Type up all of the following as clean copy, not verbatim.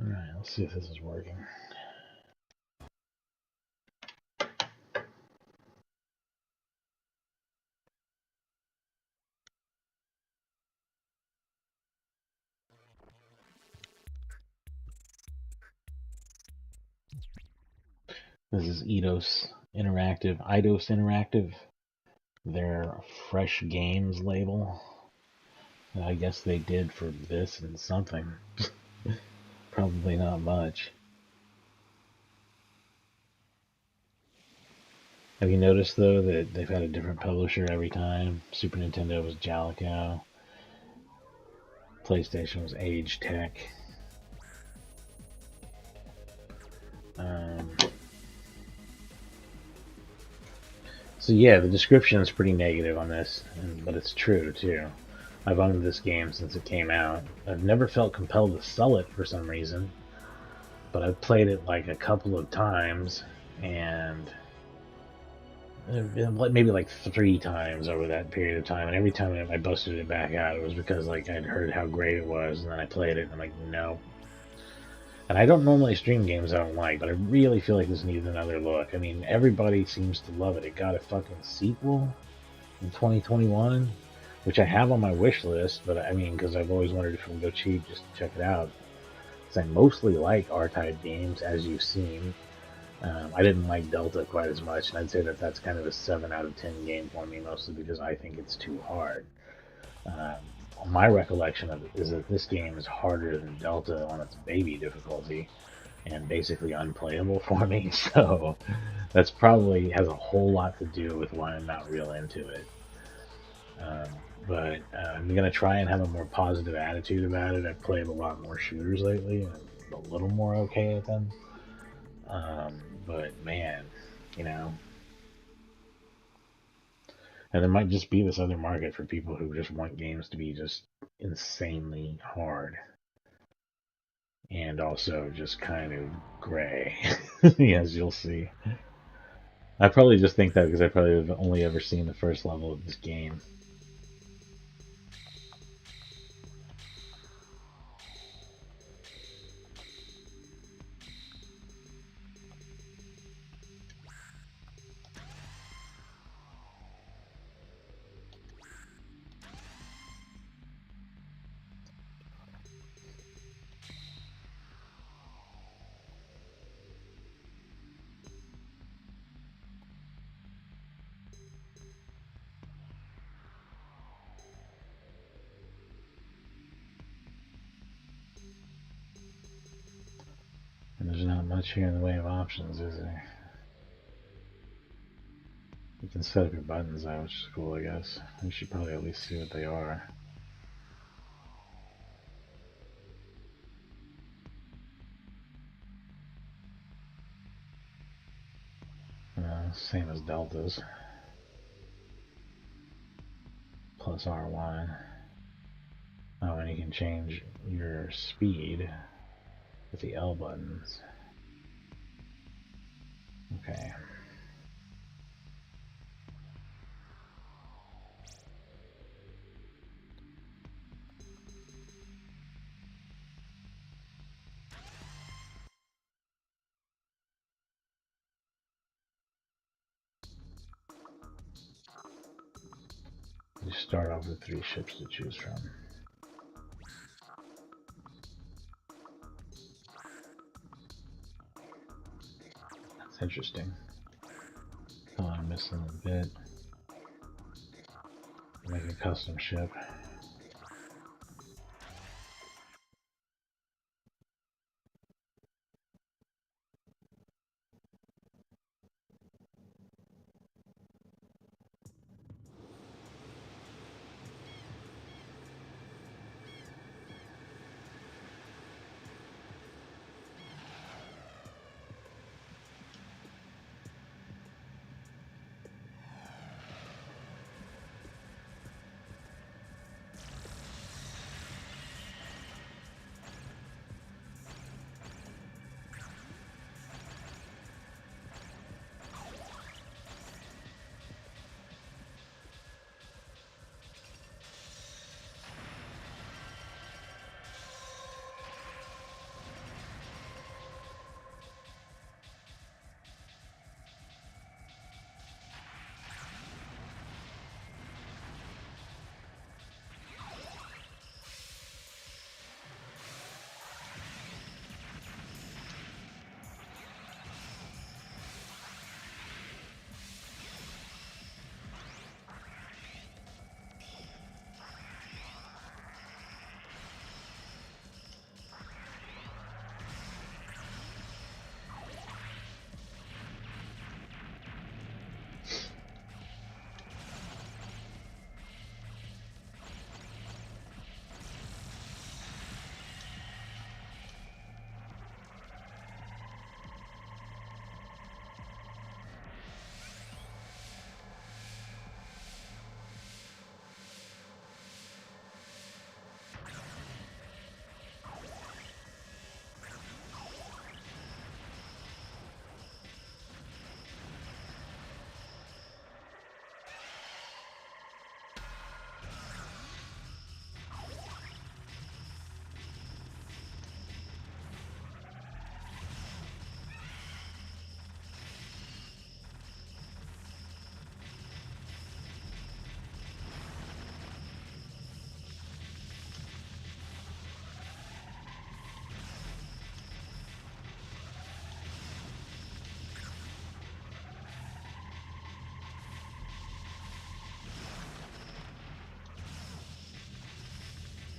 Alright, let's see if this is working. This is Eidos Interactive, their Fresh Games label. I guess they did for this and something. Probably not much. Have you noticed, though, that they've had a different publisher every time? Super Nintendo was Jalico. PlayStation was Age Tech. So yeah, the description is pretty negative on this, but it's true, too. I've owned this game since it came out. I've never felt compelled to sell it for some reason, but I've played it like a couple of times, and maybe like 3 times over that period of time, and every time I busted it back out, it was because like I'd heard how great it was, and then I played it, and I'm like, no. And I don't normally stream games I don't like, but I really feel like this needs another look. I mean, everybody seems to love it. It got a fucking sequel in 2021, which I have on my wish list, but I mean, because I've always wondered if it would go cheap just to check it out. Because I mostly like R-Type games, as you've seen. I didn't like Delta quite as much, and I'd say that that's kind of a 7 out of 10 game for me, mostly because I think it's too hard. My recollection of it is that this game is harder than Delta on its baby difficulty, and basically unplayable for me. So that's probably has a whole lot to do with why I'm not real into it. Um, but I'm gonna try and have a more positive attitude about it. I've played a lot more shooters lately, and I'm a little more okay at them. But man, you know, and there might just be this other market for people who just want games to be just insanely hard and also just kind of gray, as you'll see. I probably just think that because I probably have only ever seen the first level of this game. And there's not much here in the way of options, is there? You can set up your buttons though, which is cool, I guess. We should probably at least see what they are. Same as deltas. Plus R1. Oh, and you can change your speed with the L buttons. Okay. You start off with 3 ships to choose from. That's interesting. Oh, I'm missing a bit. Make a custom ship.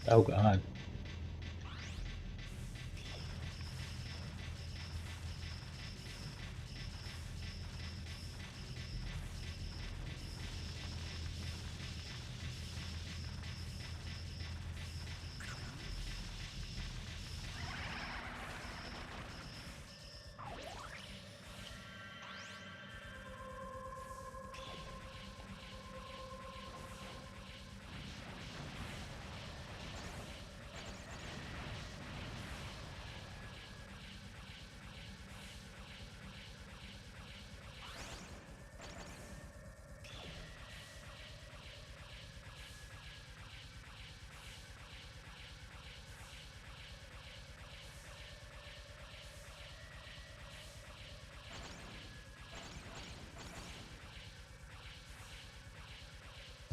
Oh god.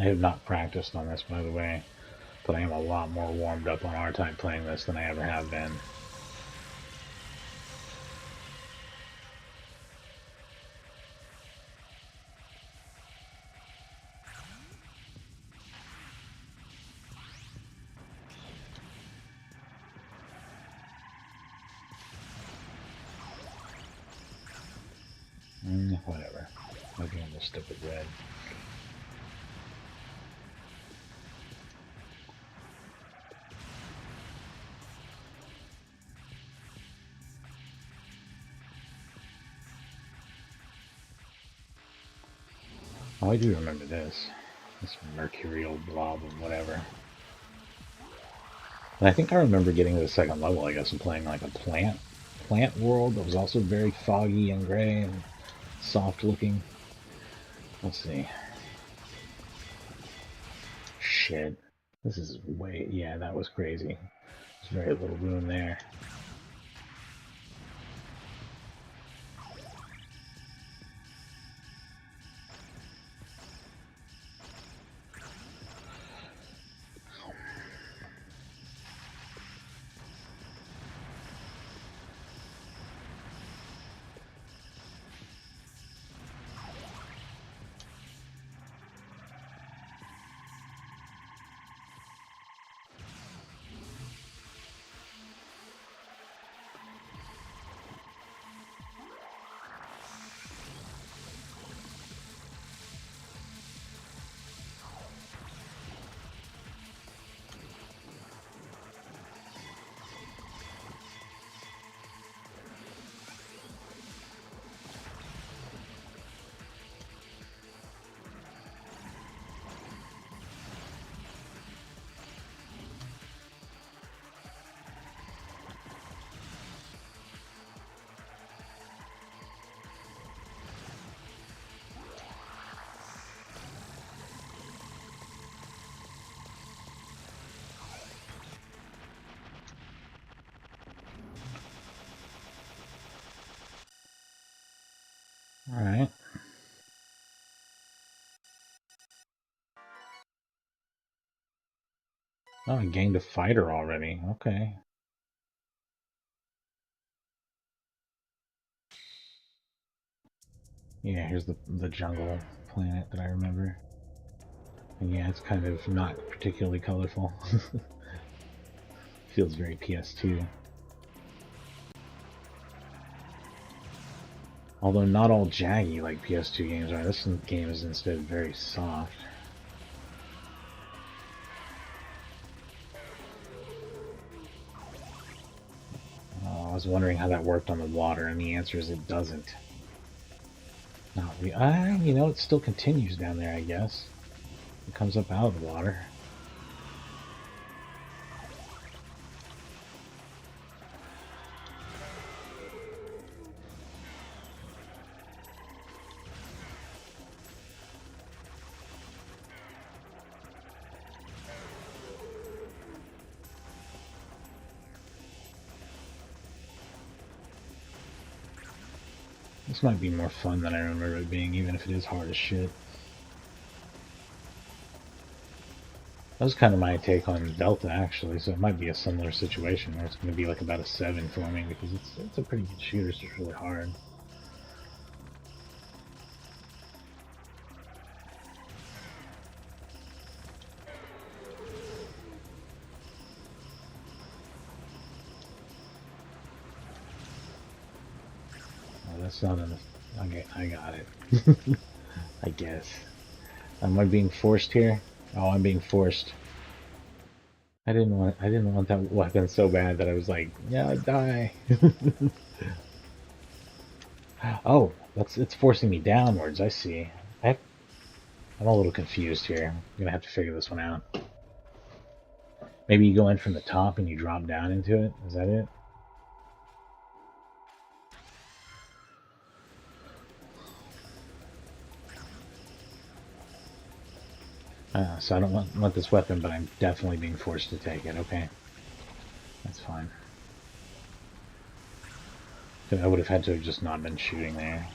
I have not practiced on this, by the way, but I am a lot more warmed up on R-Type playing this than I ever have been. Whatever. Maybe I'm just stick with red. Oh, I do remember this. This mercurial blob of whatever. And I think I remember getting to the second level, I guess, and playing like a plant world that was also very foggy and gray and soft looking. Let's see. Shit. This is way... Yeah, that was crazy. There's very little room there. Alright. Oh, I gained a fighter already. Okay. Yeah, here's the jungle planet that I remember. And yeah, it's kind of not particularly colorful. Feels very PS2. Although not all jaggy like PS2 games are. This game is instead very soft. Oh, I was wondering how that worked on the water, and the answer is it doesn't. Not really. You know, it still continues down there, I guess. It comes up out of the water. This might be more fun than I remember it being, even if it is hard as shit. That was kind of my take on Delta, actually, so it might be a similar situation where it's going to be like about a 7 for me, because it's a pretty good shooter, it's just really hard. that's not enough. Okay, I got it. I guess. Am I being forced here? Oh, I'm being forced. I didn't want that weapon so bad that I was like, yeah, die. Oh, it's forcing me downwards. I see. I, I'm a little confused here. I'm gonna have to figure this one out. Maybe you go in from the top and you drop down into it. Is that it? So I don't want this weapon, but I'm definitely being forced to take it. Okay, that's fine. I would have had to have just not been shooting there.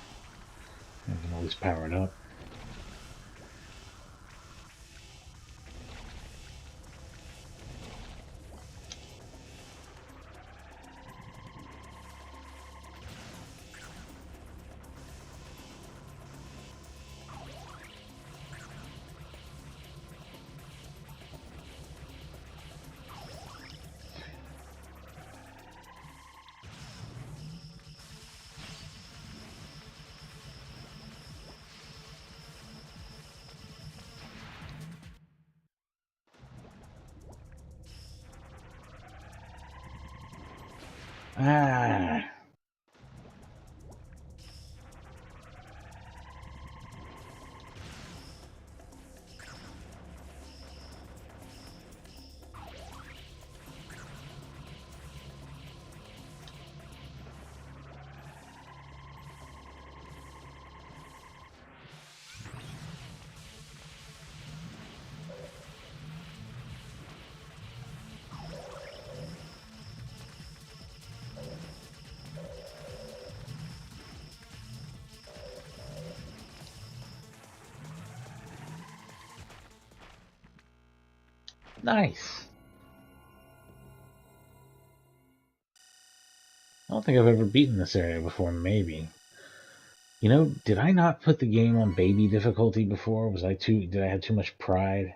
I can always power it up. Ah, nice. I don't think I've ever beaten this area before. Maybe. You know, did I not put the game on baby difficulty before? Did I have too much pride?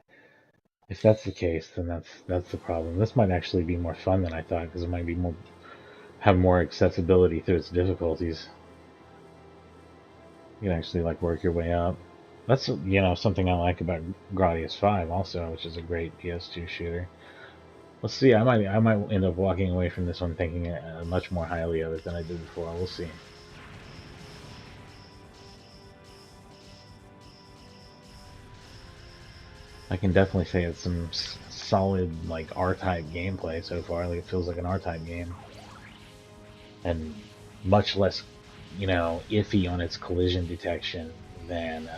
If that's the case, then that's the problem. This might actually be more fun than I thought because it might be have more accessibility through its difficulties. You can actually like work your way up. That's something I like about Gradius 5 also, which is a great PS2 shooter. Let's see. I might end up walking away from this one thinking much more highly of it than I did before. We'll see. I can definitely say it's some solid like R-type gameplay so far. Like it feels like an R-type game, and much less, iffy on its collision detection than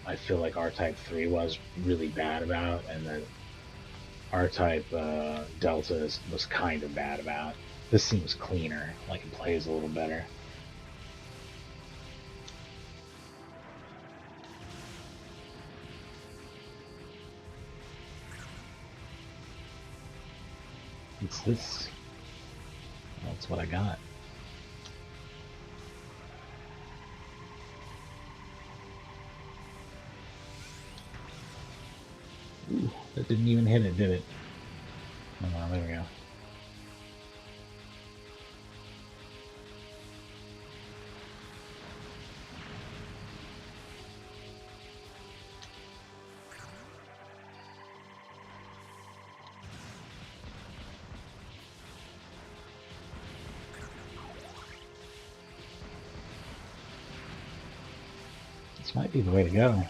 I feel like R-Type 3 was really bad about, and that R-Type Delta was kind of bad about. This seems cleaner, like it plays a little better. It's this. That's what I got. Ooh, that didn't even hit it, did it? Oh, there we go. This might be the way to go.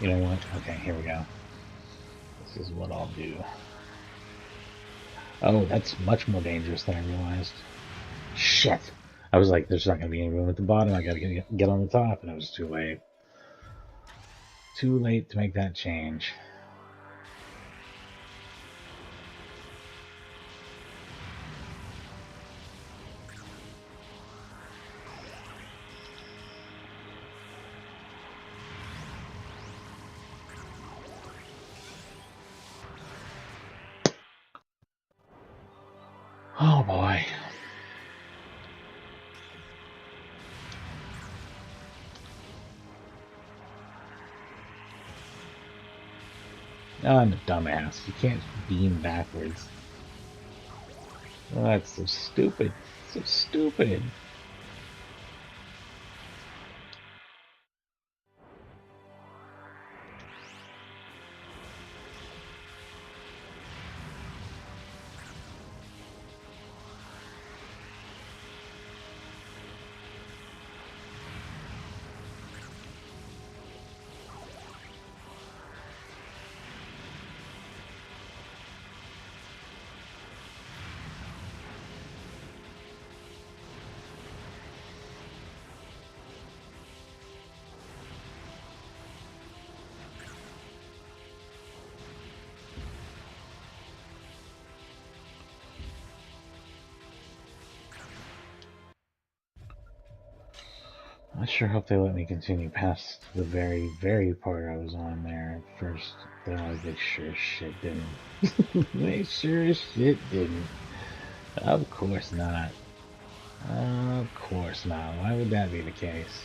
You know what? Okay, here we go. This is what I'll do. Oh, that's much more dangerous than I realized. Shit. I was like, there's not going to be any room at the bottom. I got to get on the top, and it was too late. Too late to make that change. Oh, I'm a dumbass. You can't beam backwards. Oh, that's so stupid. So stupid. I sure hope they let me continue past the very, very part I was on there at first. They sure as shit didn't. They sure as shit didn't. Of course not. Of course not. Why would that be the case?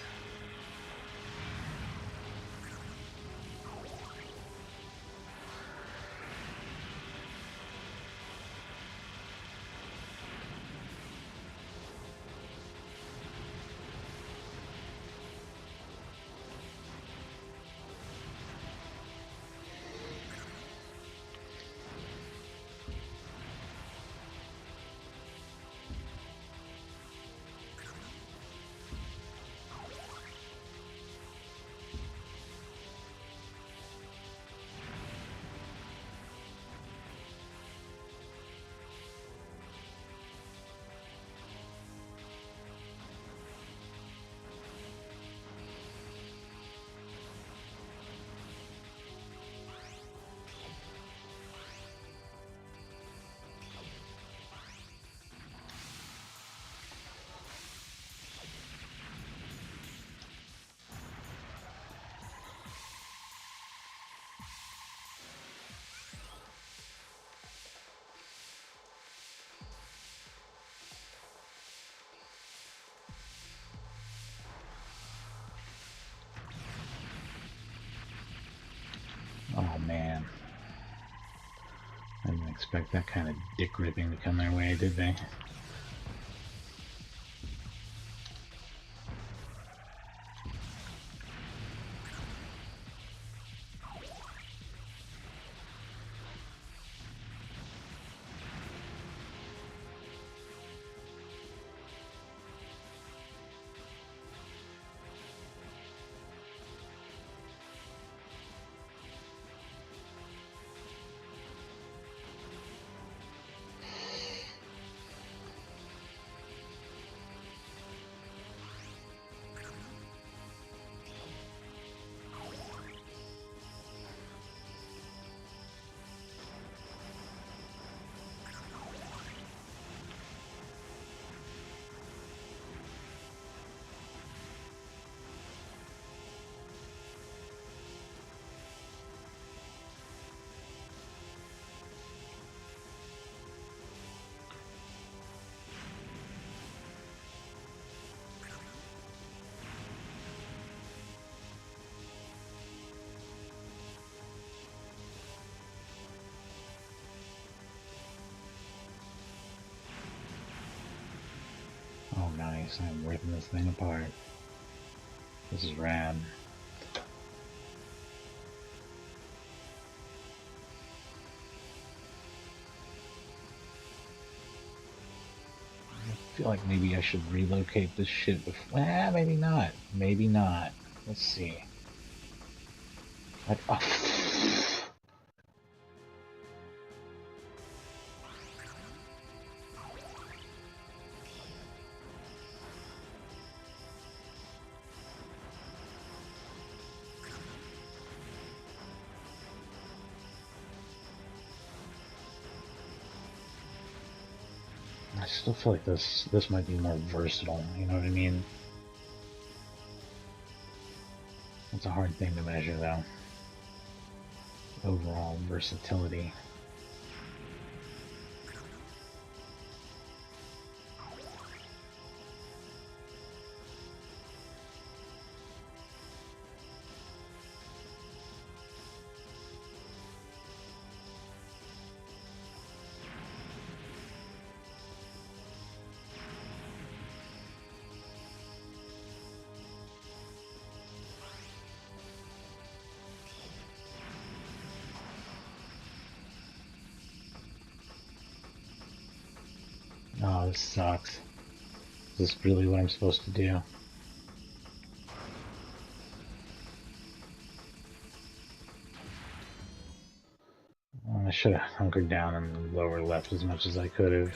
Oh man. I didn't expect that kind of dick ripping to come their way, did they? Oh nice, I'm ripping this thing apart. This is rad. I feel like maybe I should relocate this shit before. Maybe not. Maybe not. Let's see. Oh. I still feel like this might be more versatile. You know what I mean? It's a hard thing to measure, though. Overall versatility. this sucks. Is this really what I'm supposed to do? I should have hunkered down in the lower left as much as I could have.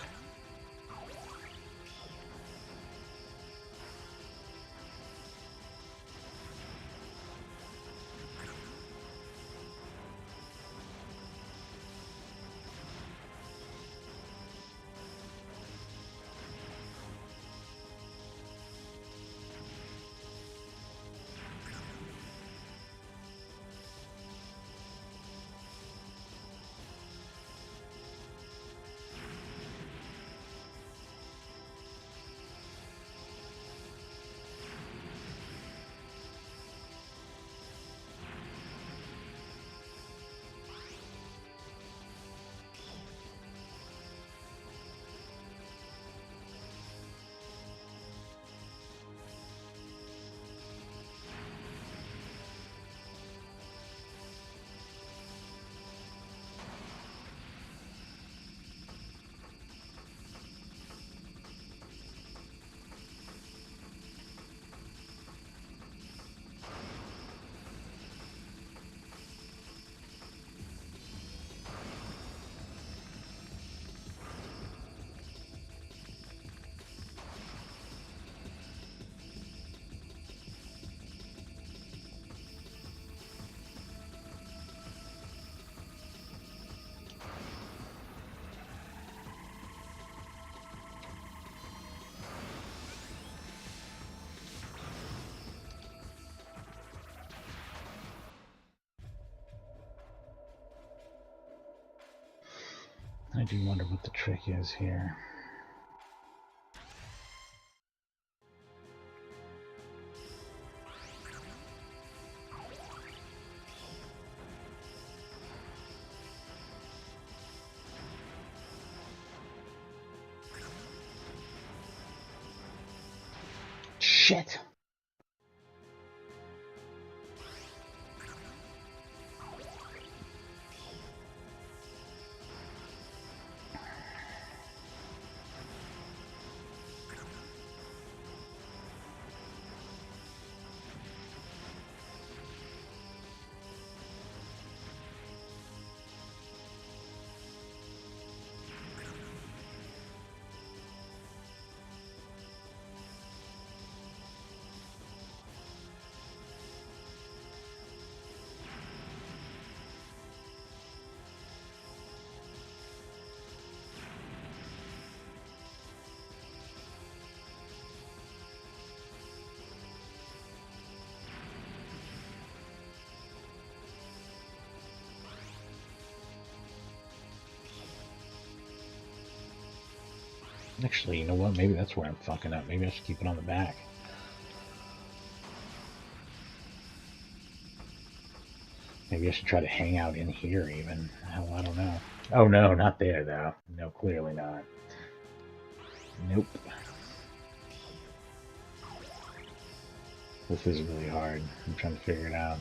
I do wonder what the trick is here. Shit! Actually, you know what? Maybe that's where I'm fucking up. Maybe I should keep it on the back. Maybe I should try to hang out in here even. Hell, I don't know. Oh no, not there though. No, clearly not. Nope. This is really hard. I'm trying to figure it out.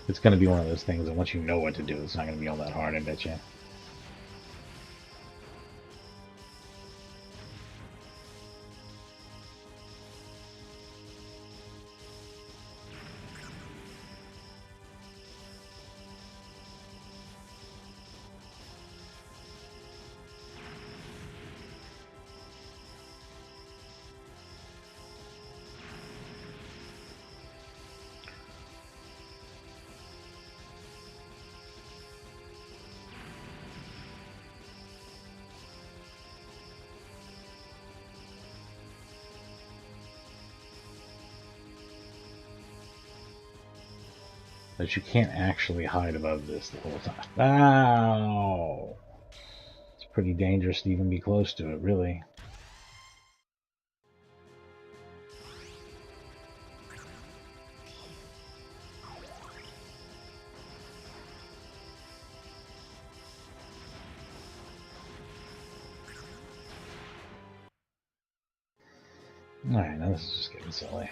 It's going to be one of those things that once you know what to do, it's not going to be all that hard, I bet you. But you can't actually hide above this the whole time. Ow! It's pretty dangerous to even be close to it, really. Alright, now this is just getting silly.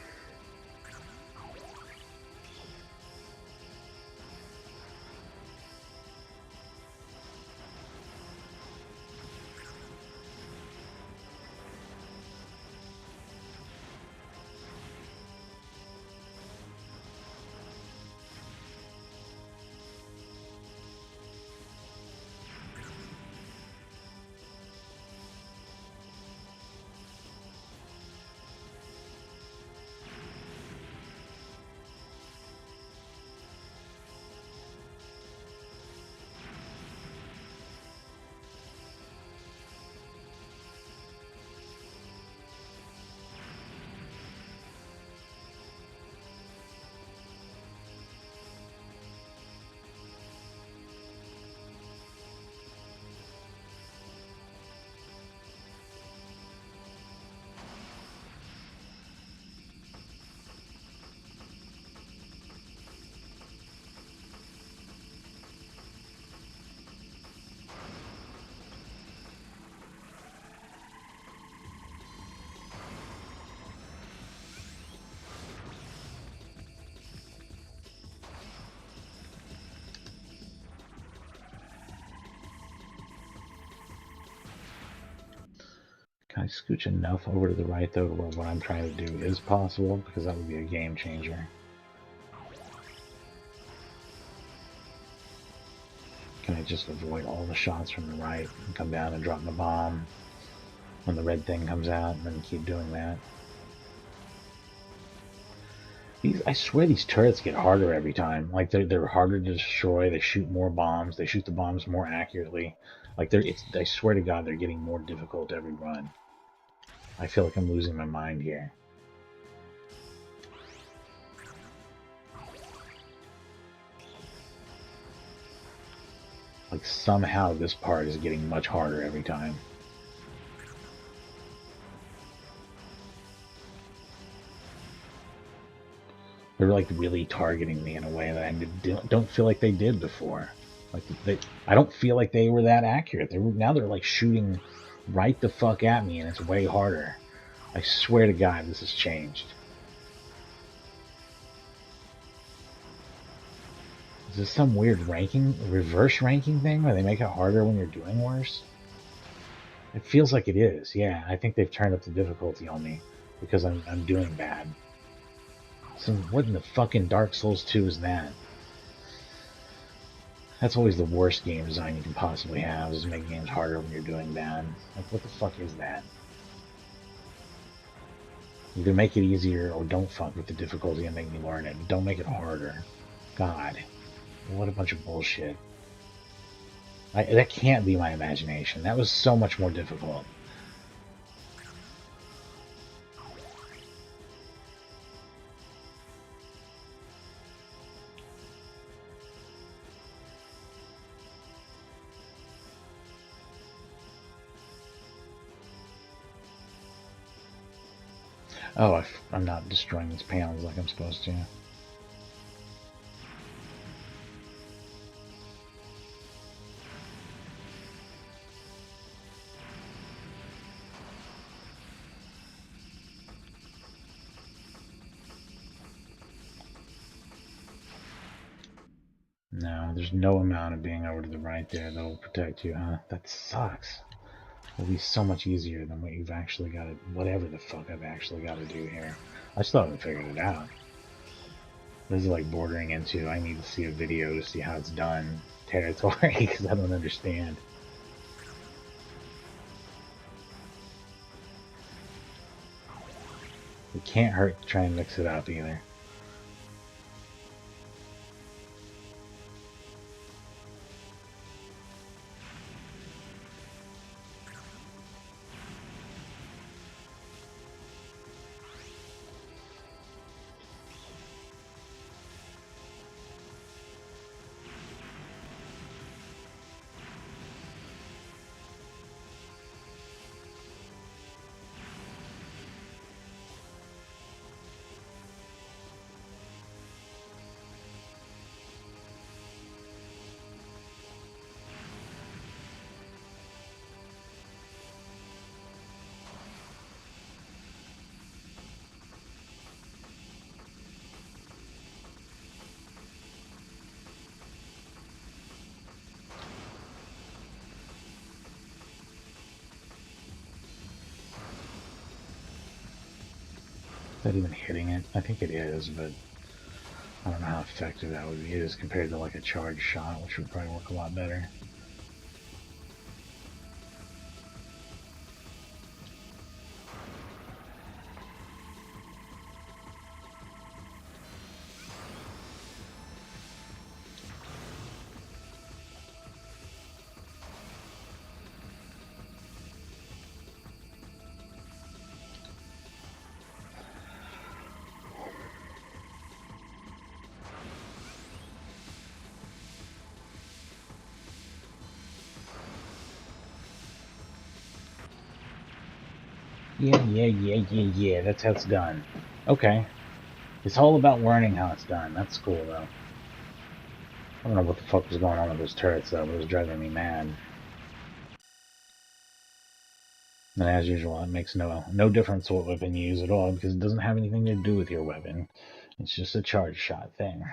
Can I scooch enough over to the right, though, where what I'm trying to do is possible? Because that would be a game changer. Can I just avoid all the shots from the right and come down and drop the bomb when the red thing comes out and then keep doing that? I swear these turrets get harder every time. Like they're harder to destroy. They shoot more bombs. They shoot the bombs more accurately. Like I swear to God, they're getting more difficult every run. I feel like I'm losing my mind here. Like somehow this part is getting much harder every time. They're like really targeting me in a way that I don't feel like they did before. Like I don't feel like they were that accurate. Now they're like shooting right the fuck at me, and it's way harder. I swear to God, this has changed. Is this some weird reverse ranking thing where they make it harder when you're doing worse? It feels like it is. Yeah, I think they've turned up the difficulty on me because I'm doing bad. So what in the fucking Dark Souls 2 is that? That's always the worst game design you can possibly have, is make games harder when you're doing bad. Like, what the fuck is that? Either make it easier or don't fuck with the difficulty and make me learn it. Don't make it harder. God, what a bunch of bullshit. That can't be my imagination. That was so much more difficult. Oh, I'm not destroying these panels like I'm supposed to. No, there's no amount of being over to the right there that will protect you, huh? That sucks. It'll be so much easier than what you've actually got to, whatever the fuck I've actually got to do here. I still haven't figured it out. This is like bordering into, I need to see a video to see how it's done territory, because I don't understand. It can't hurt to try and mix it up either. Is that even hitting it? I think it is, but I don't know how effective that would be as compared to like a charge shot, which would probably work a lot better. Yeah. That's how it's done. Okay. It's all about learning how it's done. That's cool, though. I don't know what the fuck was going on with those turrets, though, but it was driving me mad. And as usual, it makes no difference what weapon you use at all, because it doesn't have anything to do with your weapon. It's just a charge shot thing.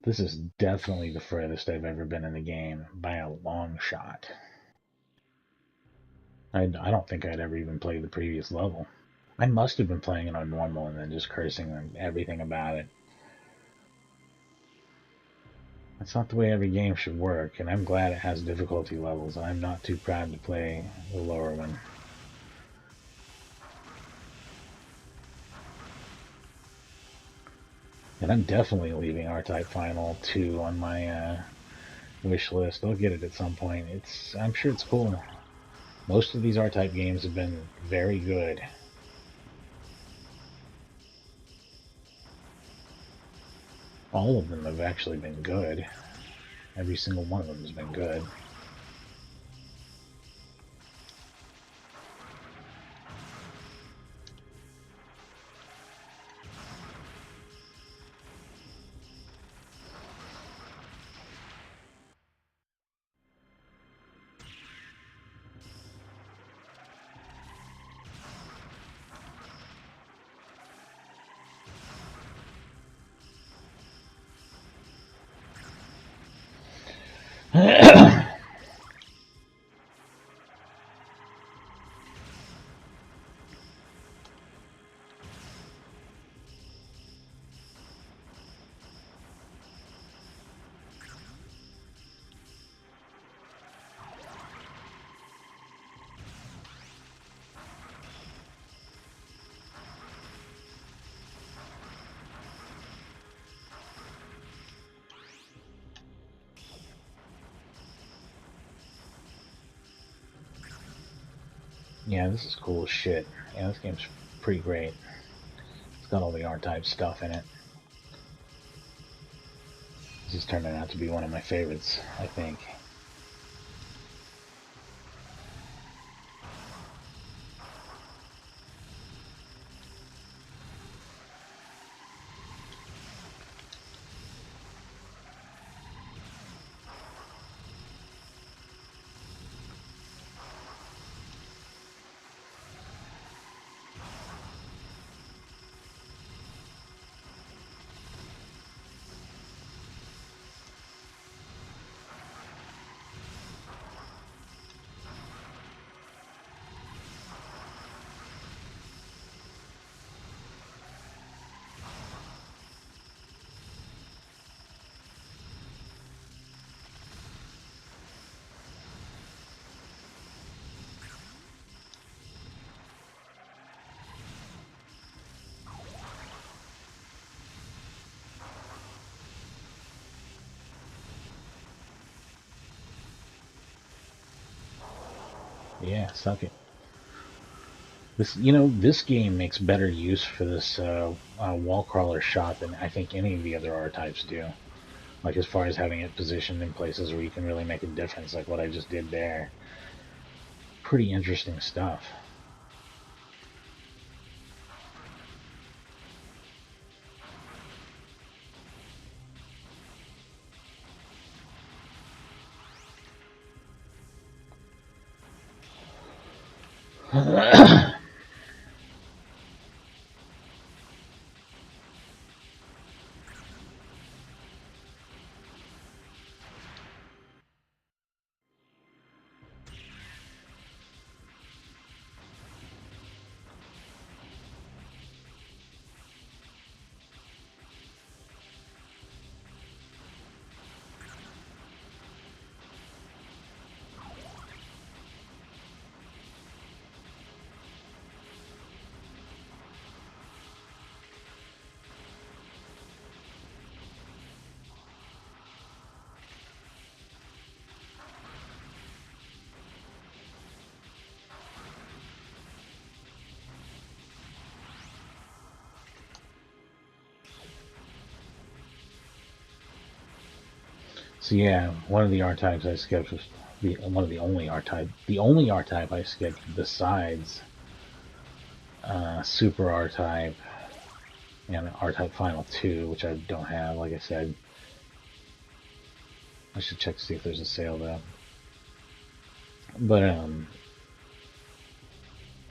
This is definitely the furthest I've ever been in the game, by a long shot. I don't think I'd ever even played the previous level. I must have been playing it on normal and then just cursing everything about it. That's not the way every game should work, and I'm glad it has difficulty levels, and I'm not too proud to play the lower one. And I'm definitely leaving R-Type Final 2 on my wish list. I'll get it at some point. I'm sure it's cool. Most of these R-Type games have been very good. All of them have actually been good. Every single one of them has been good. Yeah, this is cool as shit. Yeah, this game's pretty great. It's got all the R-Type stuff in it. This is turning out to be one of my favorites, I think. Yeah, suck it. This game makes better use for this wall crawler shot than I think any of the other R types do. Like as far as having it positioned in places where you can really make a difference, like what I just did there. Pretty interesting stuff. So yeah, one of the R types I skipped was one of the only R type. The only R type I skipped besides Super R type and R type Final 2, which I don't have. Like I said, I should check to see if there's a sale though. But it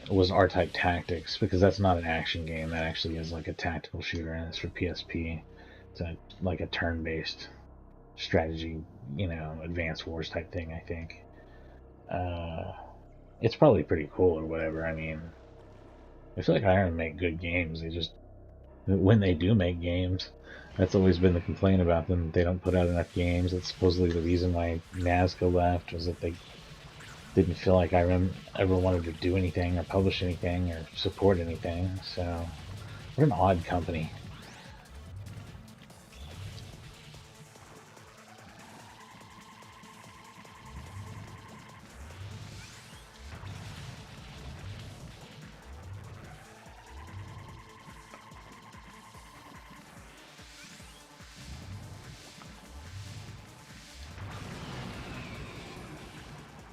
was R type Tactics because that's not an action game. That actually is like a tactical shooter, and it's for PSP. It's like a turn-based strategy, advanced wars type thing, I think. Uh, it's probably pretty cool or whatever. I mean, I feel like Iron make good games. They just when they do make games, that's always been the complaint about them. They don't put out enough games. That's supposedly the reason why Nazca left, was that they didn't feel like IRM ever wanted to do anything or publish anything or support anything. So, what an odd company.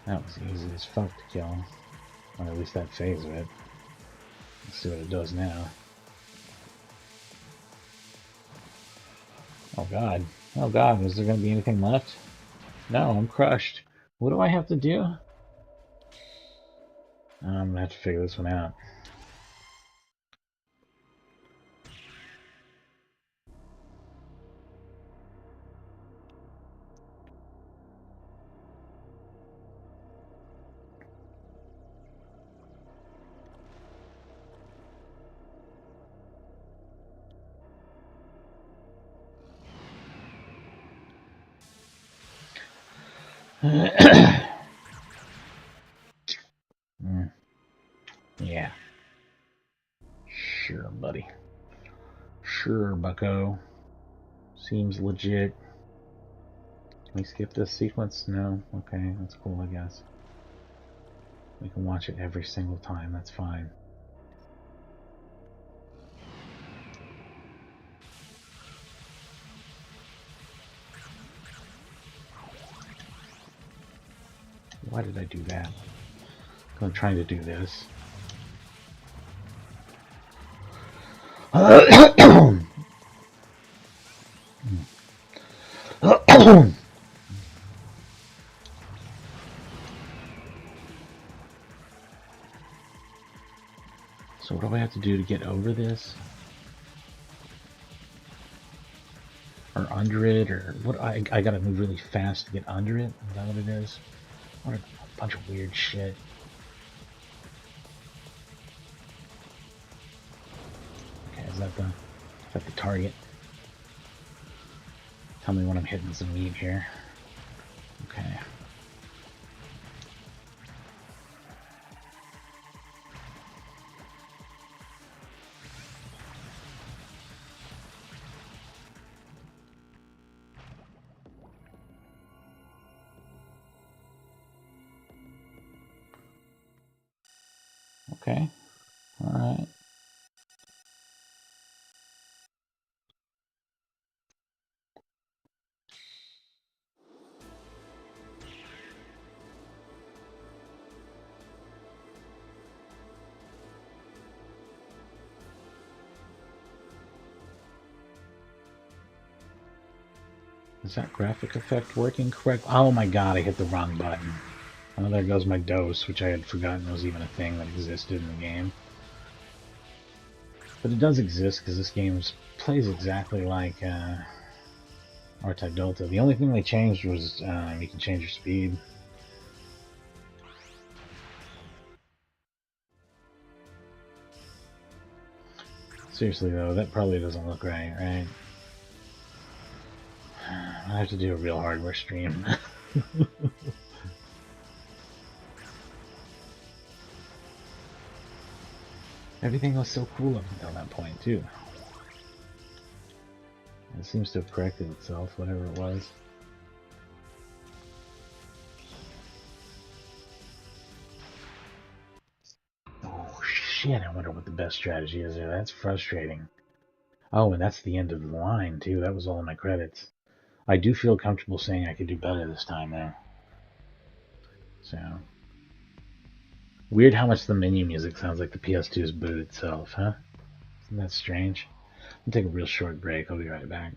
That was easy as fuck to kill. Or at least that phase of it. Let's see what it does now. Oh god. Oh god, is there going to be anything left? No, I'm crushed. What do I have to do? I'm going to have to figure this one out. Yeah. Sure, buddy. Sure, bucko. Seems legit. Can we skip this sequence? No? Okay, that's cool, I guess. We can watch it every single time, that's fine. Why did I do that? I'm trying to do this. So what do I have to do to get over this? Or under it? Or what? I gotta move really fast to get under it? Is that what it is? What a bunch of weird shit. Okay, is that the target? Tell me when I'm hitting some meat here. Okay. Okay. Alright. Is that graphic effect working correct? Oh my god, I hit the wrong button. Oh, there goes my dose, which I had forgotten was even a thing that existed in the game. But it does exist because this game plays exactly like R-Type Delta. The only thing they changed was you can change your speed. Seriously though, that probably doesn't look right, right? I have to do a real hardware stream. Everything was so cool up until that point, too. It seems to have corrected itself, whatever it was. Oh, shit, I wonder what the best strategy is there. That's frustrating. Oh, and that's the end of the line, too. That was all in my credits. I do feel comfortable saying I could do better this time, though. So... Weird how much the menu music sounds like the PS2's boot itself, huh? Isn't that strange? I'll take a real short break. I'll be right back.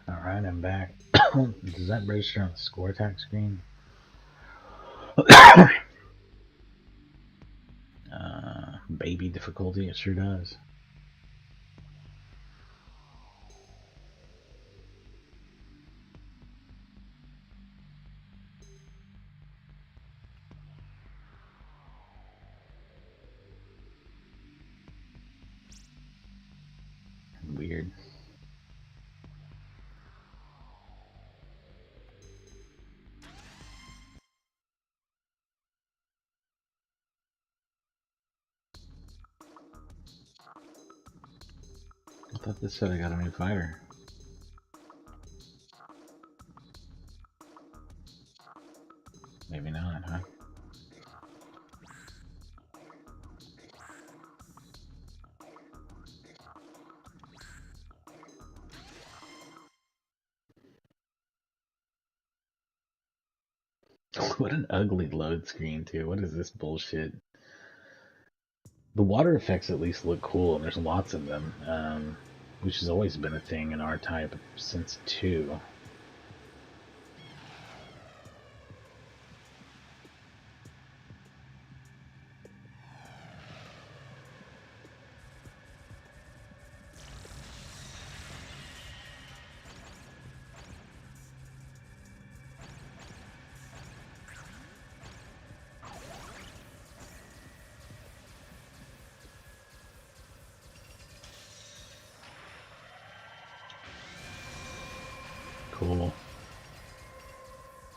Alright, I'm back. Does that register on the score attack screen? Baby difficulty, it sure does. Weird. I thought this said I got a new fighter. Maybe not, huh? What an ugly load screen, too. What is this bullshit? The water effects at least look cool, and there's lots of them, which has always been a thing in R-Type since 2. Cool.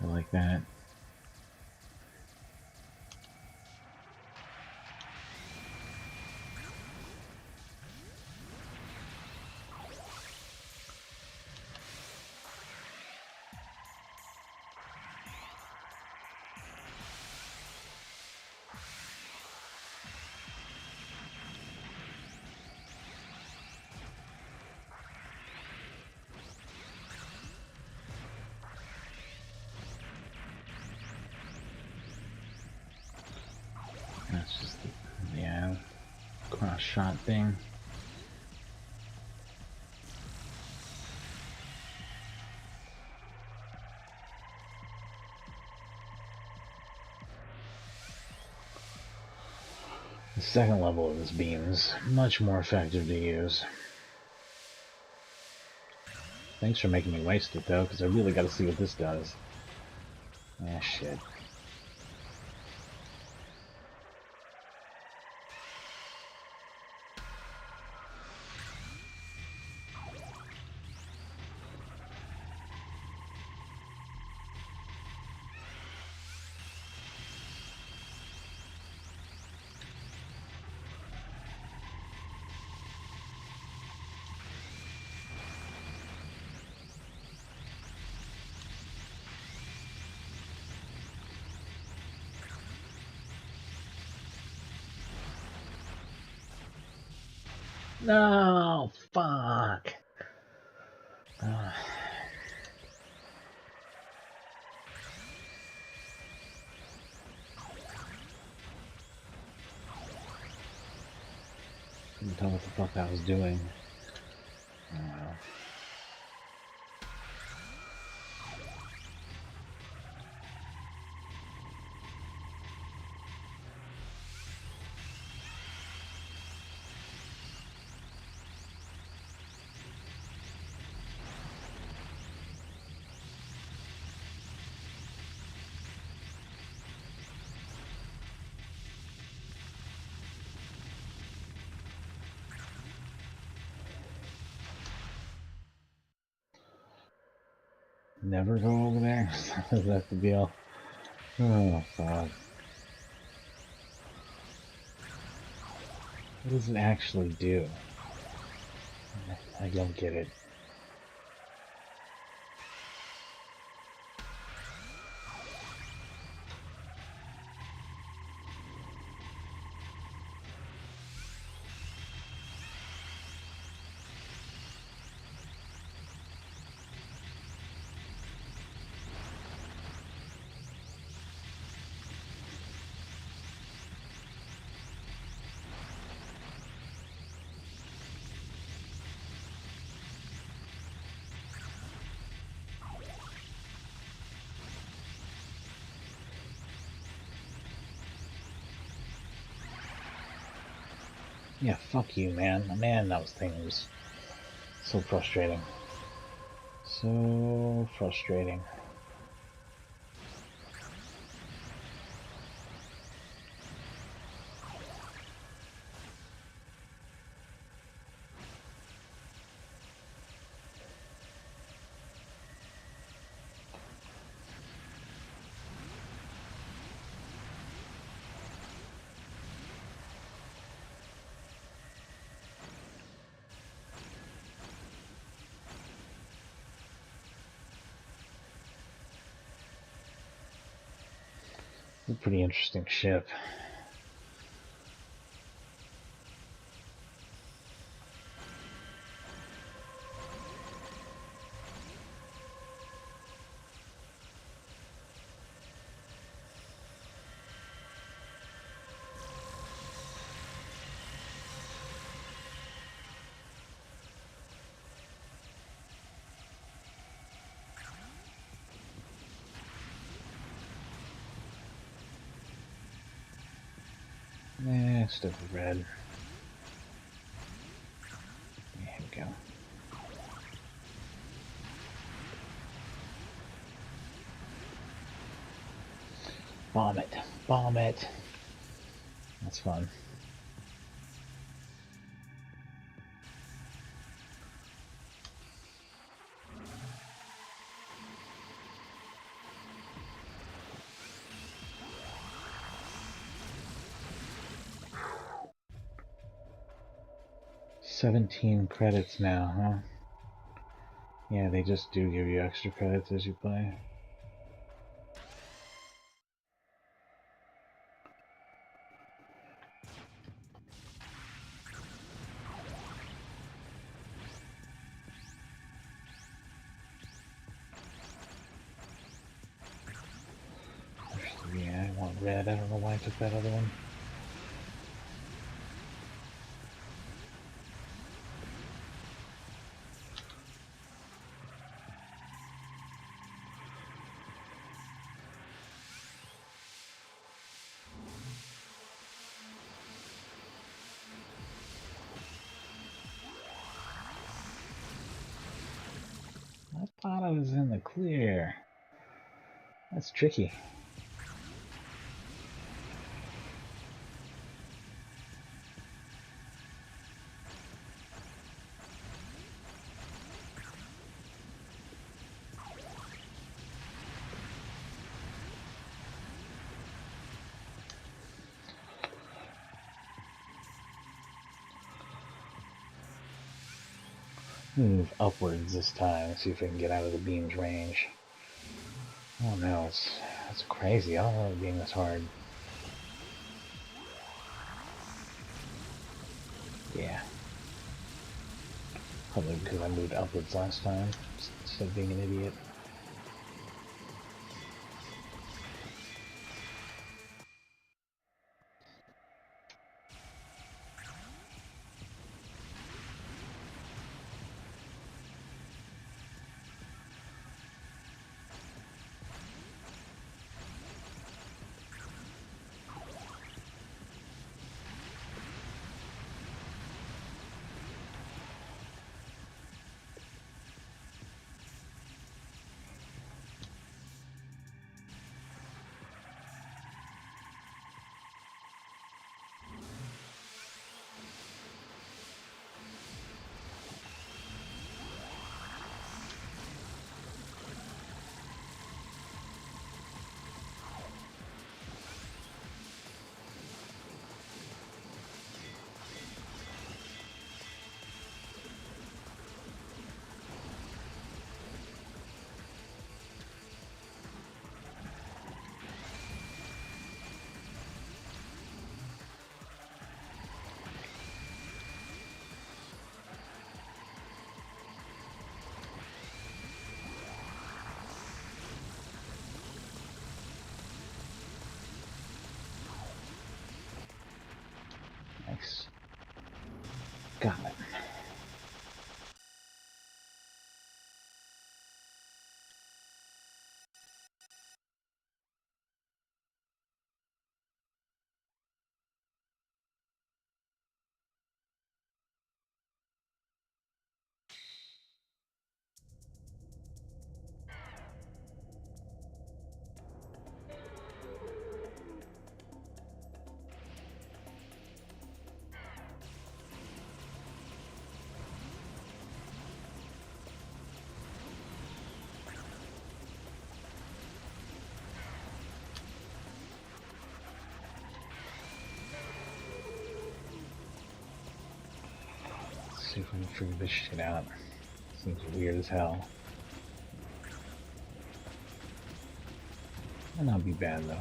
I like that. That's just the, yeah, cross shot thing. The second level of this beam is much more effective to use. Thanks for making me waste it though, because I really got to see what this does. Ah, shit. No, fuck. I'm tell what the fuck I was doing. Oh, well. Never go over there? Is that the deal? Oh, fuck. What does it actually do? I don't get it. Yeah, fuck you, man. Man, that thing was so frustrating. So frustrating. It's a pretty interesting ship. Stick with red. Here we go. Bomb it. Bomb it. That's fun. $17 credits now, huh? Yeah, they just do give you extra credits as you play. Yeah, I want red. I don't know why I took that other one. I thought I was in the clear. That's tricky. Move upwards this time. See if I can get out of the beam's range. Oh no, that's crazy. I don't know it being this hard. Yeah. Probably because I moved upwards last time instead of being an idiot. Nice. Got it. see if we can figure this shit out. Seems weird as hell. Might not be bad though.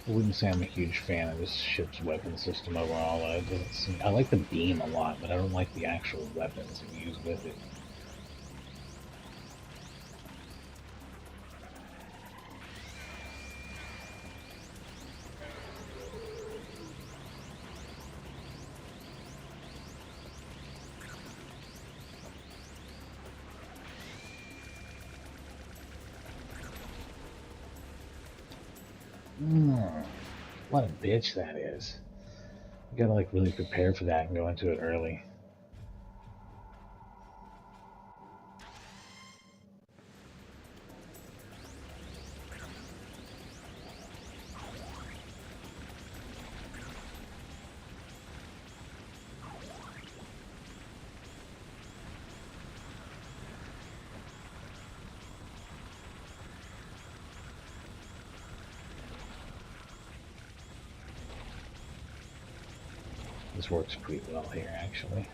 I wouldn't say I'm a huge fan of this ship's weapon system overall. It doesn't seem, I like the beam a lot, but I don't like the actual weapons you use with it. What a bitch that is. You gotta like really prepare for that and go into it early. This works pretty well here, actually.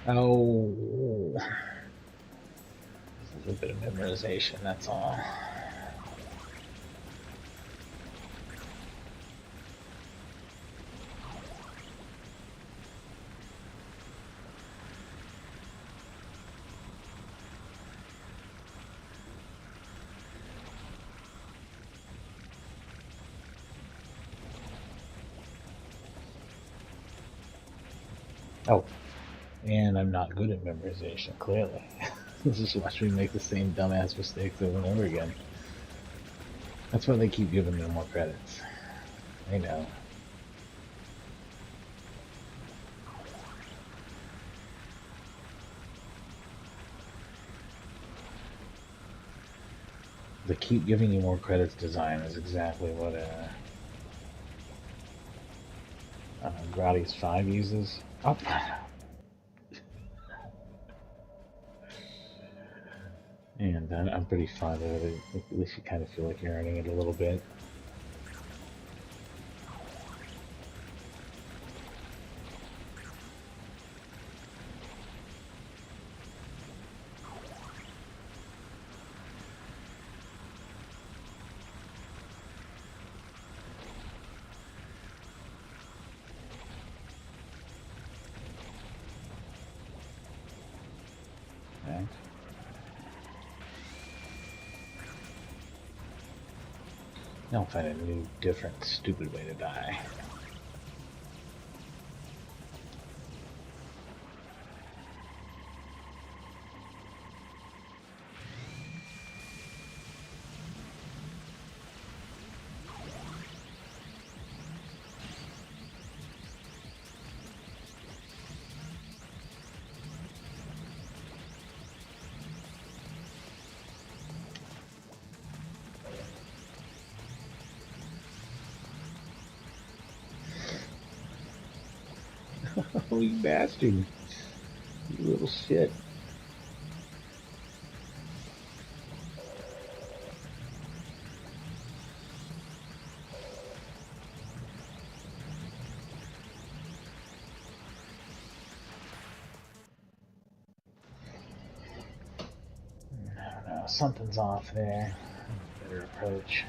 Oh, this is a bit of memorization, that's all. Oh, and I'm not good at memorization, clearly. Just watch me make the same dumbass mistakes over and over again. That's why they keep giving me more credits. I know. The keep giving you more credits design is exactly what Grotty's 5 uses. Oh. And I'm pretty fond of it. At least you kind of feel like you're earning it a little bit. Right? I'll find a new, different, stupid way to die. Oh, you bastard. You little shit. I don't know, something's off there. Better approach.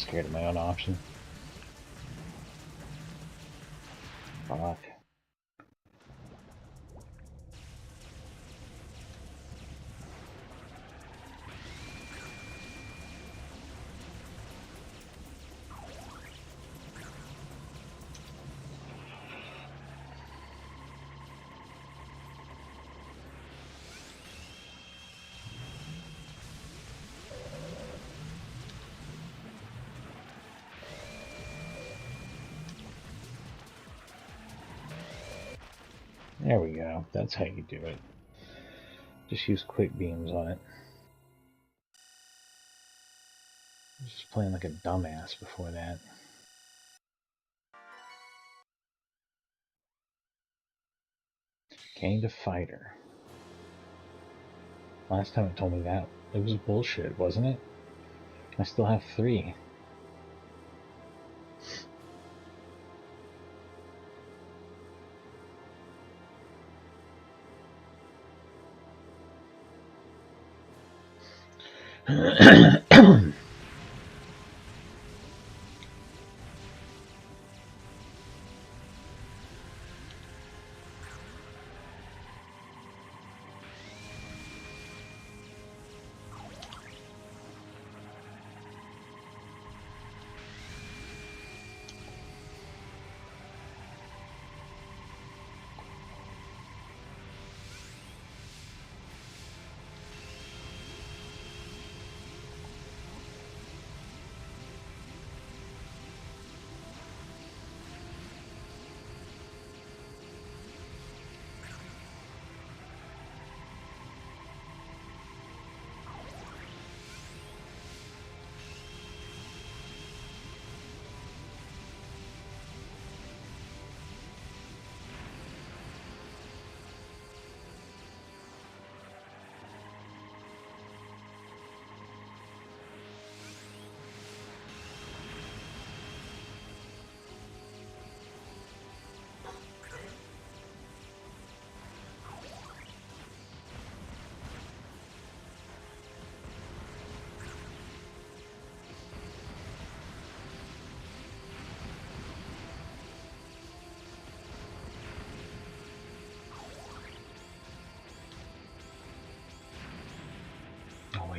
Scared of my own option. Fuck. There we go. That's how you do it. Just use quick beams on it. Just playing like a dumbass before that. Gained a fighter. Last time it told me that, it was bullshit, wasn't it? I still have 3.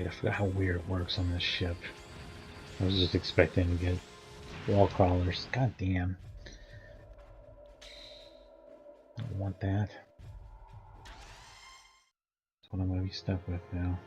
I forgot how weird it works on this ship. I was just expecting to get wall crawlers. God damn. I don't want that. That's what I'm going to be stuck with now.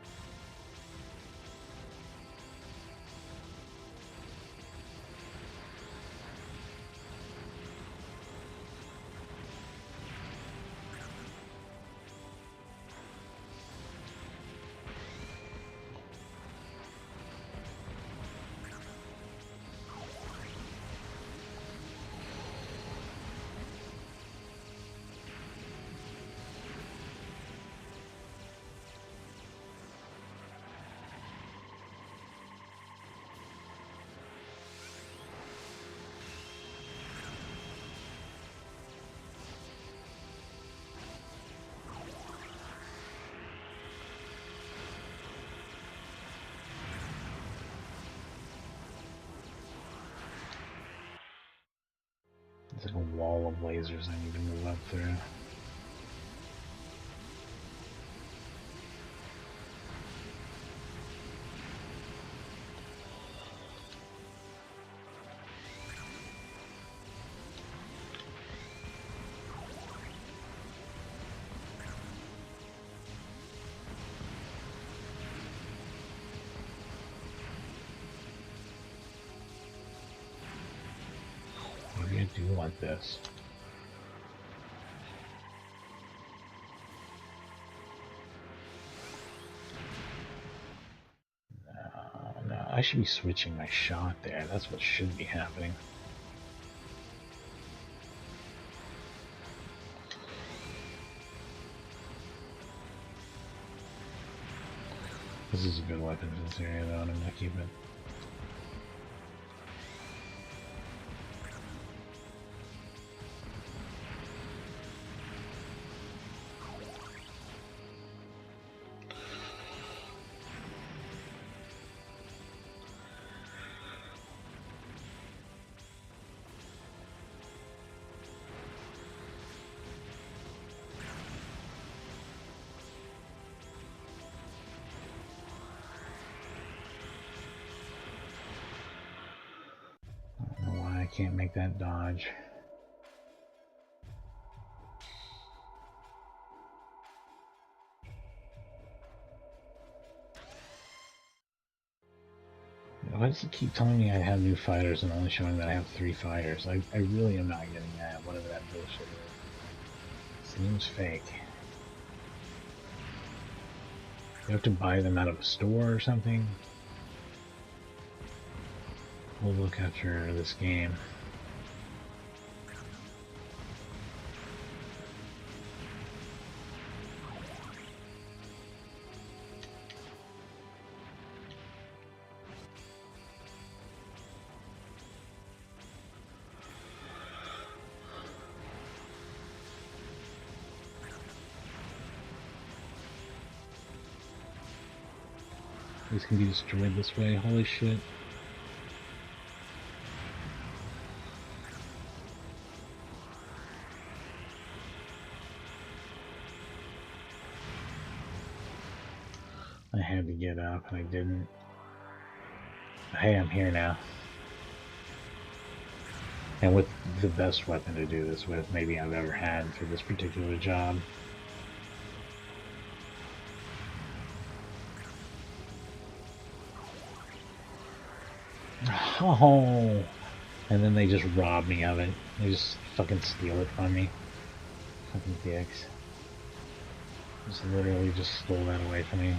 There's like a wall of lasers I need to move up through. Maybe I do want this. No, I should be switching my shot there. That's what should be happening. This is a good weapon for this area though, and I'm gonna keep it. I can't make that dodge. Why does it keep telling me I have new fighters and only showing that I have 3 fighters? I really am not getting that, whatever that bullshit is. Seems fake. You have to buy them out of a store or something? We'll look after this game. These can be destroyed this way. Holy shit. I had to get up and I didn't. Hey, I'm here now. And with the best weapon to do this with maybe I've ever had for this particular job. Oh, and then they just rob me of it. They just fucking steal it from me. Fucking dicks. Just literally just stole that away from me.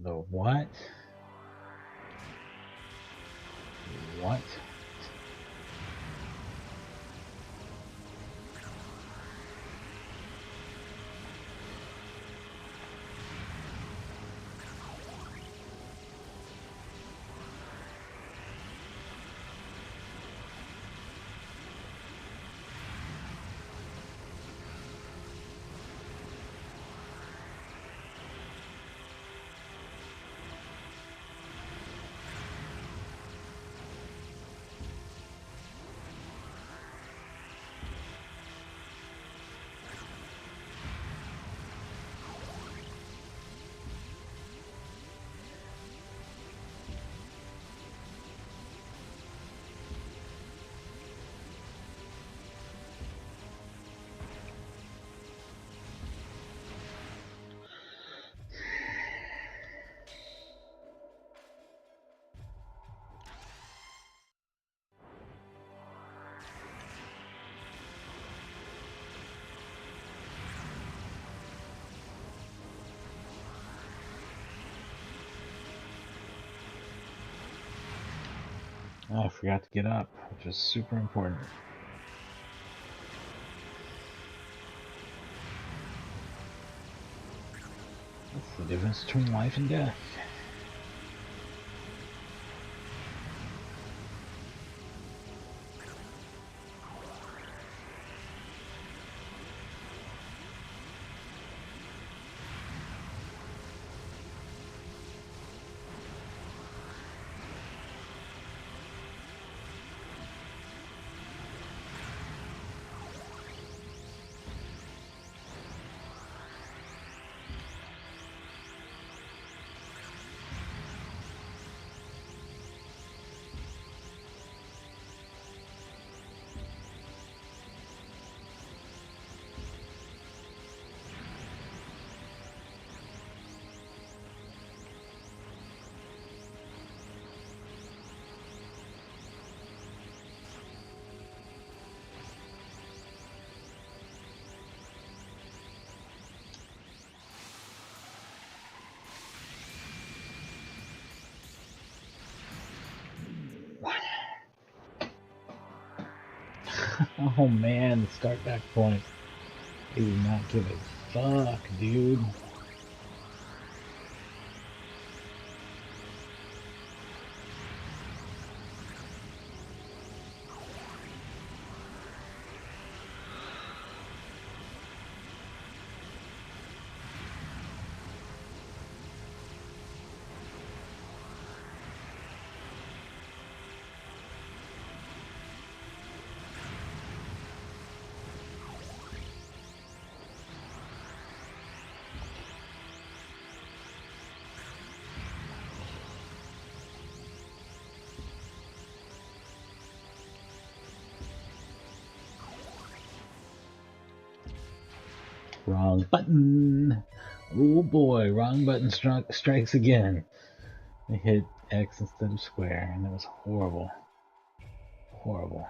The what? What? Oh, I forgot to get up, which is super important. That's the difference between life and death. Oh man, the start back point. They do not give a fuck, dude. Wrong button. Oh boy, wrong button strikes again. I hit X instead of square, and it was horrible. Horrible.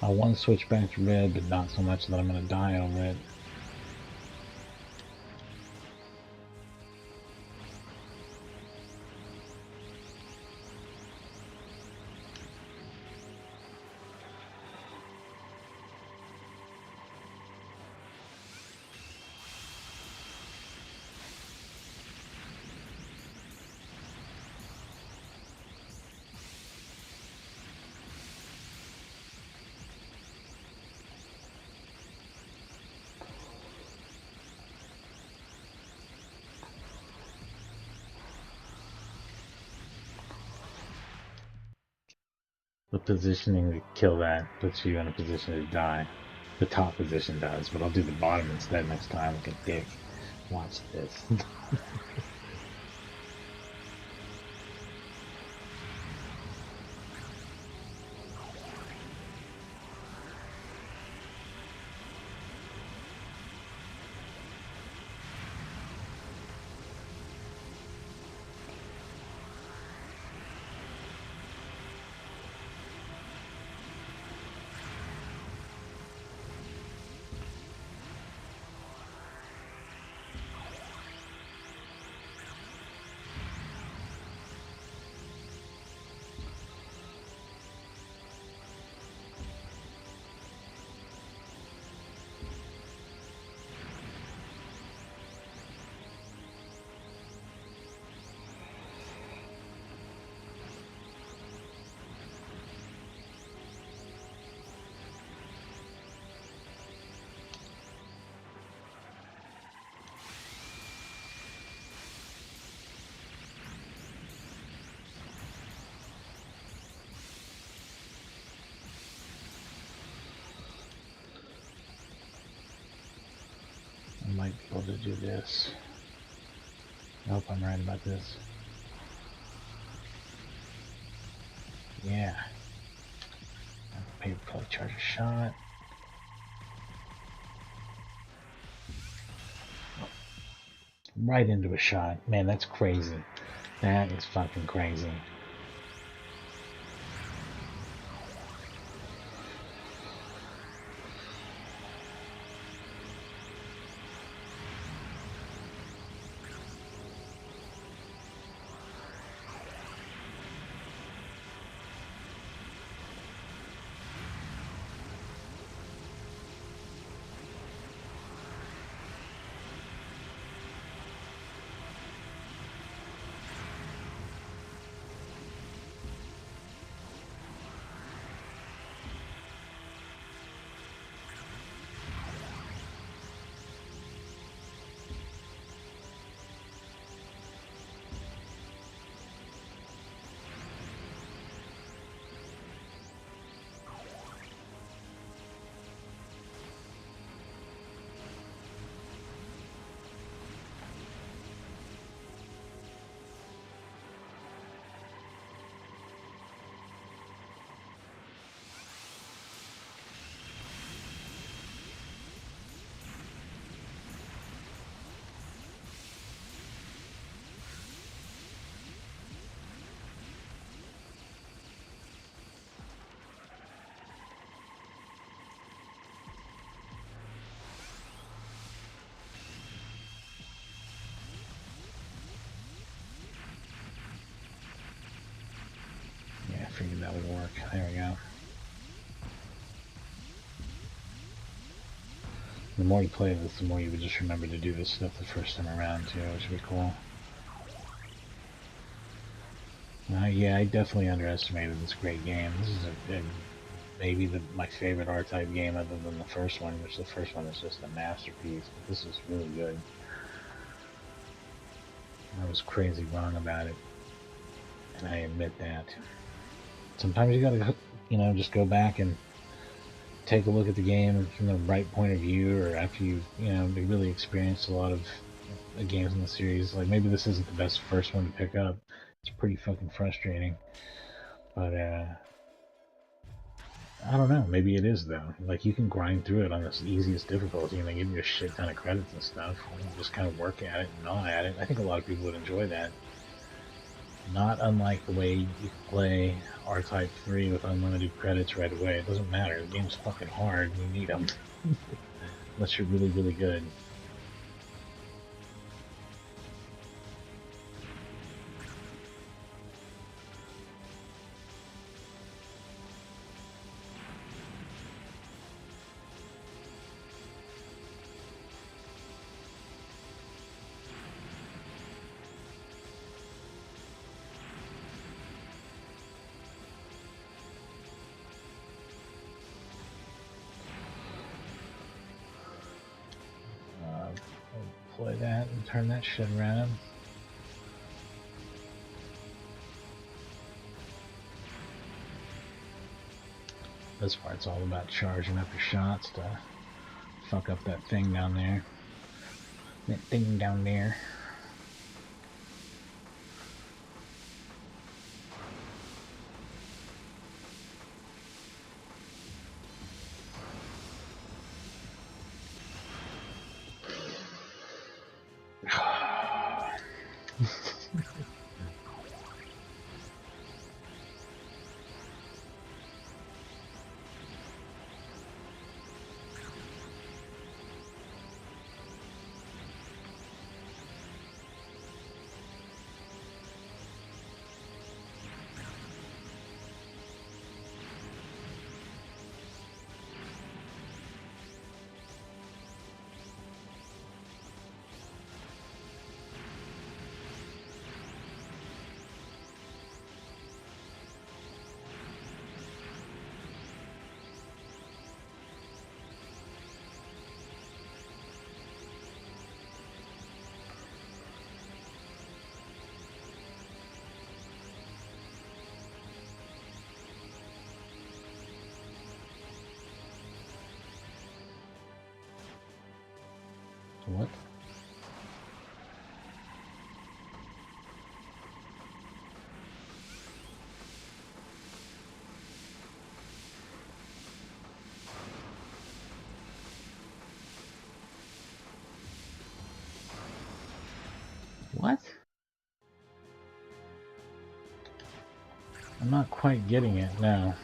I want to switch back to red, but not so much that I'm going to die over it. The positioning to kill that puts you in a position to die. The top position does, but I'll do the bottom instead next time like a dick. Watch this. I might be able to do this. I hope I'm right about this. Yeah. Maybe probably charge a shot. Right into a shot. Man, that's crazy. That is fucking crazy. figured that would work. There we go. The more you play this, the more you would just remember to do this stuff the first time around too, which would be cool. Yeah, I definitely underestimated this great game. This is maybe my favorite R-Type game other than the first one, which the first one is just a masterpiece. But this is really good. I was crazy wrong about it, and I admit that. Sometimes you gotta, just go back and take a look at the game from the right point of view, or after you've, really experienced a lot of games in the series. Like, maybe this isn't the best first one to pick up. It's pretty fucking frustrating. But, I don't know. Maybe it is, though. Like, you can grind through it on the easiest difficulty, and they give you a shit ton of credits and stuff. You can just kind of work at it and gnaw at it. I think a lot of people would enjoy that. Not unlike the way you can play R-Type 3 with unlimited credits right away. It doesn't matter. The game's fucking hard. You need them. Unless you're really, really good. Play that and turn that shit around. This part's all about charging up your shots to fuck up that thing down there. That thing down there. What? What? I'm not quite getting it now.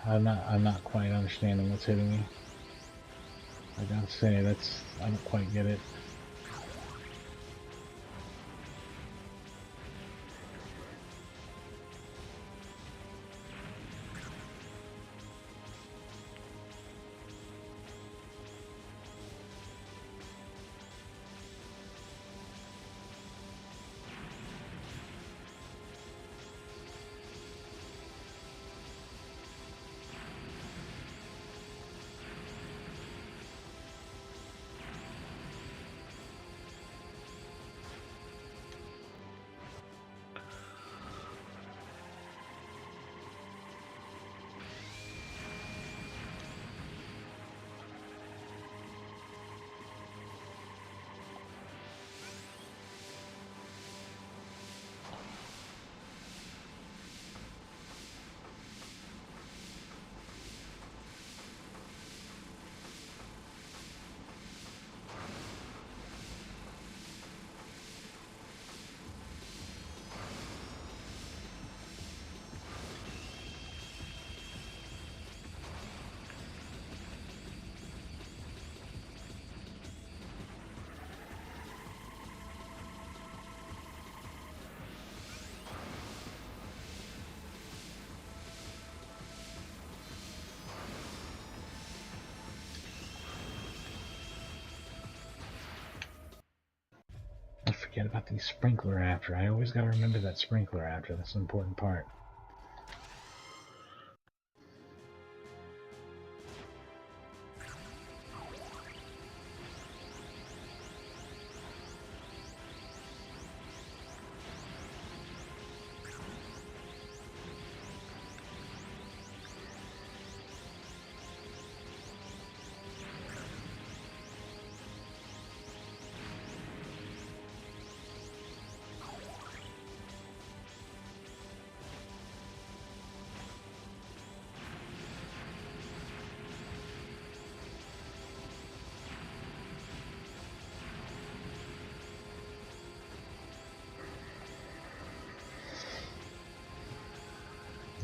I'm not quite understanding what's hitting me. I gotta say, I don't quite get it. forget about the sprinkler after. I always gotta remember that sprinkler after. That's an important part.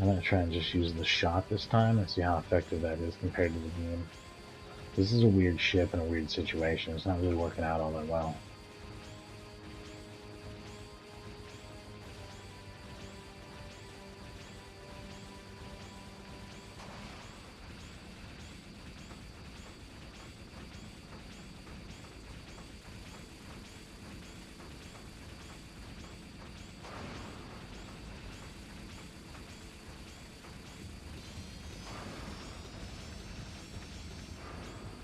I'm going to try and just use the shot this time and see how effective that is compared to the game. This is a weird ship and a weird situation. It's not really working out all that well.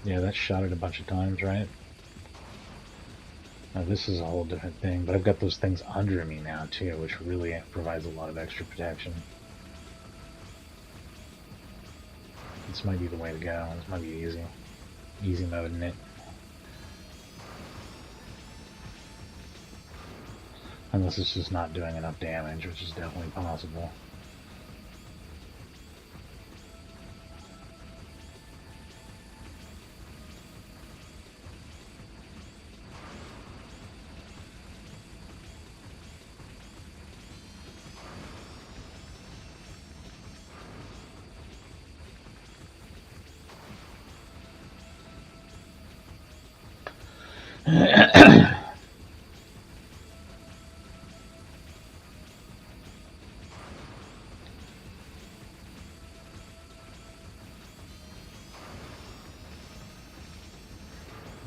Yeah, that shot it a bunch of times, right? Now this is a whole different thing, but I've got those things under me now too, which really provides a lot of extra protection. This might be the way to go. This might be easy. Easy mode in it. Unless it's just not doing enough damage, which is definitely possible.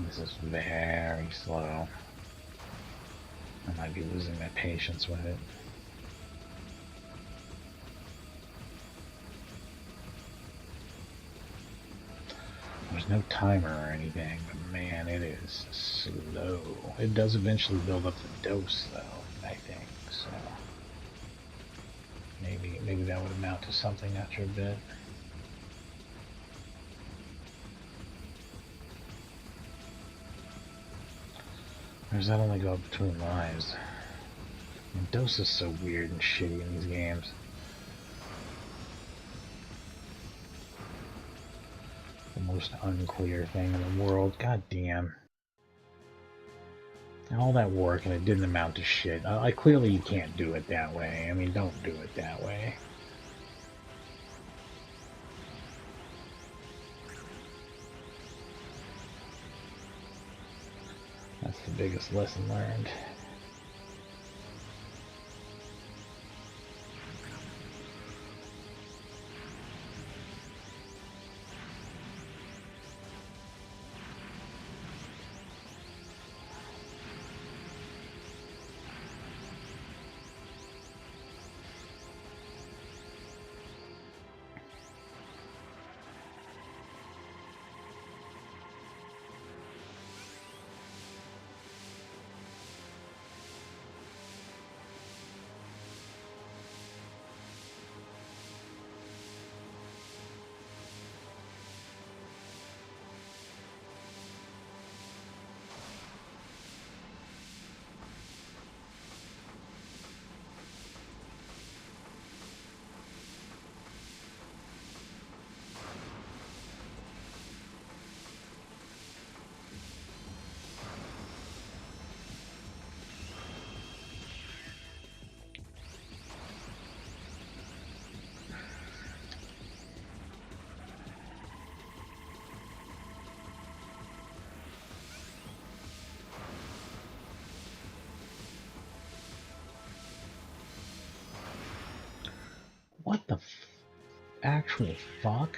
This is very slow. I might be losing my patience with it. There's no timer or anything, but man, it is slow. It does eventually build up the dose, though, I think, so maybe that would amount to something after a bit. Or does that only go up between lives? And dose is so weird and shitty in these games. The most unclear thing in the world. God damn. All that work and it didn't amount to shit. Clearly you can't do it that way. I mean, don't do it that way. That's the biggest lesson learned. What the actual fuck?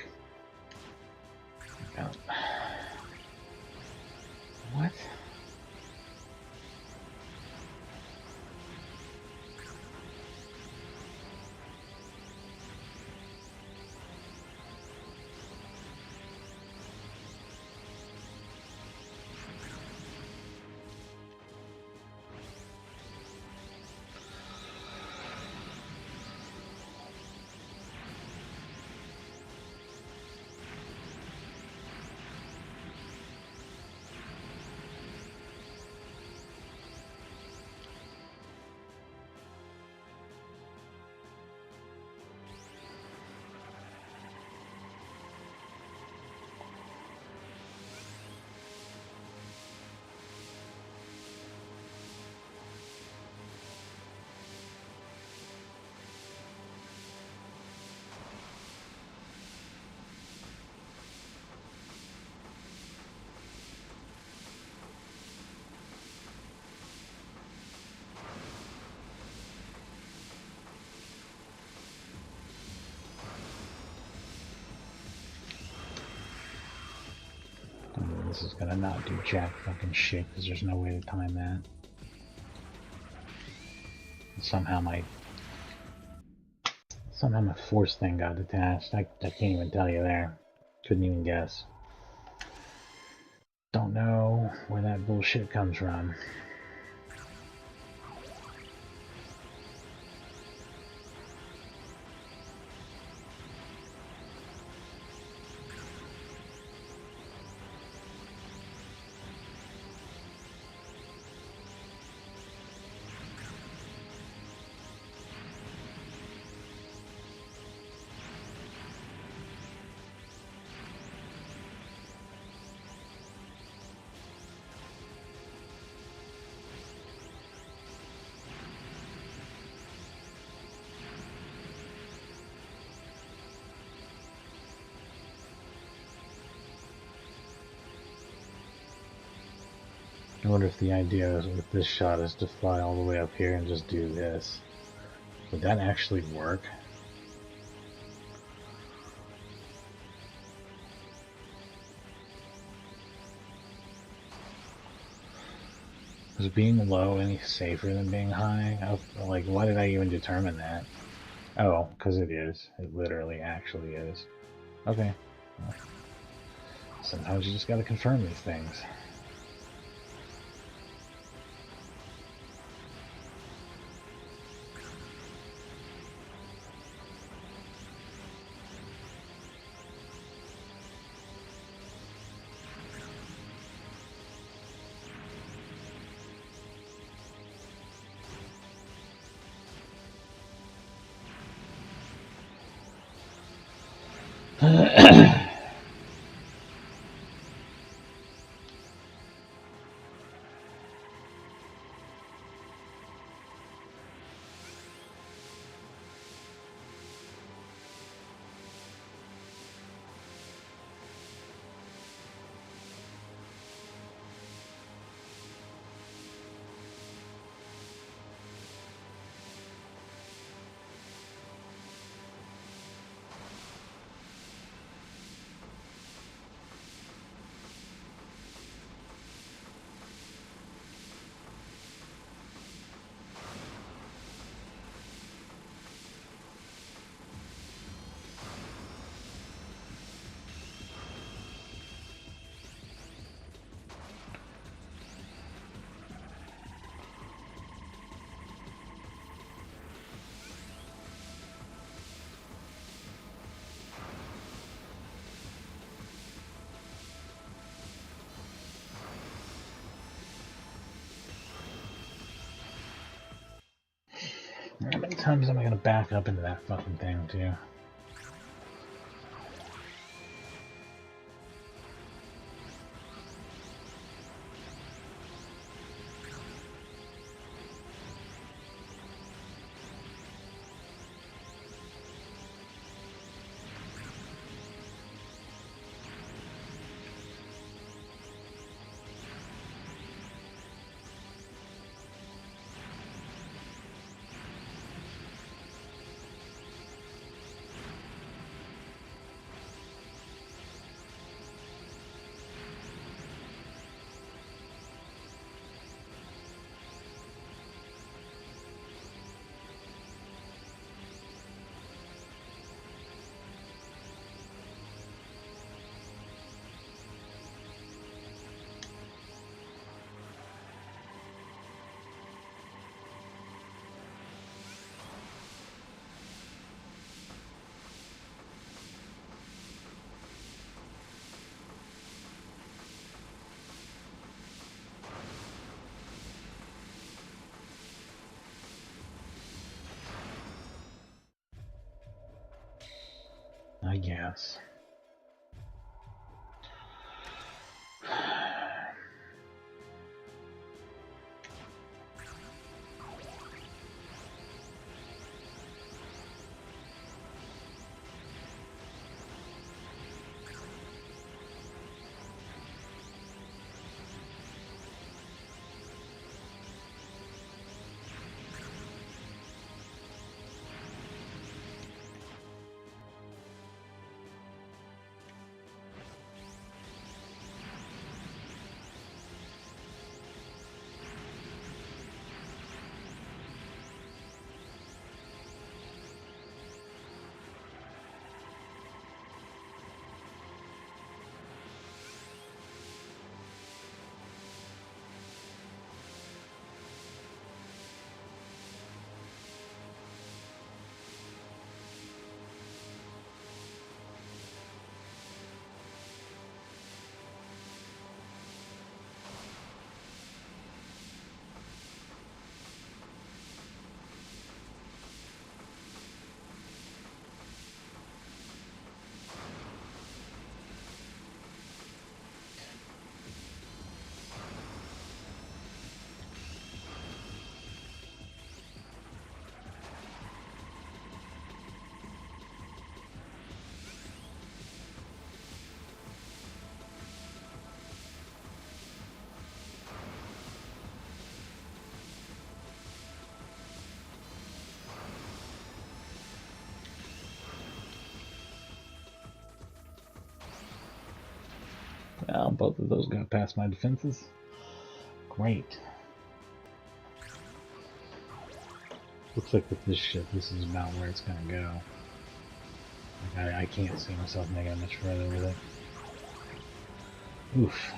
Oh. What? This is gonna not do jack fucking shit because there's no way to time that. And somehow my force thing got detached. I can't even tell you there. Couldn't even guess. Don't know where that bullshit comes from. I wonder if the idea is with this shot is to fly all the way up here and just do this. Would that actually work? Is being low any safer than being high? Like, why did I even determine that? Oh, because it is. It literally actually is. Okay. Well, sometimes you just gotta confirm these things. How many times am I gonna back up into that fucking thing, too? I guess. Both of those got past my defenses. Great. Looks like with this ship, this is about where it's gonna go. Like I can't see myself making it much further with it. Oof.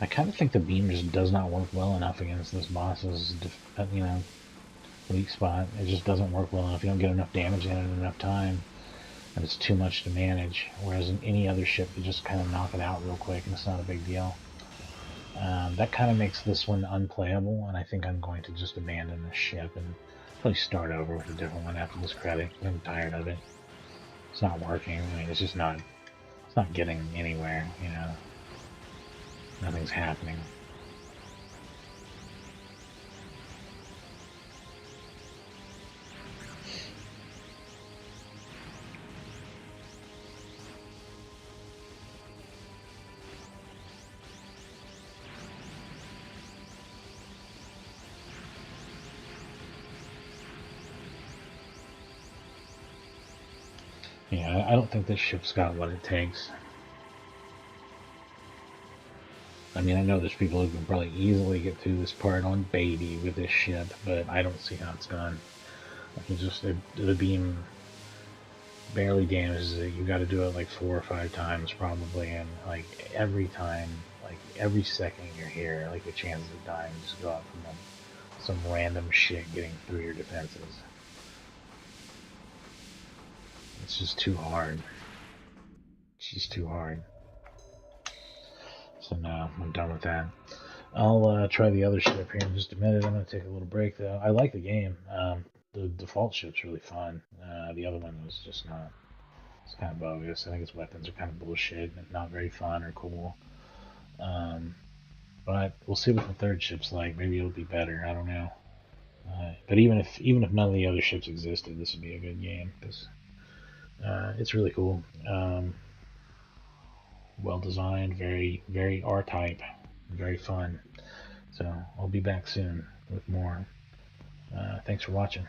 I kind of think the beam just does not work well enough against this boss's, weak spot. It just doesn't work well enough. You don't get enough damage in it in enough time, and it's too much to manage. Whereas in any other ship, you just kind of knock it out real quick, and it's not a big deal. That kind of makes this one unplayable, and I think I'm going to just abandon this ship and probably start over with a different one after this credit. I'm tired of it. It's not working. I mean, it's not getting anywhere, you know. Nothing's happening. Yeah, I don't think this ship's got what it takes. I mean, I know there's people who can probably easily get through this part on baby with this ship, but I don't see how it's done. Like, the beam barely damages it. You got to do it like 4 or 5 times probably, and like every time, like every second you're here, like the chances of dying just go up from some random shit getting through your defenses. It's just too hard. It's just too hard. So no, I'm done with that. I'll try the other ship here in just a minute. I'm going to take a little break though. I like the game. The default ship's really fun. The other one was just not. It's kind of bogus. I think its weapons are kind of bullshit and not very fun or cool. Um, but we'll see what the third ship's like. Maybe it'll be better. I don't know. But even if none of the other ships existed, this would be a good game because it's really cool. Well designed, very R-type, very fun. So I'll be back soon with more. Thanks for watching.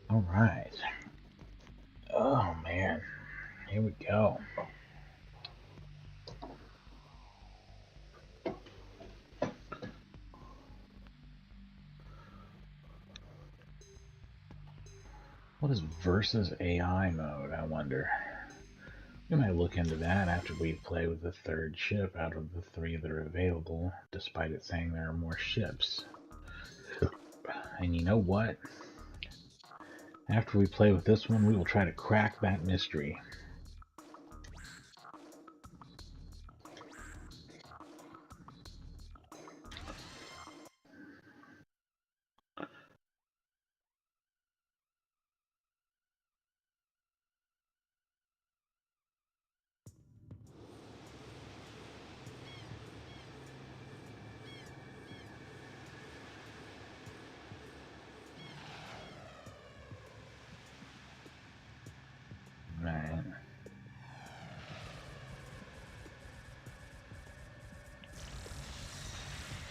All right. Oh man, here we go. What is versus AI mode, I wonder? We might look into that after we play with the third ship out of the 3 that are available, despite it saying there are more ships. And you know what? After we play with this one, we will try to crack that mystery. Right.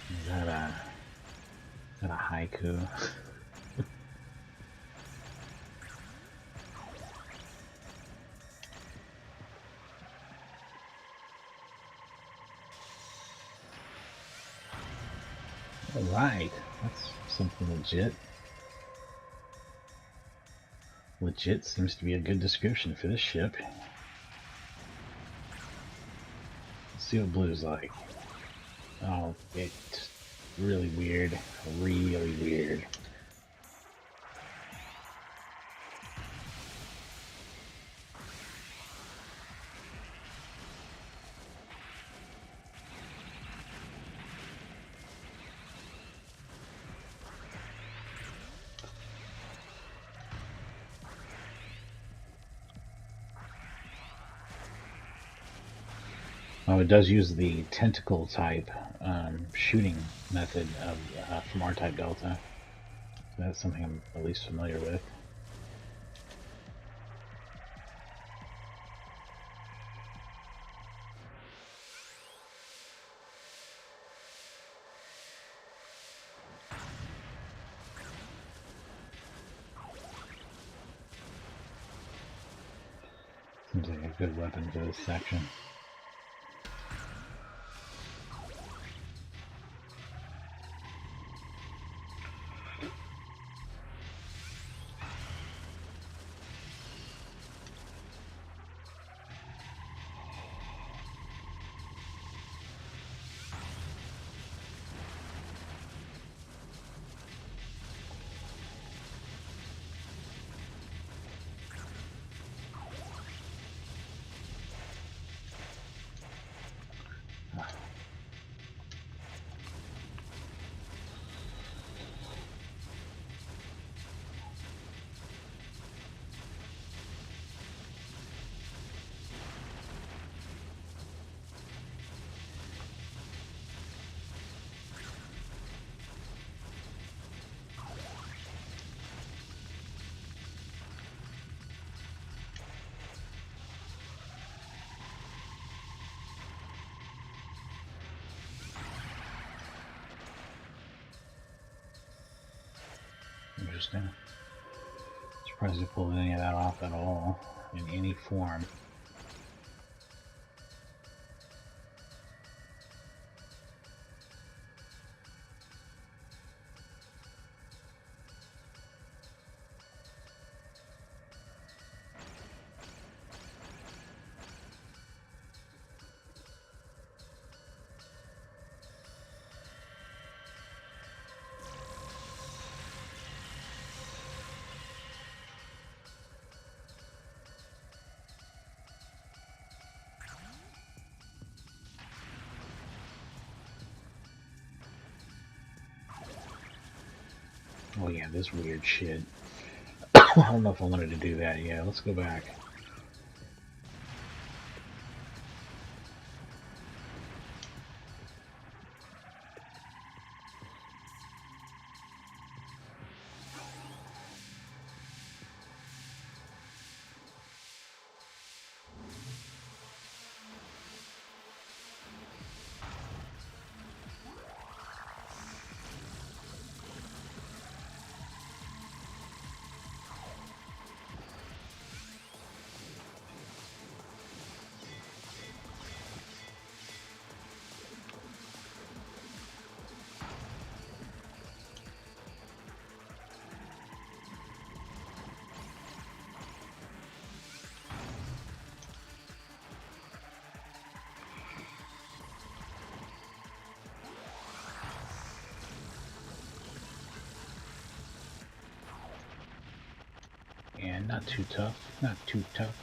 Is that a haiku? Alright, that's something legit. Legit seems to be a good description for this ship. Let's see what blue's like. Oh, it's really weird. Really weird. Oh, it does use the tentacle type shooting method of from R-Type Delta. So that's something I'm at least familiar with. Seems like a good weapon for this section. Interesting. Surprised they pulled any of that off at all, in any form. Oh yeah, this weird shit. I don't know if I wanted to do that. Yeah, let's go back. Not too tough. Not too tough.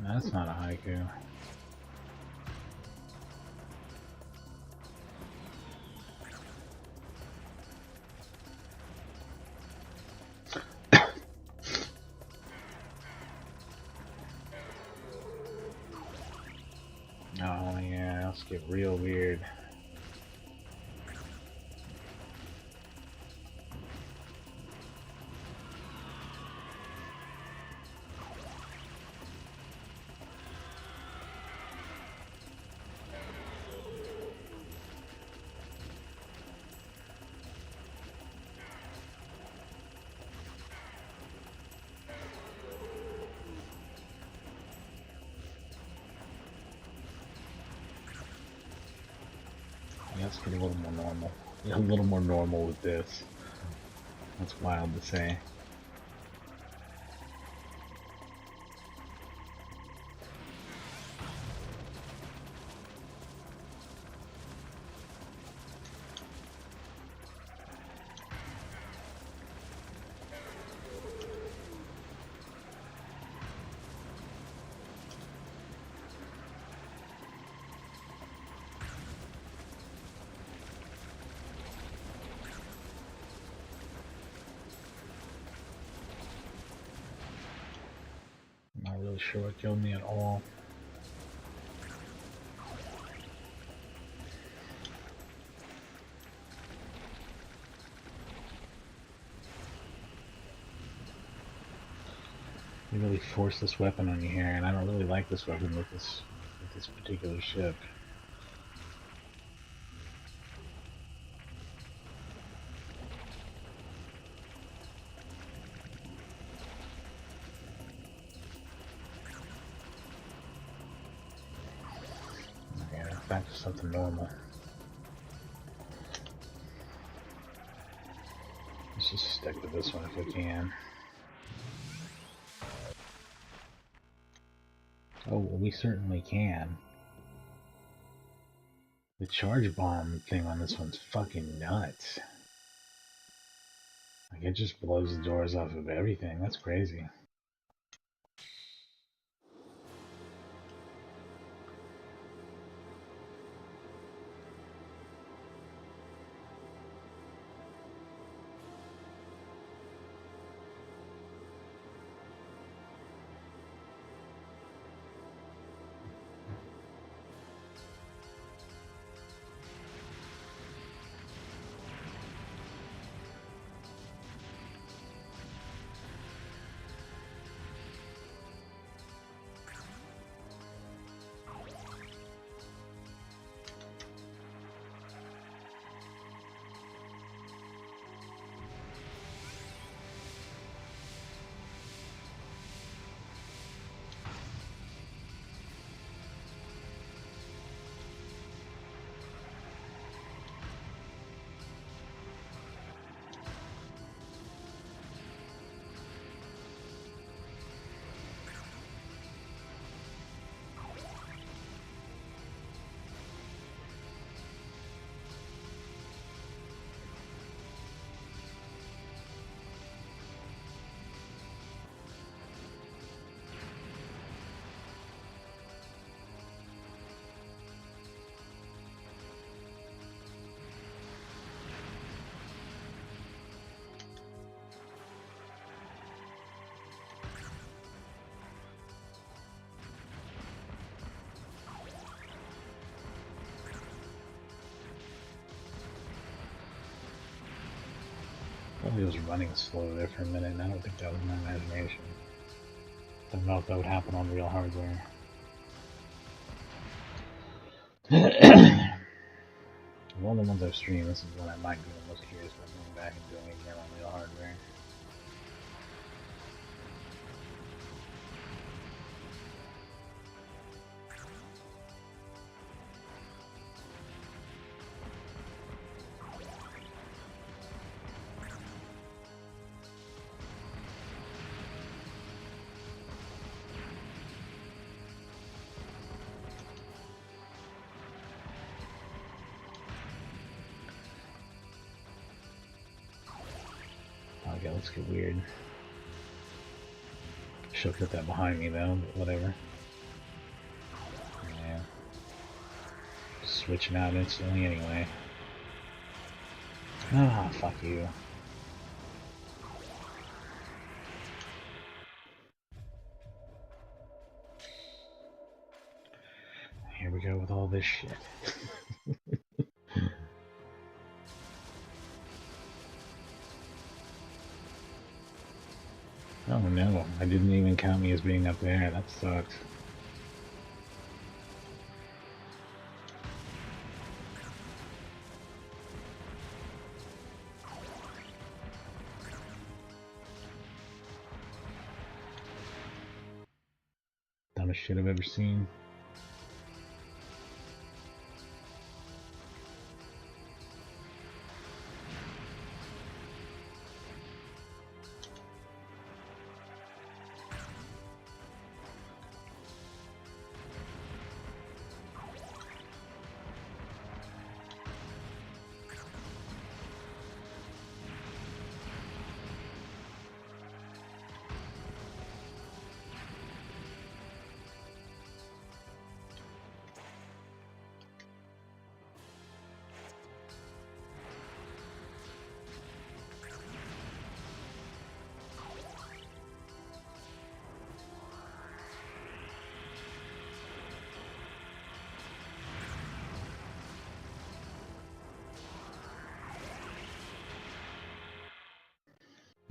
No, that's not a haiku. Oh yeah, let's get real weird. Yeah, let's get a little more normal. A little more normal with this. That's wild to say. Not really sure what killed me at all. You really force this weapon on you here, and I don't really like this weapon with this particular ship. Yeah, back to something normal. Let's just stick with this one if we can. Oh, well, we certainly can. The charge bomb thing on this one's fucking nuts. Like, it just blows the doors off of everything. That's crazy. Probably was running slow there for a minute, and I don't think that was my imagination. Don't know if that would happen on real hardware. Of all the ones I've streamed, this is one I might be the most curious about going back and doing again on real hardware. let's get weird. Should put that behind me though, but whatever. Yeah. Switching out instantly anyway. Ah, fuck you. Here we go with all this shit. Oh no, I didn't even count me as being up there. That sucks. Dumbest shit I've ever seen.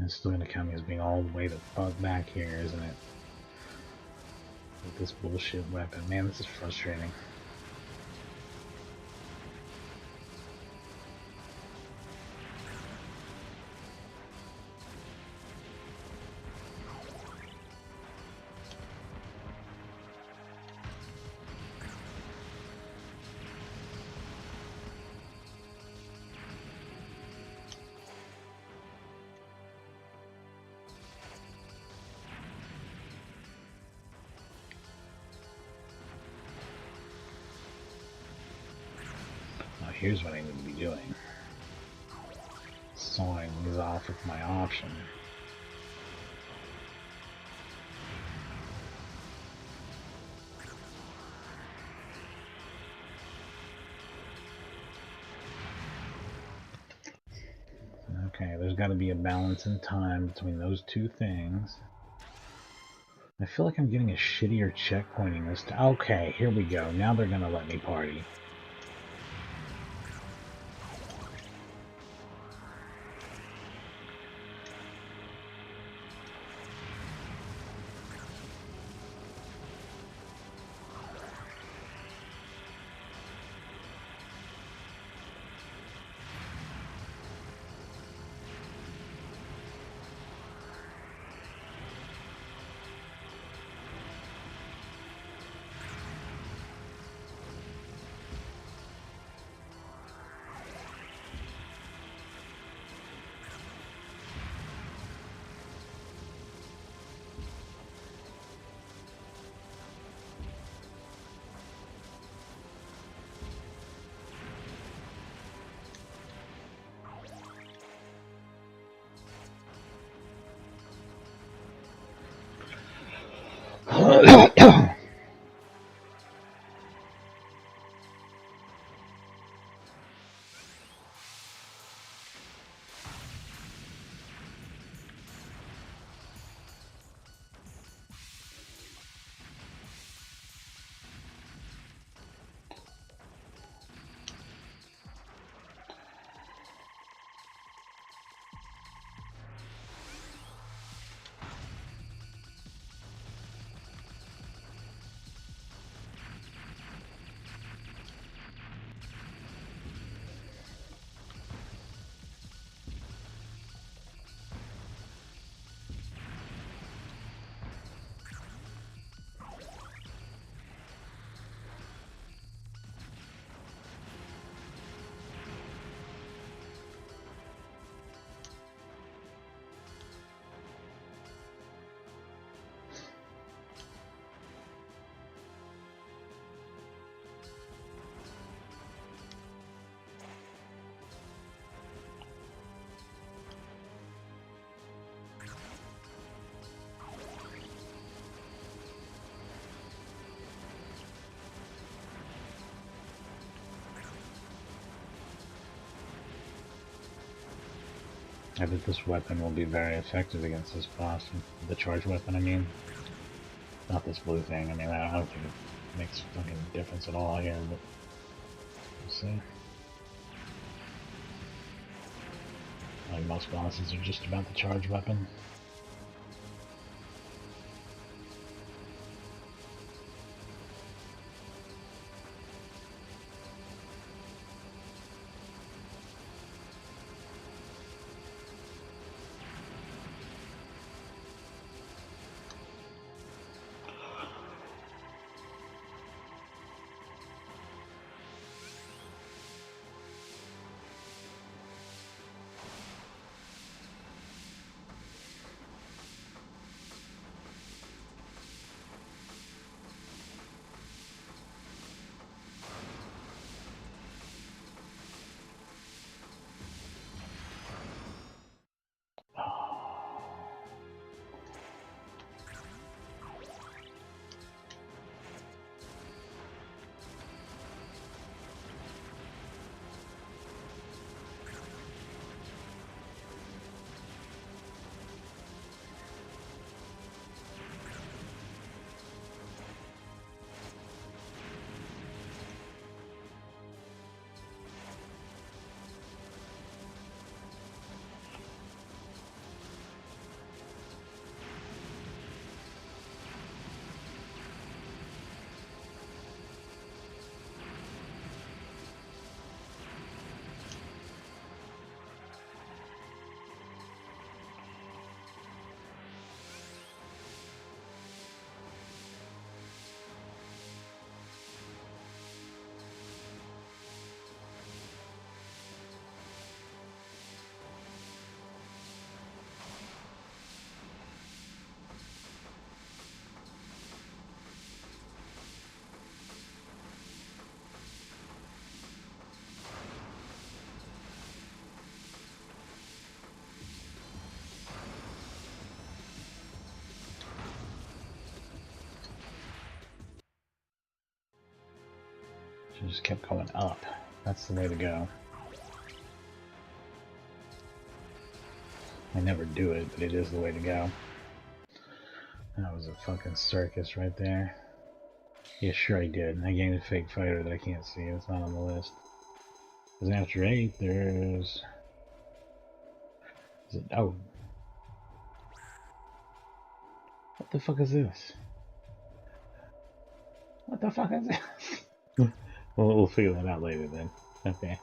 It's still gonna count me as being all the way the fuck back here, isn't it? With this bullshit weapon. Man, this is frustrating. Here's what I need to be doing. Sawing these off with my option. Okay, there's got to be a balance in time between those two things. I feel like I'm getting a shittier checkpointing this time. Okay, here we go. Now they're gonna let me party. I bet this weapon will be very effective against this boss. The charge weapon, I mean. Not this blue thing. I mean, I don't think it makes fucking difference at all here, but we'll see. Like most bosses are just about the charge weapon. She just kept going up. That's the way to go. I never do it, but it is the way to go. That was a fucking circus right there. Yeah, sure I did. I gained a fake fighter that I can't see. It's not on the list. Because after 8, there's... Is it... Oh. What the fuck is this? What the fuck is this? Well, we'll figure that out later then. Okay.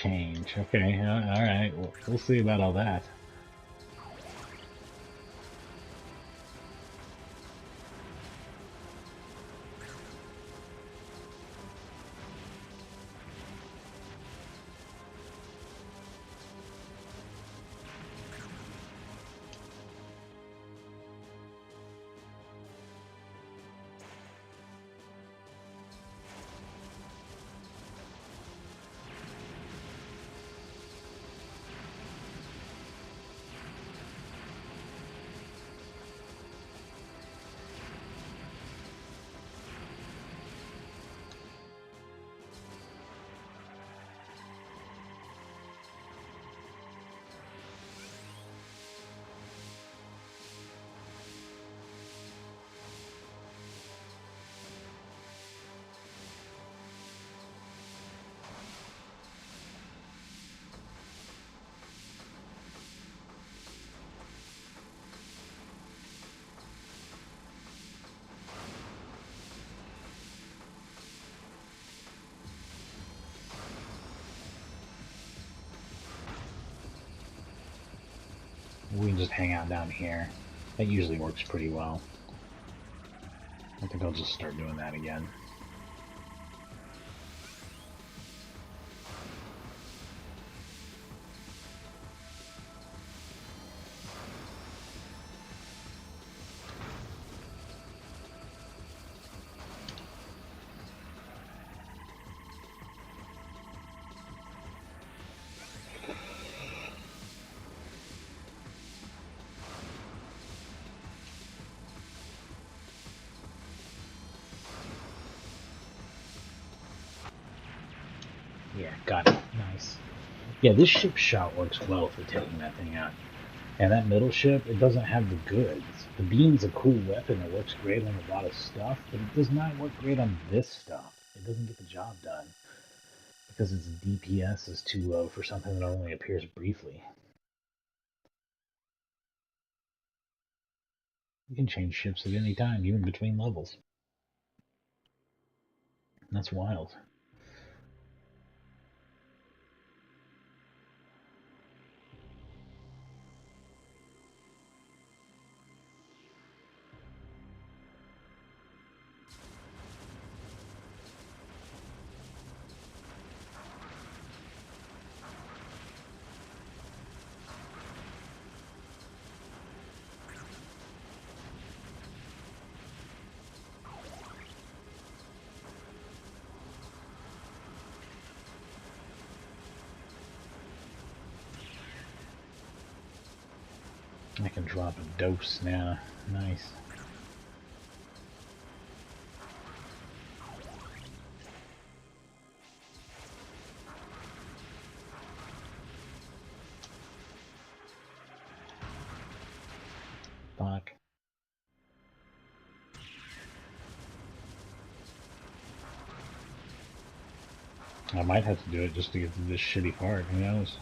Change. Okay, alright. We'll see about all that. We can just hang out down here. That usually works pretty well. I think I'll just start doing that again. Yeah, got it. Nice. Yeah, this ship shot works well for taking that thing out. And that middle ship, it doesn't have the goods. The beam's a cool weapon. It works great on a lot of stuff, but it does not work great on this stuff. It doesn't get the job done because its DPS is too low for something that only appears briefly. You can change ships at any time, even between levels. That's wild. I can drop a dose now. Nice. Fuck. I might have to do it just to get to this shitty part. Who knows?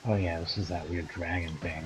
Oh yeah, this is that weird dragon thing.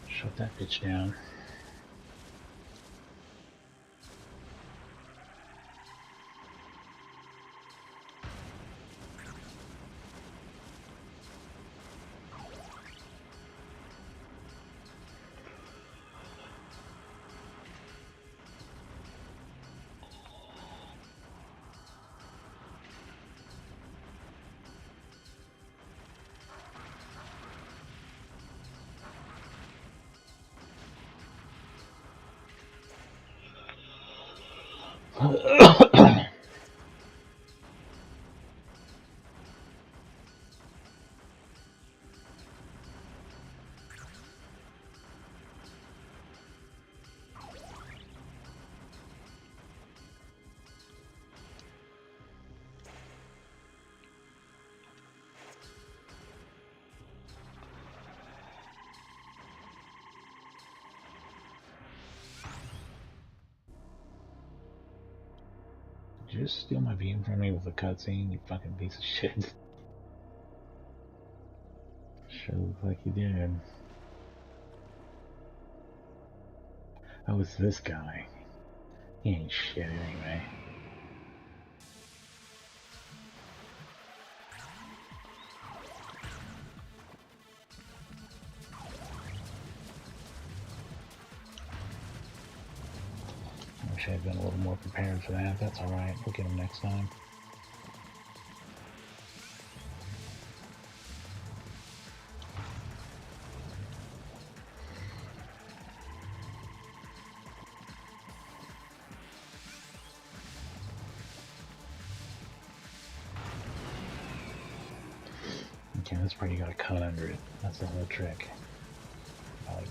Shut that bitch down. Did you just steal my beam from me with a cutscene, you fucking piece of shit? Sure looks like you did. Oh, it's this guy. He ain't shit anyway. I wish I had been a little more prepared for that. That's alright. We'll get him next time. Okay, this part you gotta cut under it. That's the whole trick. Like,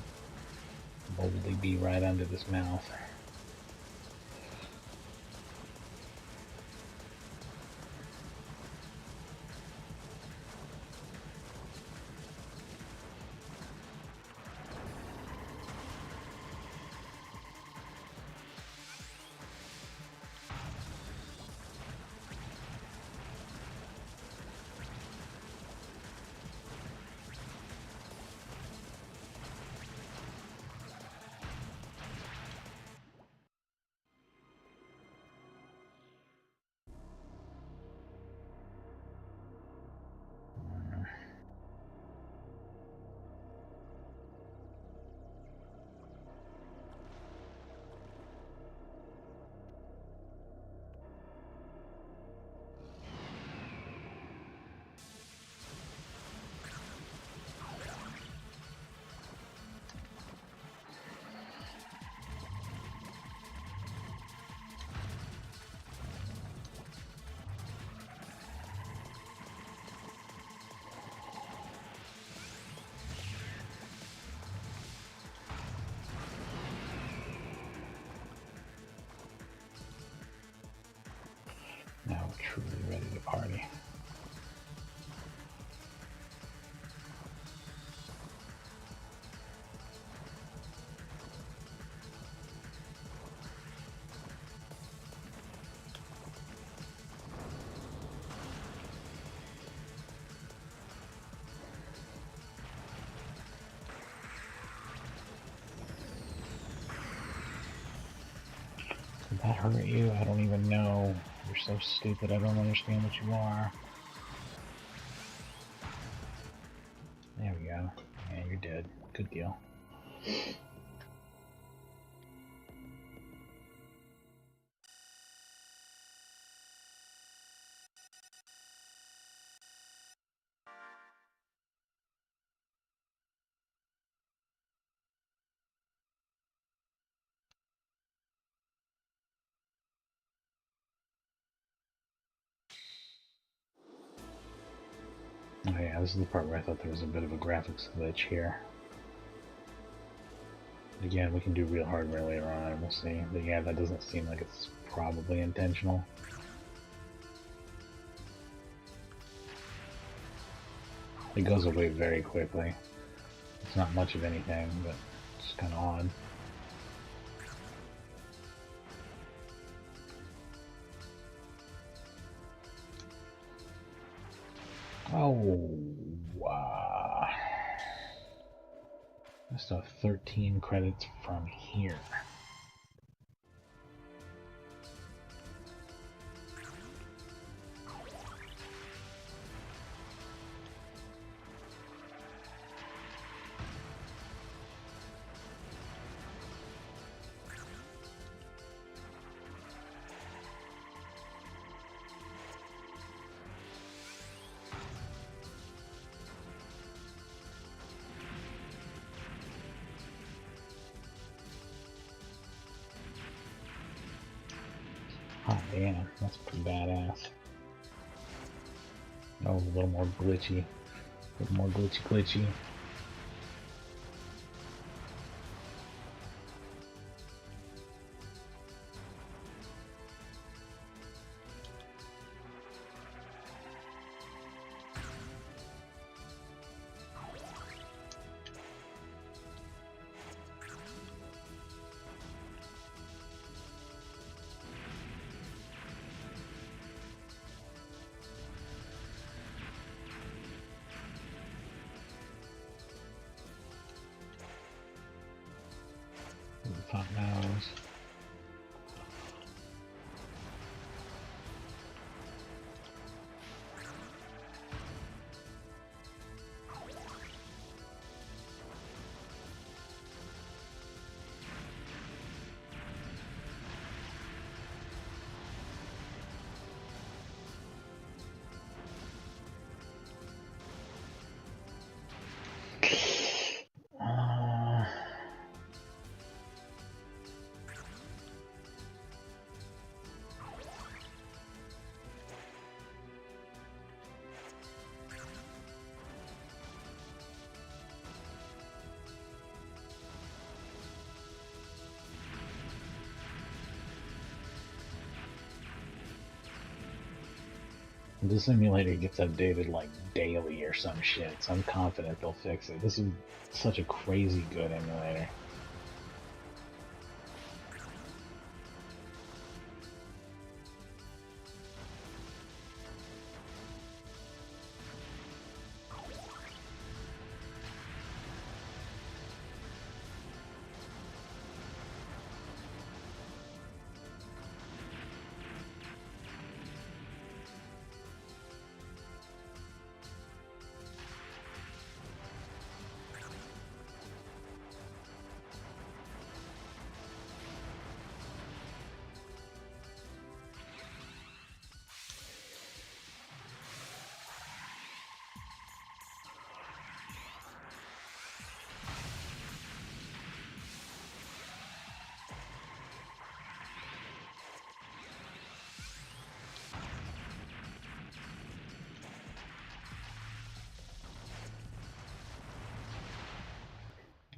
boldly be right under this mouth. Now we're truly ready to party. Did that hurt you? I don't even know. You're so stupid, I don't understand what you are. There we go. Yeah, you're dead. Good deal. Oh yeah, this is the part where I thought there was a bit of a graphics glitch here. Again, we can do real hardware later on, we'll see. But yeah, that doesn't seem like it's probably intentional. It goes away very quickly. It's not much of anything, but it's kind of odd. Oh, wow. I still have 13 credits from here. Oh damn, that's pretty badass. Oh, a little more glitchy. A little more glitchy. Top nose. The simulator gets updated like daily or some shit, so I'm confident they'll fix it. This is such a crazy good emulator.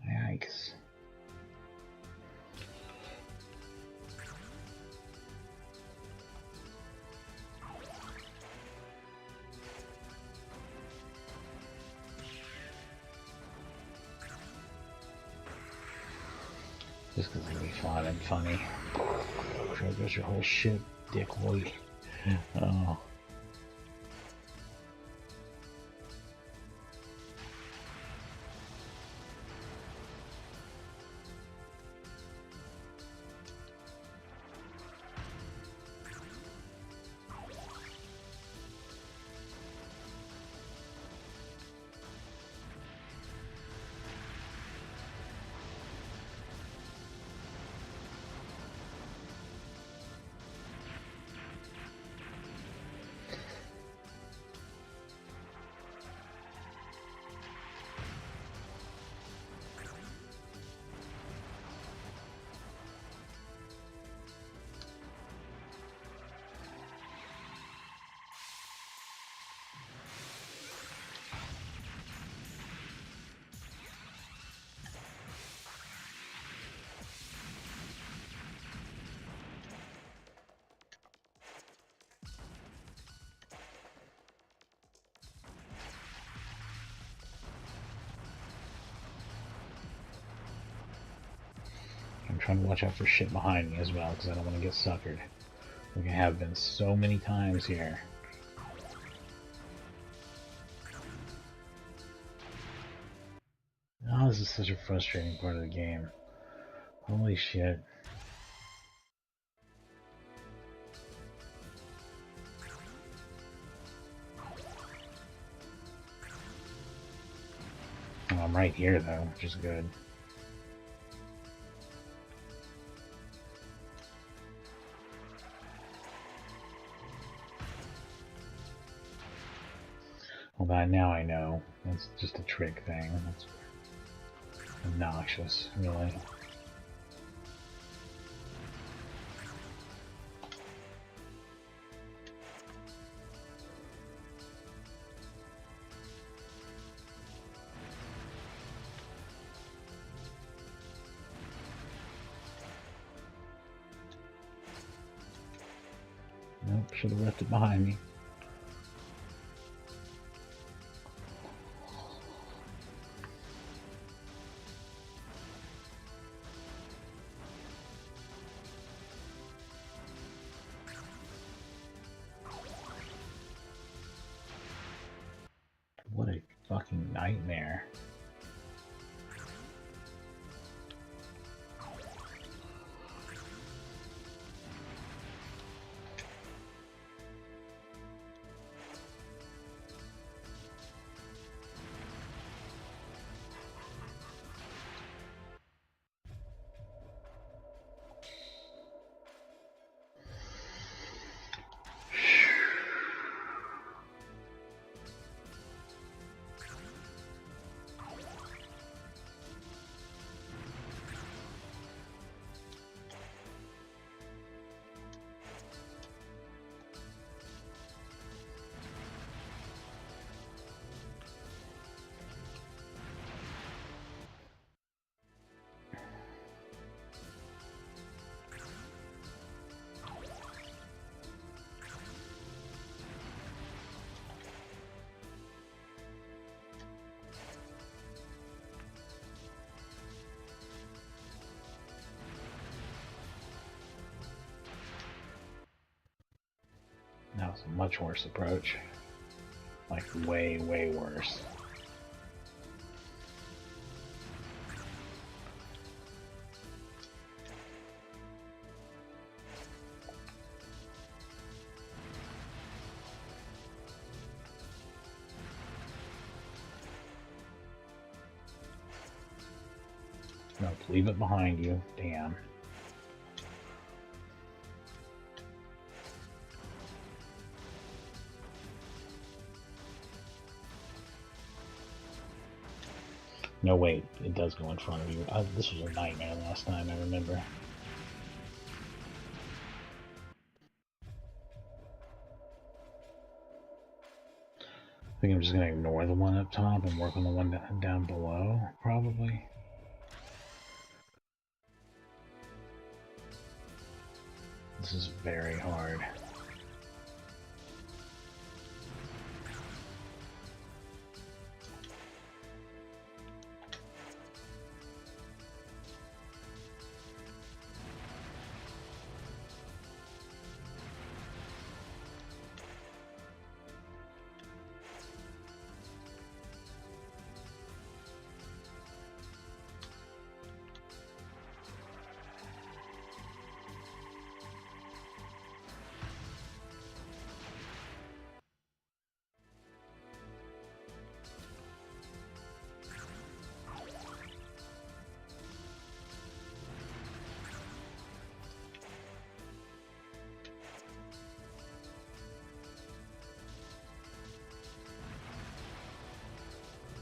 Yikes. Just because it'll be fun and funny. Try to get your whole shit, dickwood. Oh. I'm trying to watch out for shit behind me as well, because I don't want to get suckered. We have been so many times here. Oh, this is such a frustrating part of the game. Holy shit. Oh, I'm right here though, which is good. Well, that now I know. That's just a trick thing. That's obnoxious, really. Nope, should have left it behind me. What a fucking nightmare. That was a much worse approach. Like, way, way worse. Nope, leave it behind you. Damn. No, wait, it does go in front of you. This was a nightmare last time, I remember. I think I'm just going to ignore the one up top and work on the one down below, probably. This is very hard.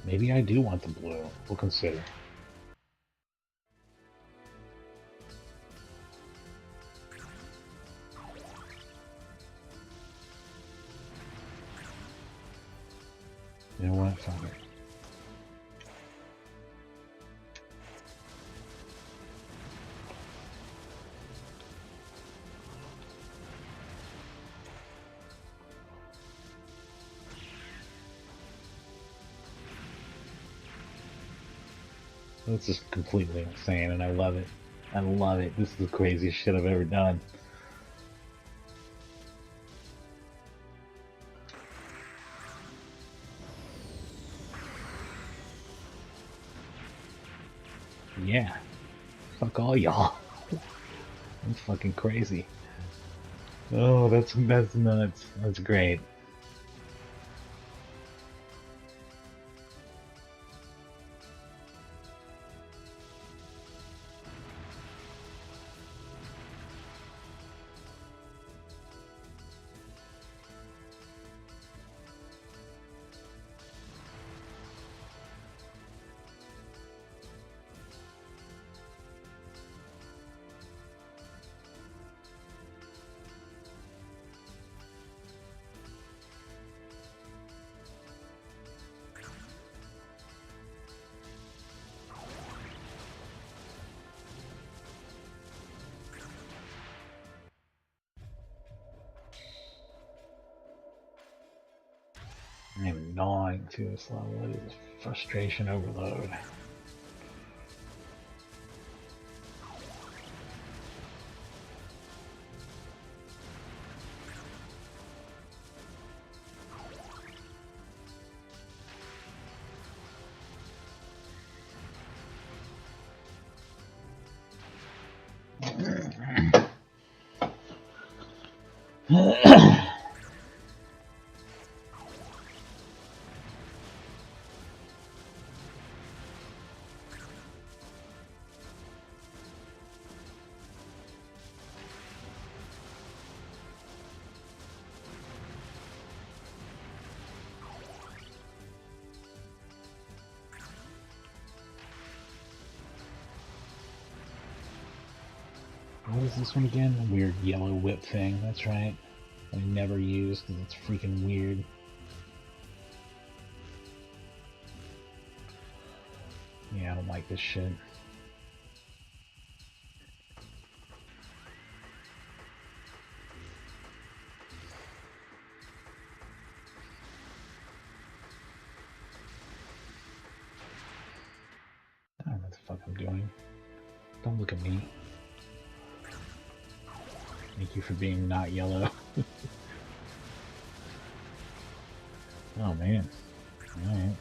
Maybe I do want the blue. We'll consider. You know what? Fuck it. This is completely insane, and I love it. I love it. This is the craziest shit I've ever done. Yeah. Fuck all y'all. I'm fucking crazy. Oh, that's nuts. That's great. I am gnawing to this level. It is frustration overload. What is this one again? A weird yellow whip thing. That's right. I never use because it's freaking weird. Yeah, I don't like this shit. I don't know what the fuck I'm doing. Don't look at me. Thank you for being not yellow. Oh man. Alright.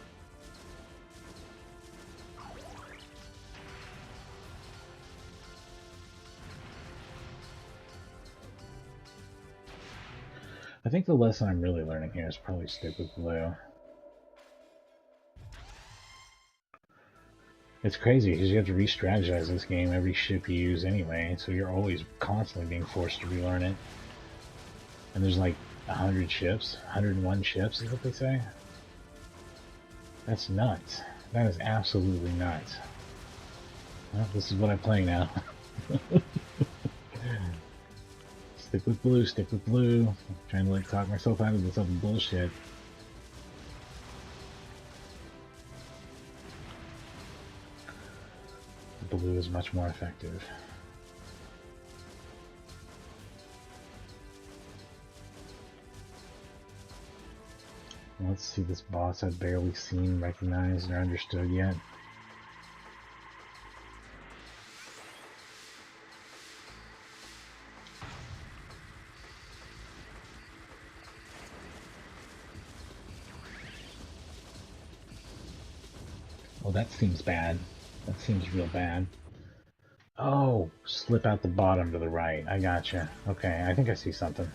I think the lesson I'm really learning here is probably stick with blue. It's crazy because you have to re-strategize this game every ship you use anyway, so you're always constantly being forced to relearn it. And there's like 100 ships, 101 ships is what they say. That's nuts. That is absolutely nuts. Well, this is what I'm playing now. Stick with blue, stick with blue. I'm trying to like talk myself out of this other bullshit. Blue is much more effective. Let's see this boss I've barely seen, recognized, or understood yet. Oh, that seems bad. That seems real bad. Oh, slip out the bottom to the right. I gotcha. Okay, I think I see something.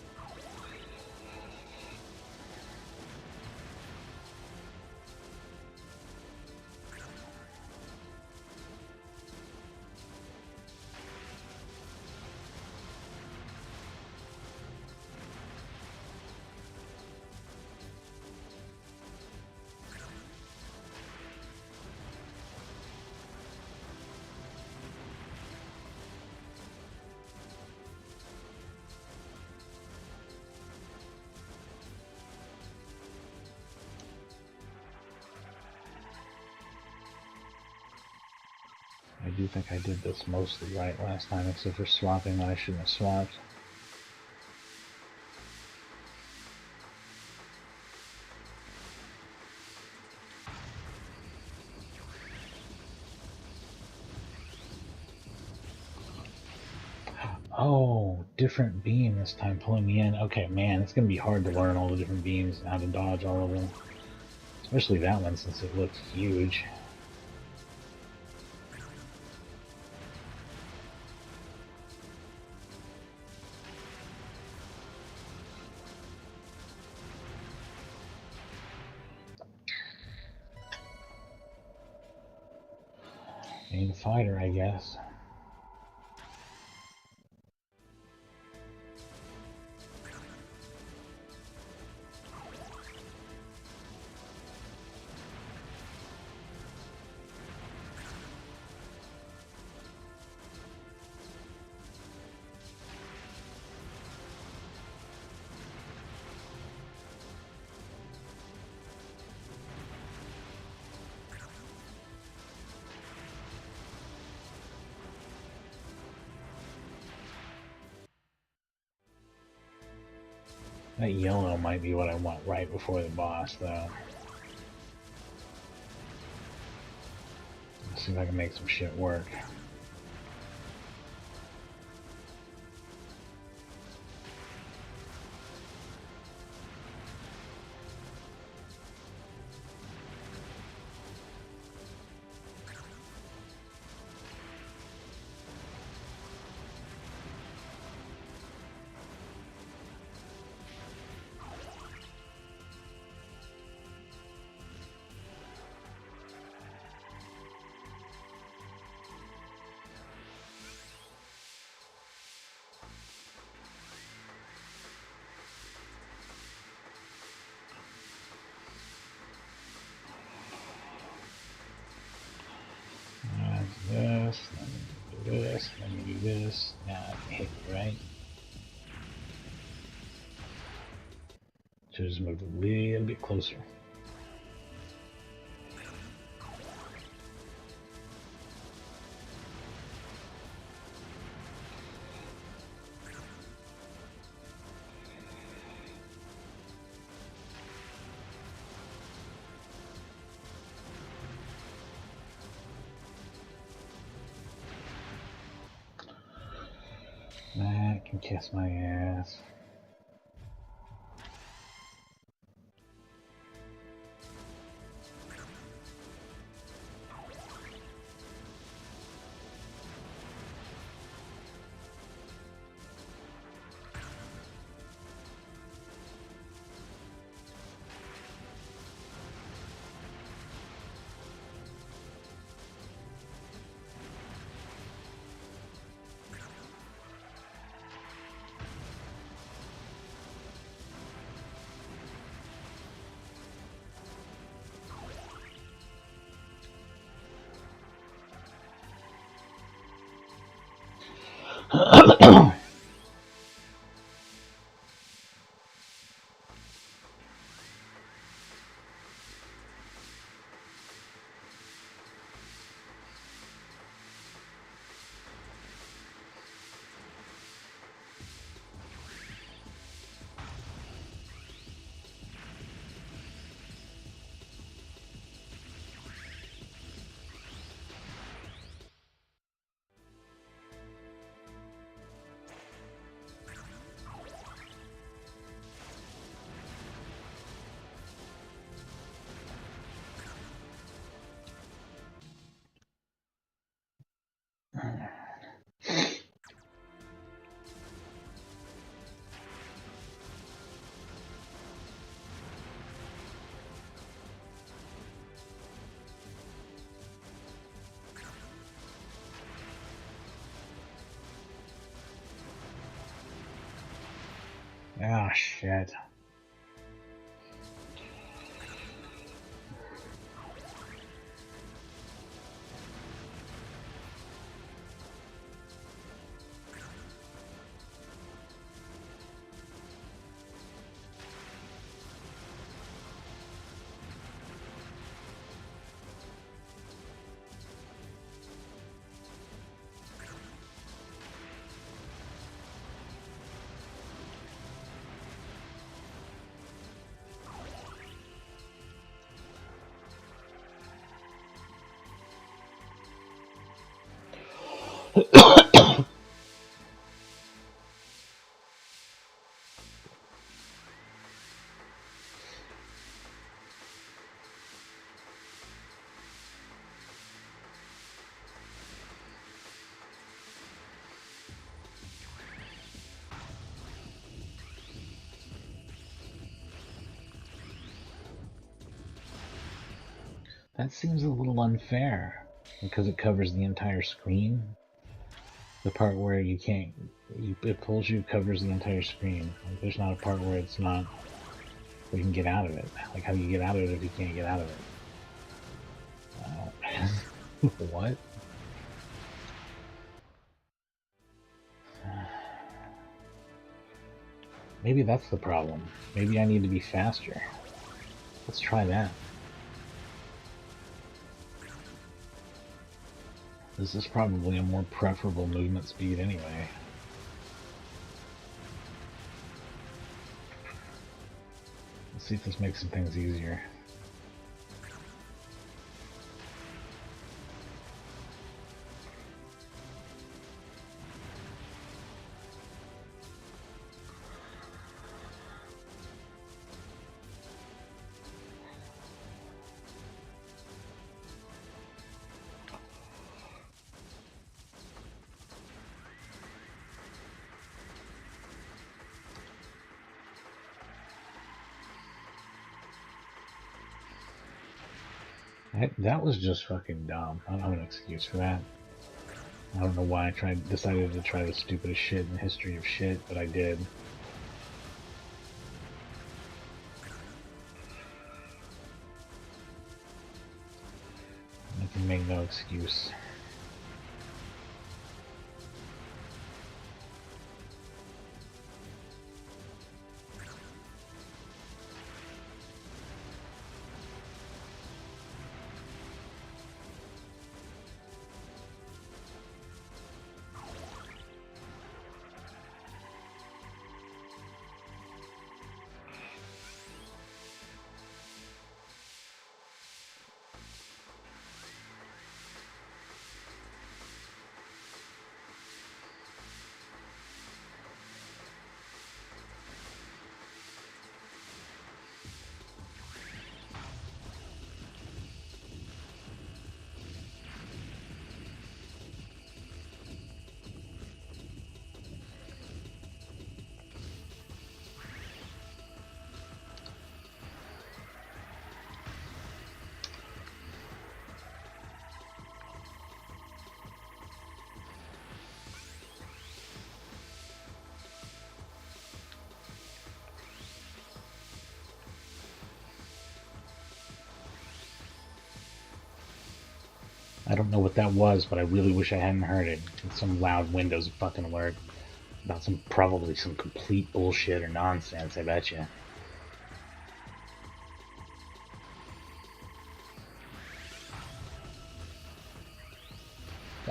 I do think I did this mostly right last time, except for swapping when I shouldn't have swapped. Oh, different beam this time pulling me in. Okay, man, it's going to be hard to learn all the different beams and how to dodge all of them. Especially that one since it looks huge. Main fighter, I guess. That yellow might be what I want right before the boss, though. Let's see if I can make some shit work. This, let me do this, let me do this. Now I can hit it right. So just move a little bit closer. That can kiss my ass. Ah, shit. That seems a little unfair because it covers the entire screen. The part where you can't, it pulls you, covers the entire screen. Like, there's not a part where it's not, where you can get out of it. Like, how do you get out of it if you can't get out of it? What? Maybe that's the problem. Maybe I need to be faster. Let's try that. This is probably a more preferable movement speed anyway. Let's see if this makes some things easier. That was just fucking dumb. I don't have an excuse for that. I don't know why I decided to try the stupidest shit in the history of shit, but I did. I can make no excuse. I don't know what that was, but I really wish I hadn't heard it. It's some loud Windows fucking alert about probably some complete bullshit or nonsense, I bet you.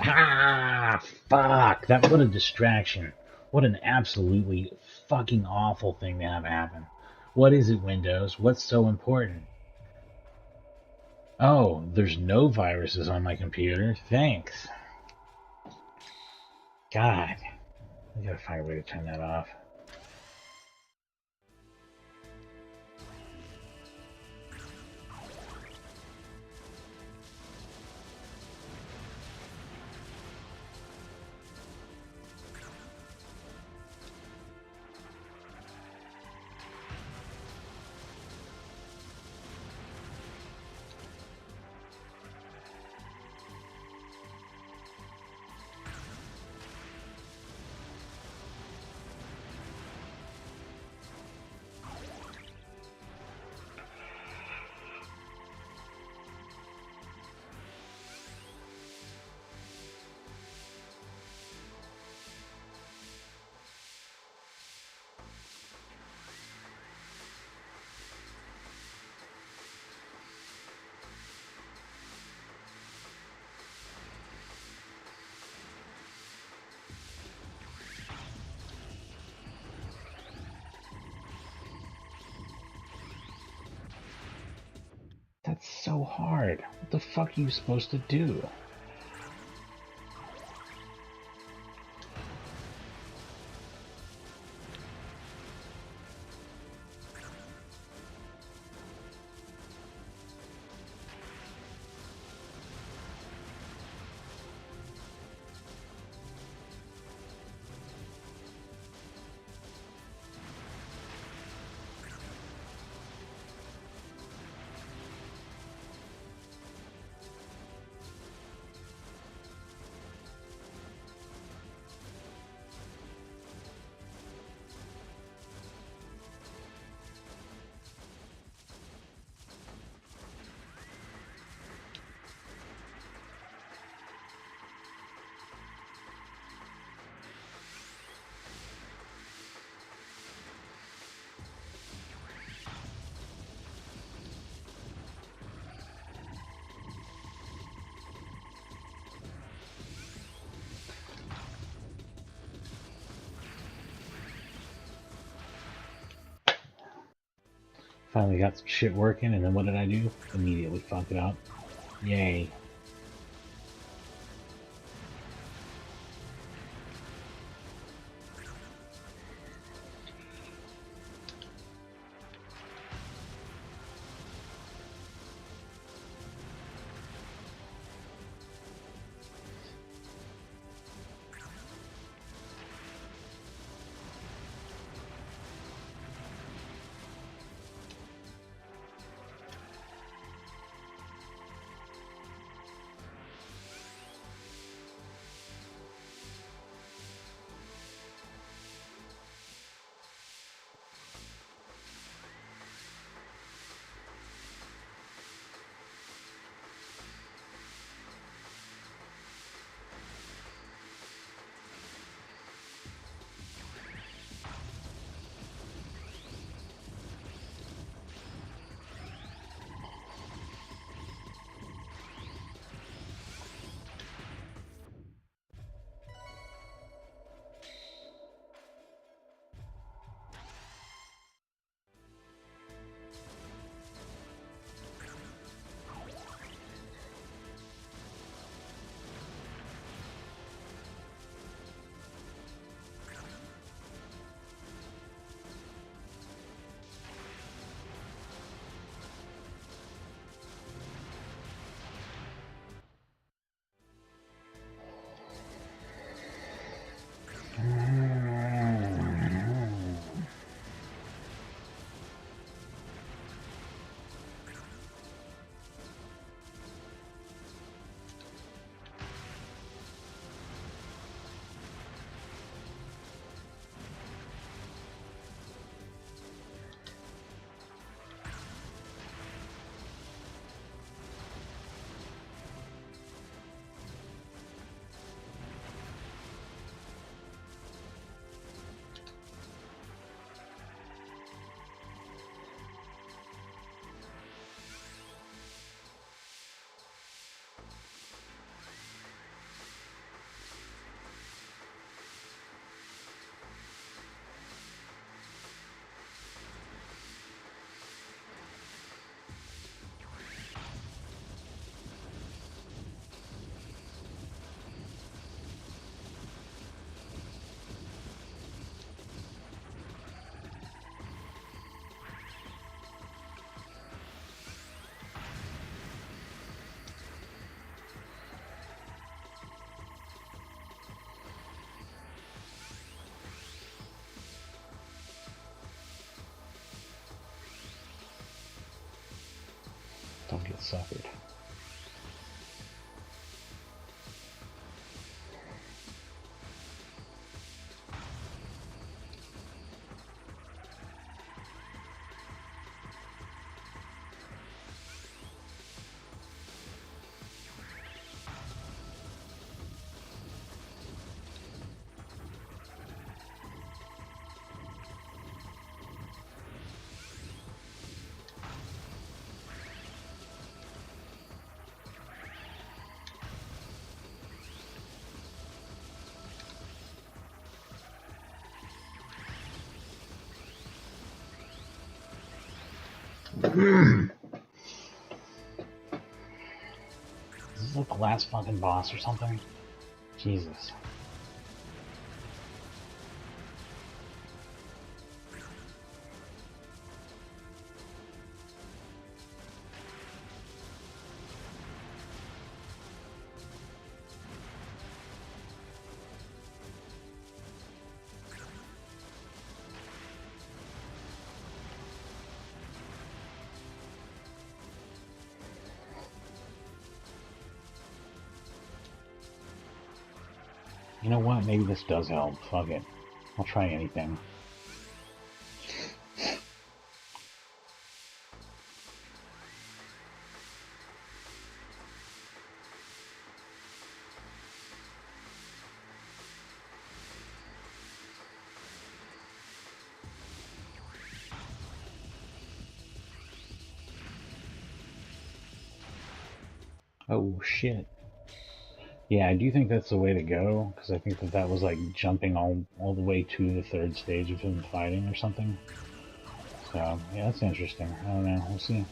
Ah, fuck! What a distraction. What an absolutely fucking awful thing to have happen. What is it, Windows? What's so important? Oh, there's no viruses on my computer. Thanks. God, I gotta find a way to turn that off. That's so hard. What the fuck are you supposed to do? Finally got some shit working, and then what did I do? Immediately fuck it up. Yay. suckered. Is this like the last fucking boss or something? Jesus. You know what? Maybe this does help. Fuck it. I'll try anything. Oh shit. Yeah, I do think that's the way to go, because I think that that was like jumping all the way to the third stage of him fighting or something. So, yeah, that's interesting. I don't know. We'll see.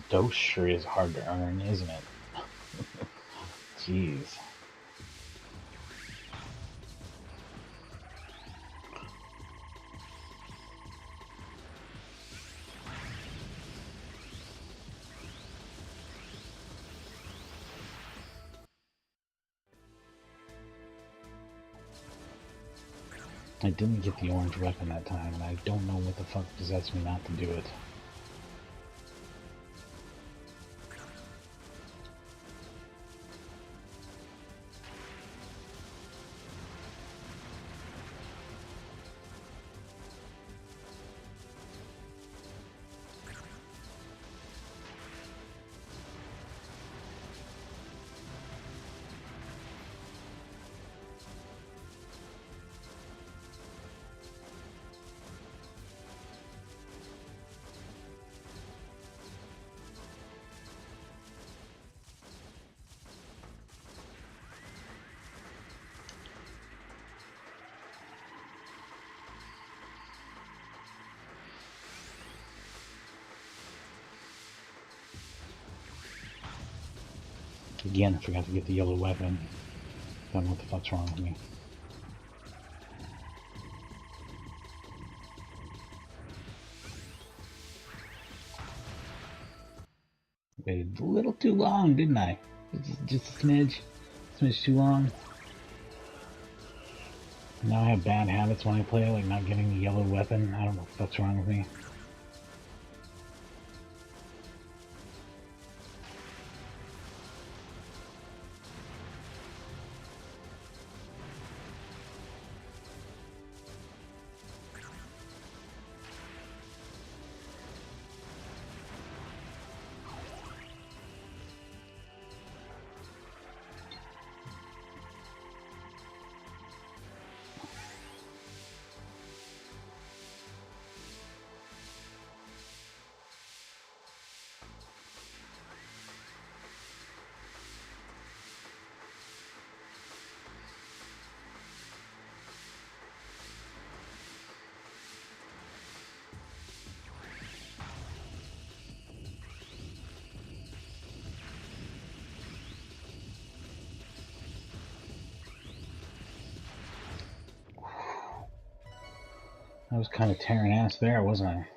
Dose sure is hard to earn, isn't it? Jeez. I didn't get the orange weapon that time, and I don't know what the fuck possessed me not to do it. Again, I forgot to get the yellow weapon. Don't know what the fuck's wrong with me. Waited a little too long, didn't I? Just a smidge. Smidge too long. Now I have bad habits when I play, like not getting the yellow weapon. I don't know what the fuck's wrong with me. I was kind of tearing ass there, wasn't I?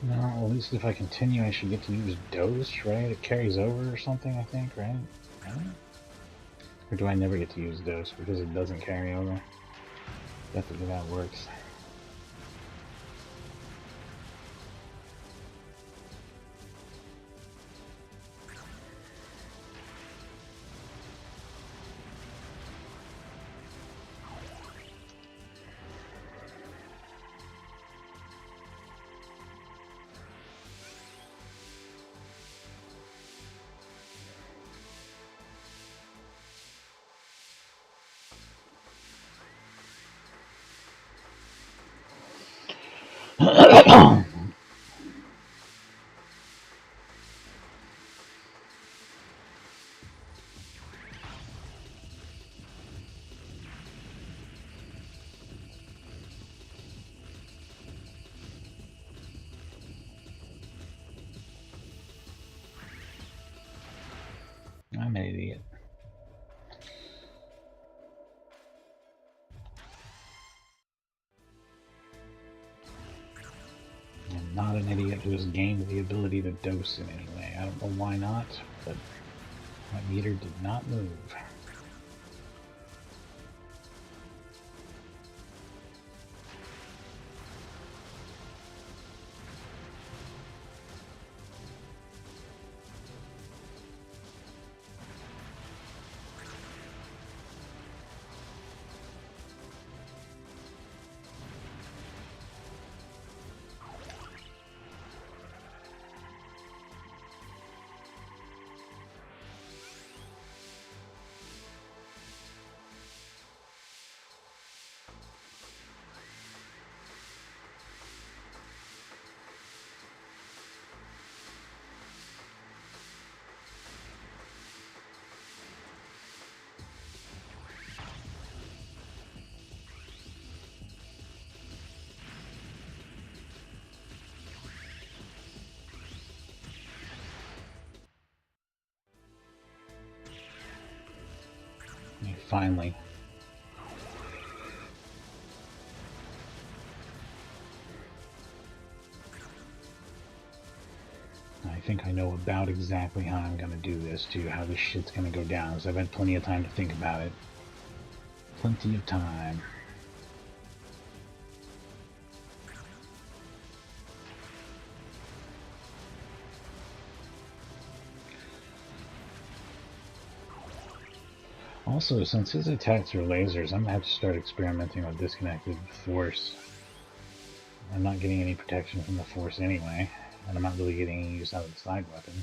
No, well, at least if I continue, I should get to use Dose, right? It carries over or something, I think, right? Or do I never get to use Dose because it doesn't carry over? Definitely that works. I'm an idiot. I'm not an idiot who has gained the ability to dose in any way. I don't know why not, but my meter did not move. Finally. think I know about exactly how I'm gonna do this too, how this shit's gonna go down, because I've had plenty of time to think about it. Plenty of time. Also, since his attacks are lasers, I'm gonna have to start experimenting with disconnected force. I'm not getting any protection from the force anyway, and I'm not really getting any use out of the side weapon.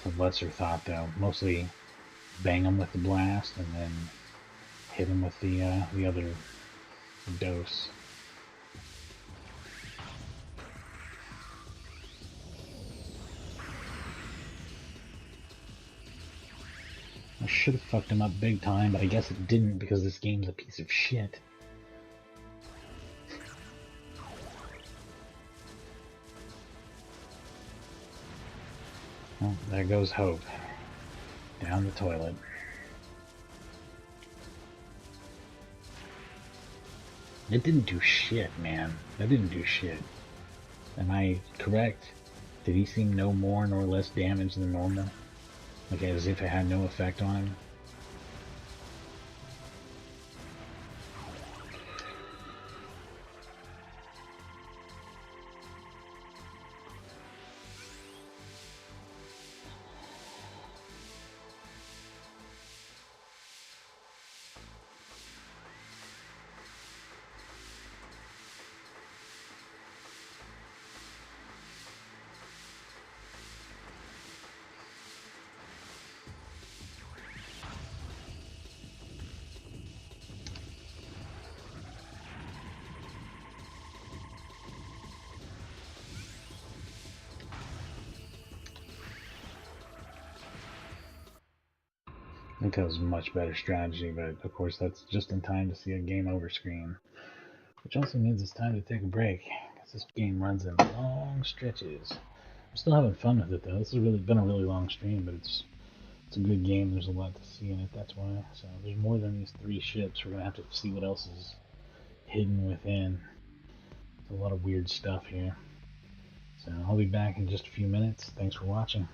It's a lesser thought though. Mostly bang him with the blast and then hit him with the other dose. I should have fucked him up big time, but I guess it didn't because this game's a piece of shit. Well, there goes hope. Down the toilet. It didn't do shit, man. That didn't do shit. Am I correct? Did he seem no more nor less damaged than normal? Like as if it had no effect on him? I think that was a much better strategy, but of course that's just in time to see a game over screen. Which also means it's time to take a break, because this game runs in long stretches. I'm still having fun with it though. This has really been a really long stream, but it's a good game. There's a lot to see in it, that's why. So there's more than these 3 ships. We're gonna have to see what else is hidden within. There's a lot of weird stuff here. So I'll be back in just a few minutes. Thanks for watching.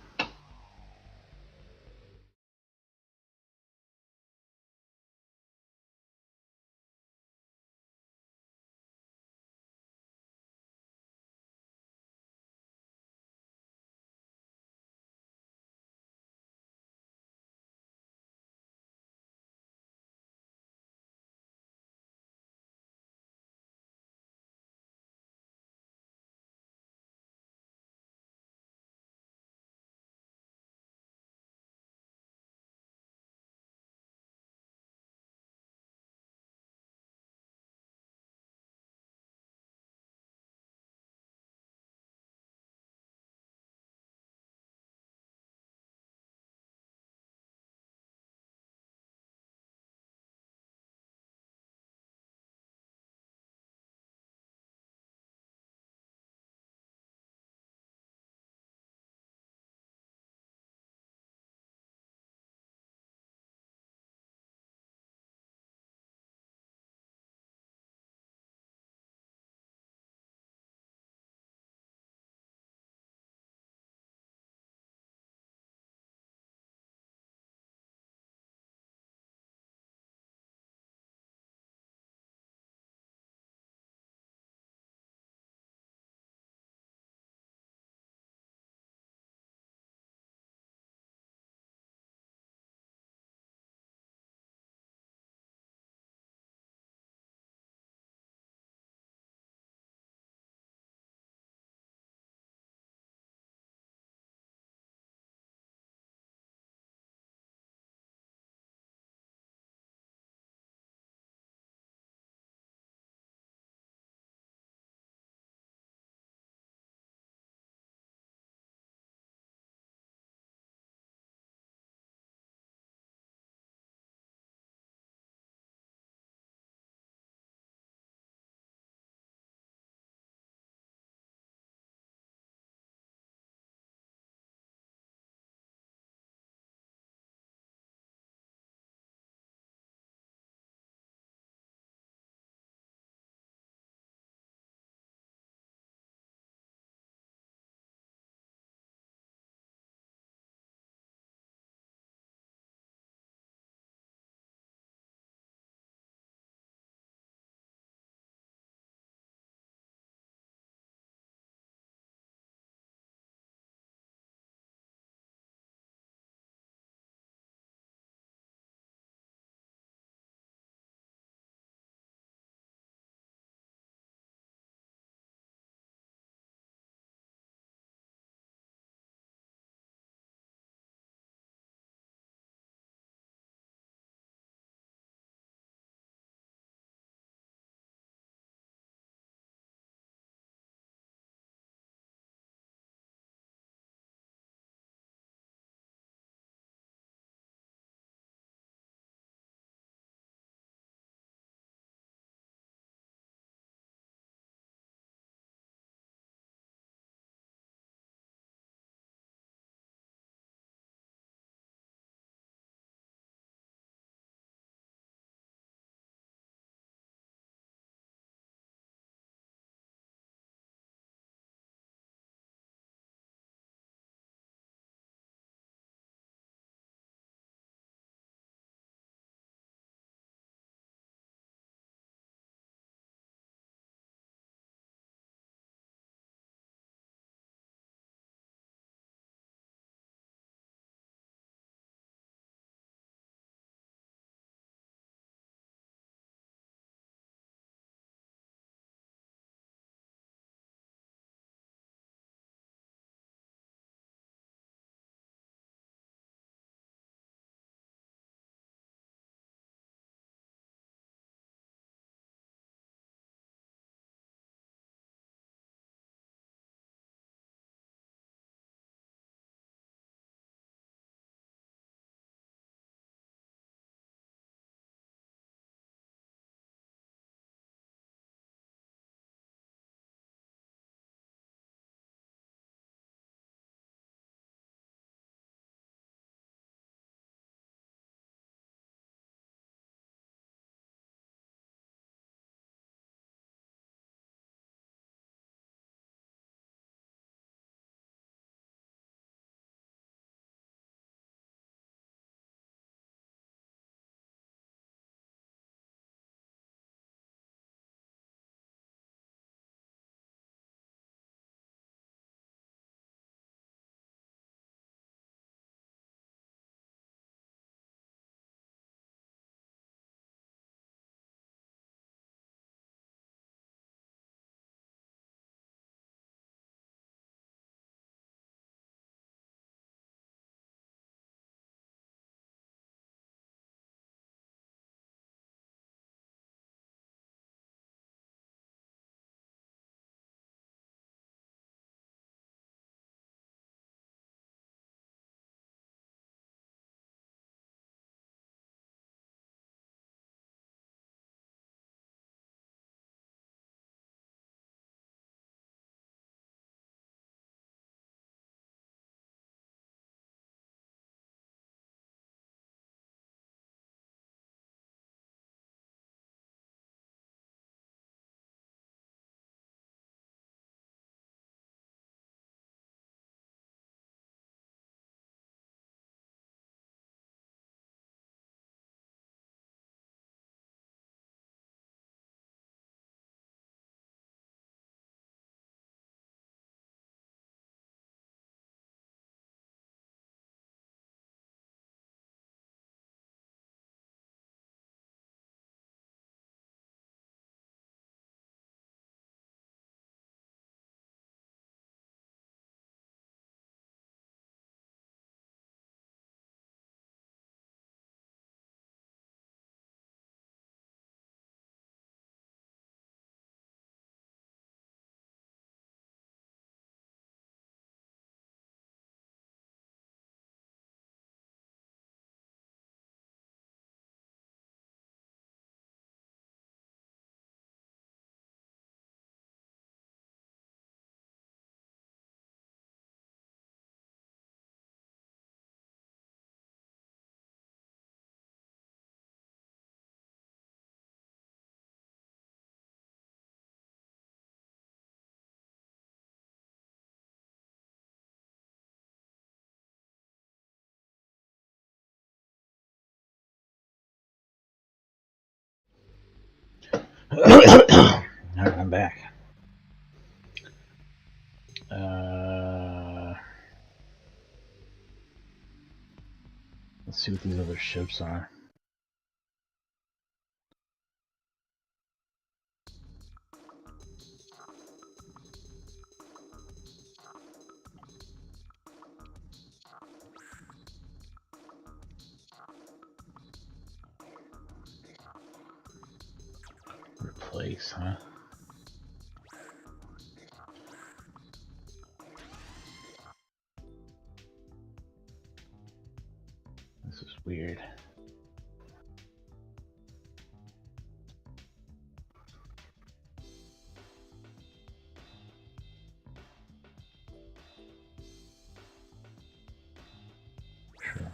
Alright, I'm back. Let's see what these other ships are. Replace, huh? This is weird. Sure.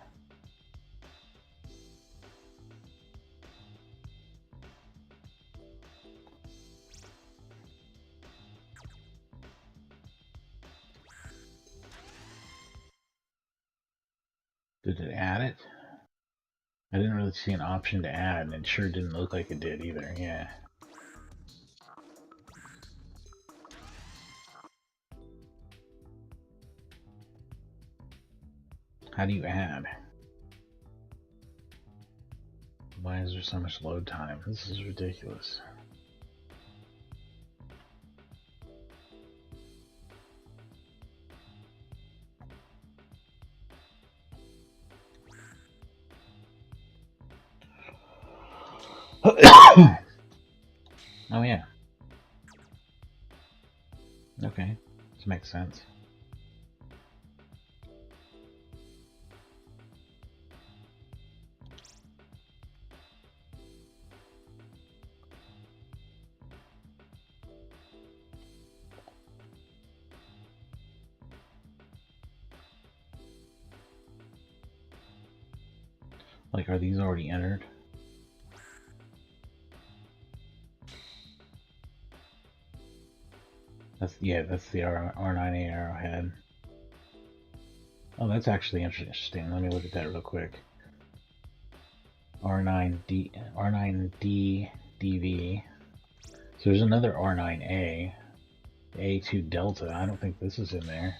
Did it add it? I didn't really see an option to add, and it sure didn't look like it did either, yeah. How do you add? Why is there so much load time? This is ridiculous. Oh yeah. Okay, this makes sense. Like, are these already entered? That's the R9A arrowhead. Oh, that's actually interesting. Let me look at that real quick. R9D DV. So there's another R9A, A2 Delta. I don't think this is in there.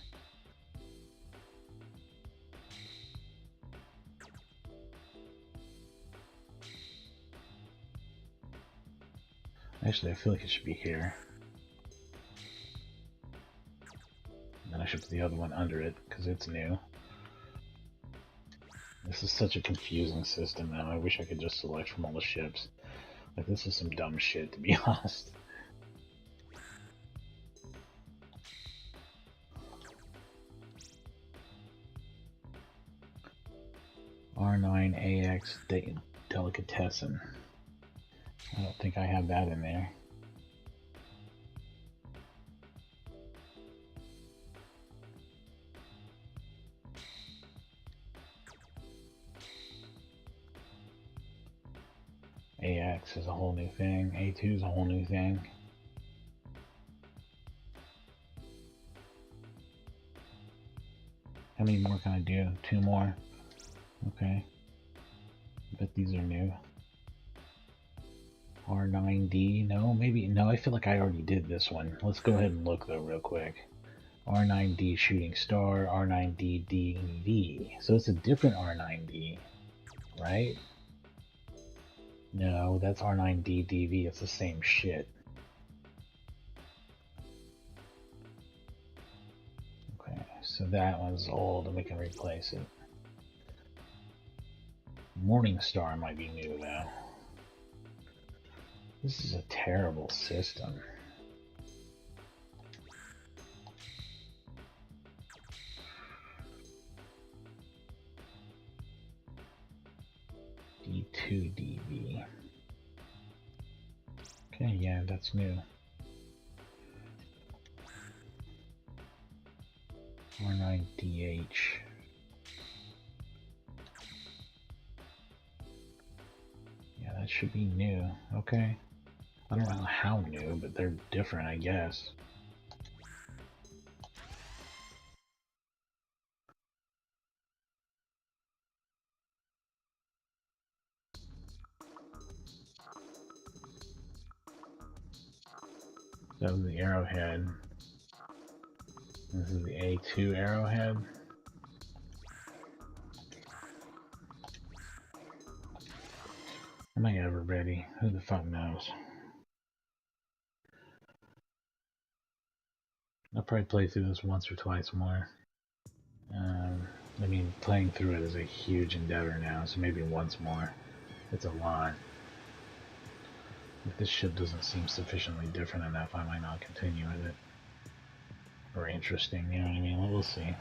Actually, I feel like it should be here. And then I should put the other one under it because it's new. This is such a confusing system now. I wish I could just select from all the ships. Like, this is some dumb shit, to be honest. R9AX Delicatessen. I don't think I have that in there. AX is a whole new thing. A2 is a whole new thing. How many more can I do? 2 more? Okay. I bet these are new. R9D? No, maybe. No, I feel like I already did this one. Let's go ahead and look though real quick. R9D Shooting Star, R9D DV. So it's a different R9D, right? No, that's R9D DV. It's the same shit. Okay, so that one's old and we can replace it. Morningstar might be new though. This is a terrible system. D2DV. Okay, yeah, that's new. R9DH. Yeah, that should be new. Okay. I don't know how new, but they're different, I guess. That was the arrowhead. This is the A2 arrowhead. Am I ever ready? Who the fuck knows? I'll probably play through this once or twice more. I mean, playing through it is a huge endeavor now, so maybe once more. It's a lot. If this ship doesn't seem sufficiently different enough, I might not continue with it. Or interesting, you know what I mean? We'll see.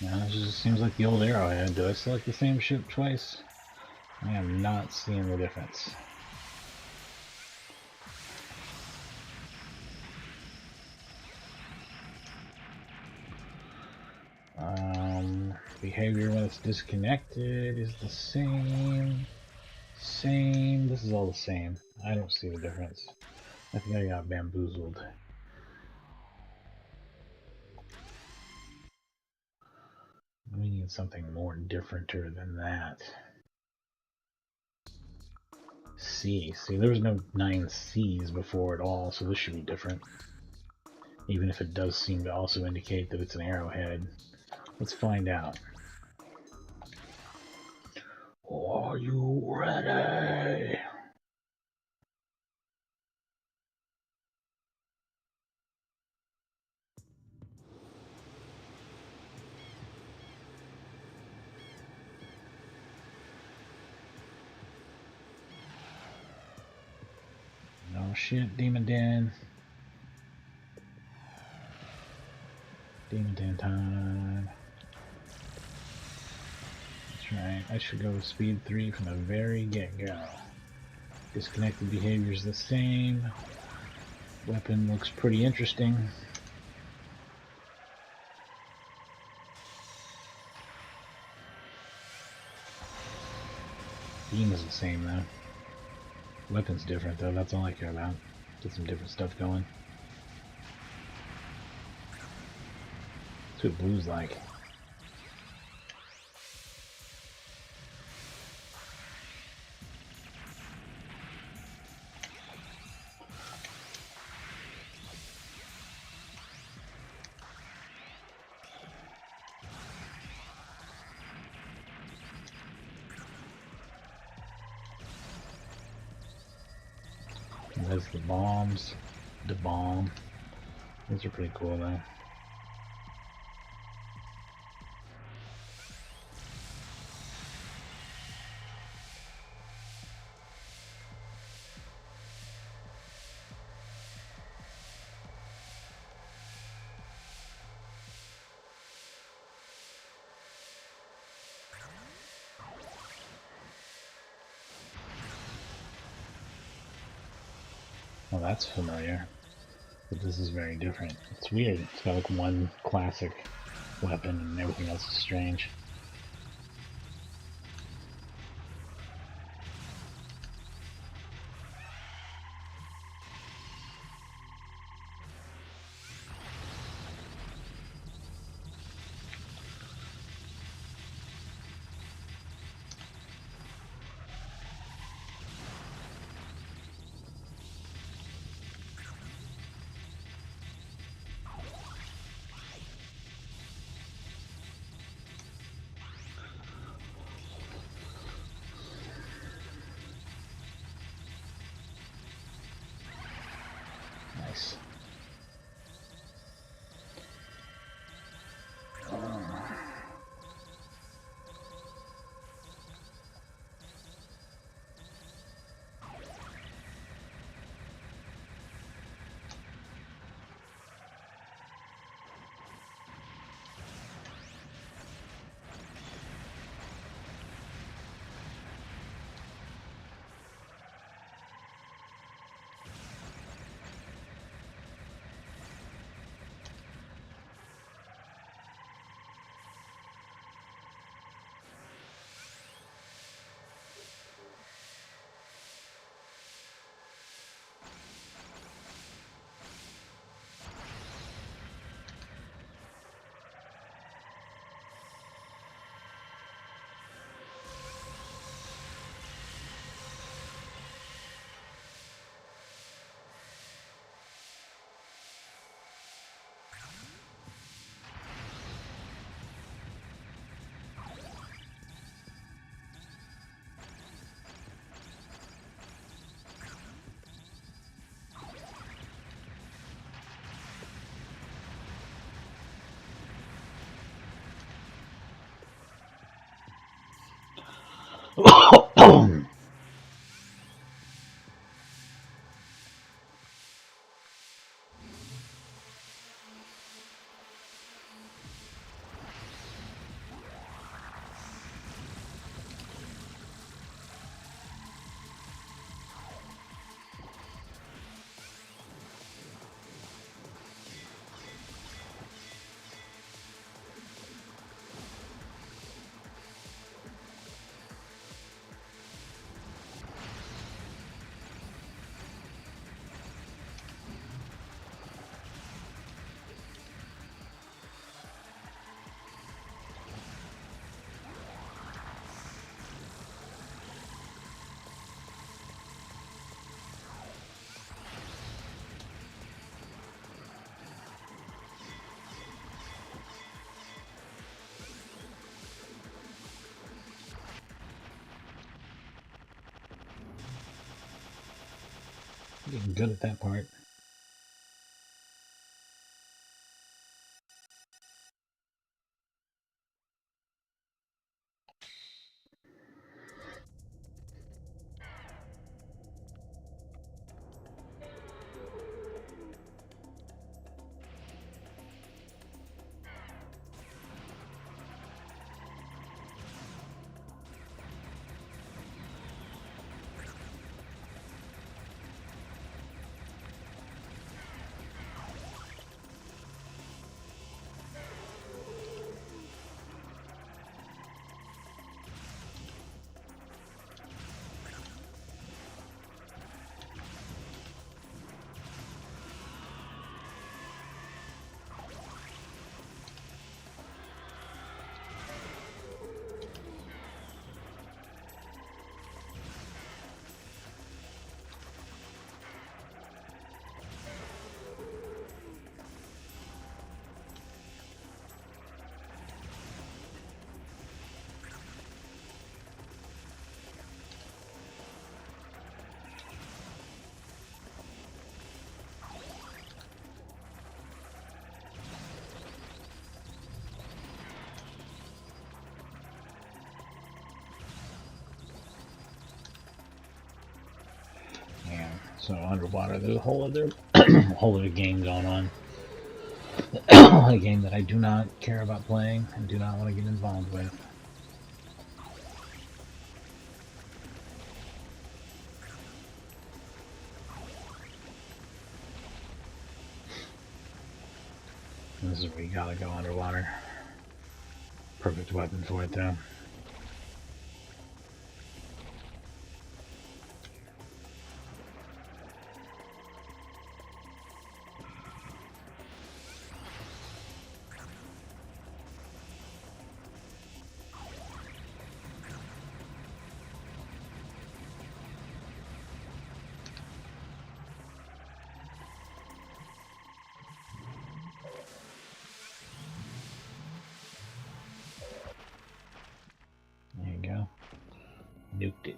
Now, it just seems like the old arrowhead. Do I select the same ship twice? I am not seeing the difference. Behavior when it's disconnected is the same. This is all the same. I don't see the difference. I think I got bamboozled. We need something more differenter than that. C. See, there was no 9 C's before at all, so this should be different. Even if it does seem to also indicate that it's an arrowhead. Let's find out. Are you ready? No shit, Demon Den. Demon Den time. That's right, I should go with speed 3 from the very get-go. Disconnected behavior is the same. Weapon looks pretty interesting. Beam is the same though. Weapon's different though, that's all I care about. Get some different stuff going. That's what blue's like. And there's the bombs. The bomb. These are pretty cool though. Well, that's familiar, but this is very different. It's weird. It's got like one classic weapon and everything else is strange. Nice. Getting good at that part. Yeah. So underwater, there's a whole other whole other game going on. A game that I do not care about playing and do not want to get involved with. And this is where you gotta go underwater. Perfect weapon for it, though. There you go. Nuked it.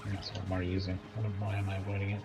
That's what I'm already using. Why am I avoiding it?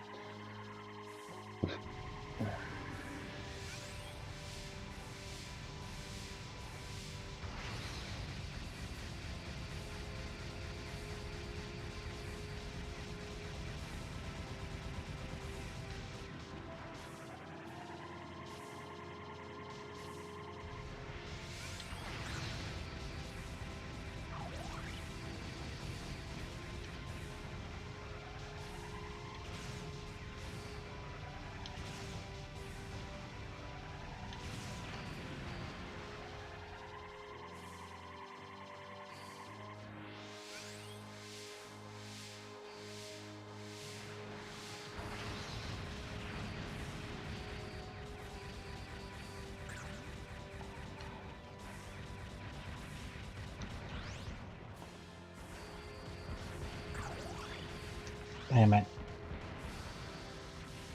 Damn it.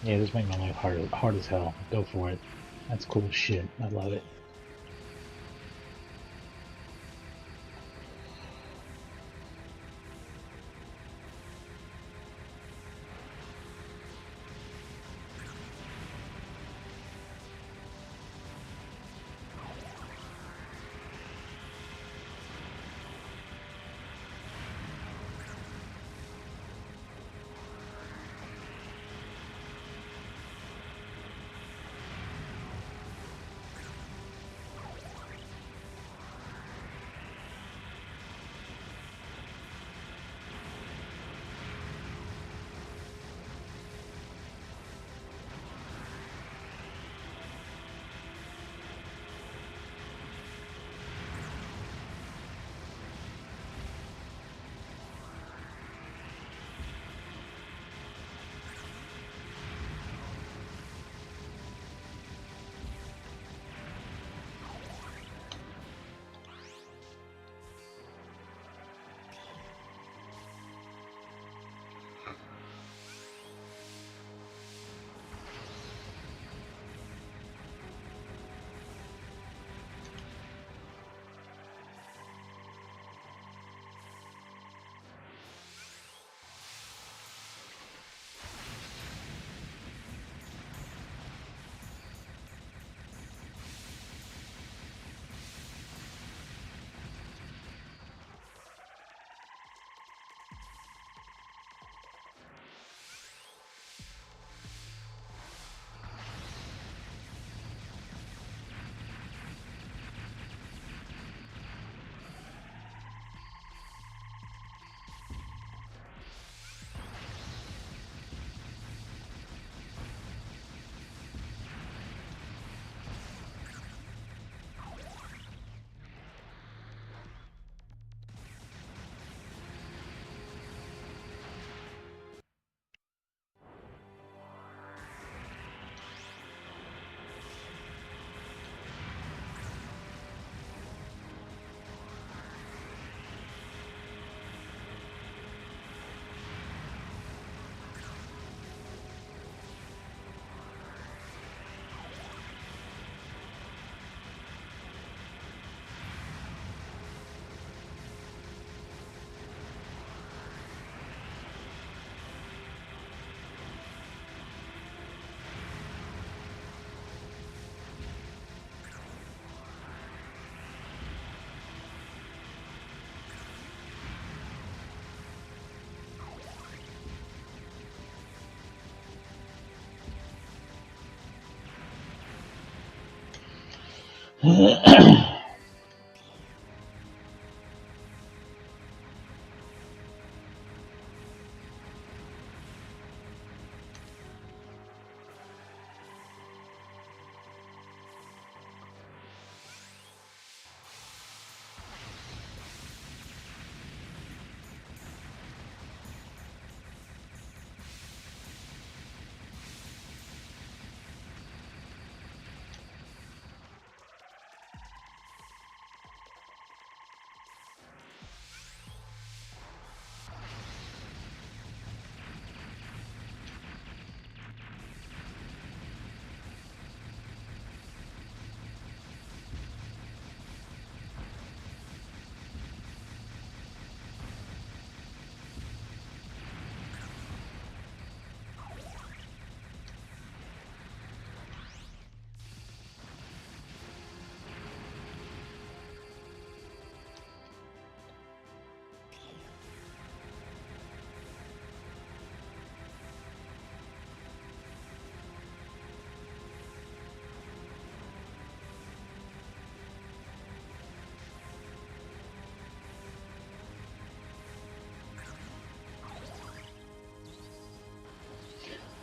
Yeah, just make my life hard as hell. Go for it. That's cool shit. I love it.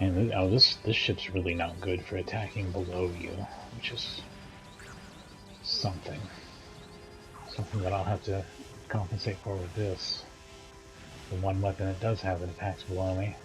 And this ship's really not good for attacking below you, which is something. Something that I'll have to compensate for with this. The one weapon it does have that attacks below me.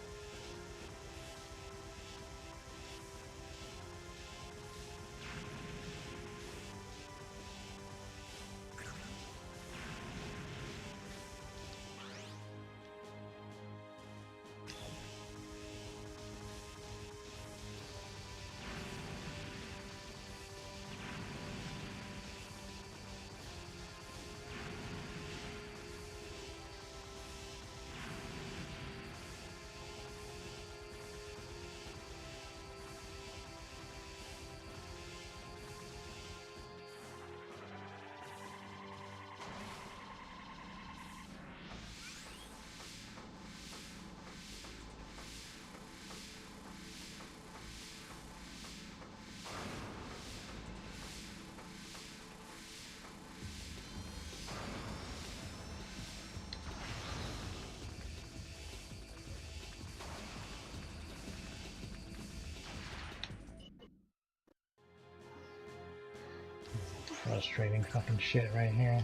Frustrating fucking shit right here.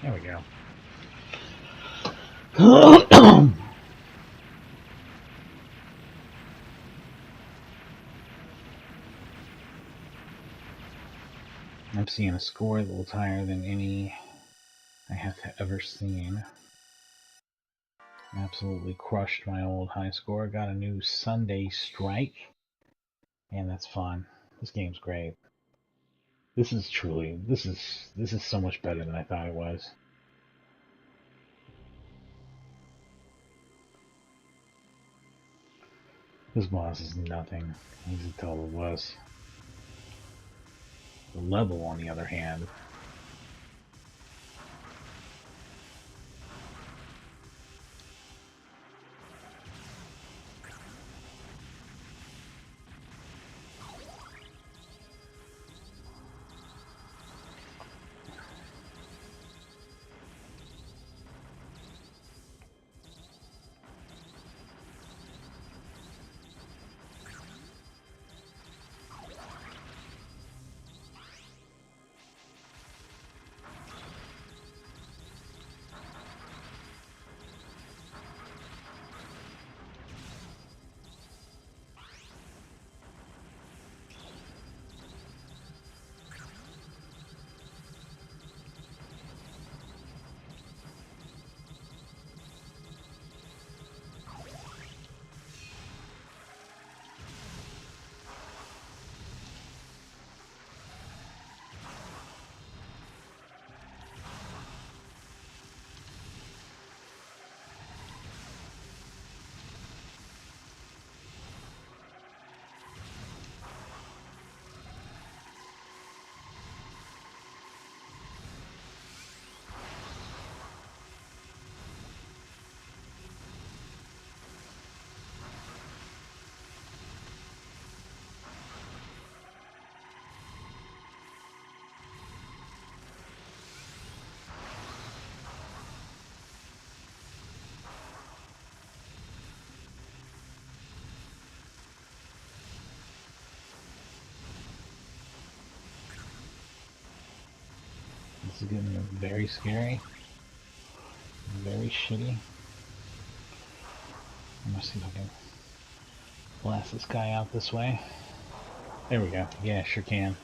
There we go. I'm seeing a score a little higher than any I have ever seen. Absolutely crushed my old high score. Got a new Sunday strike. And that's fun. This game's great. This is so much better than I thought it was. This boss is nothing. He's a total wuss. The level, on the other hand, this is getting very scary. Very shitty. I'm gonna see if I can blast this guy out this way. There we go. Yeah, sure can.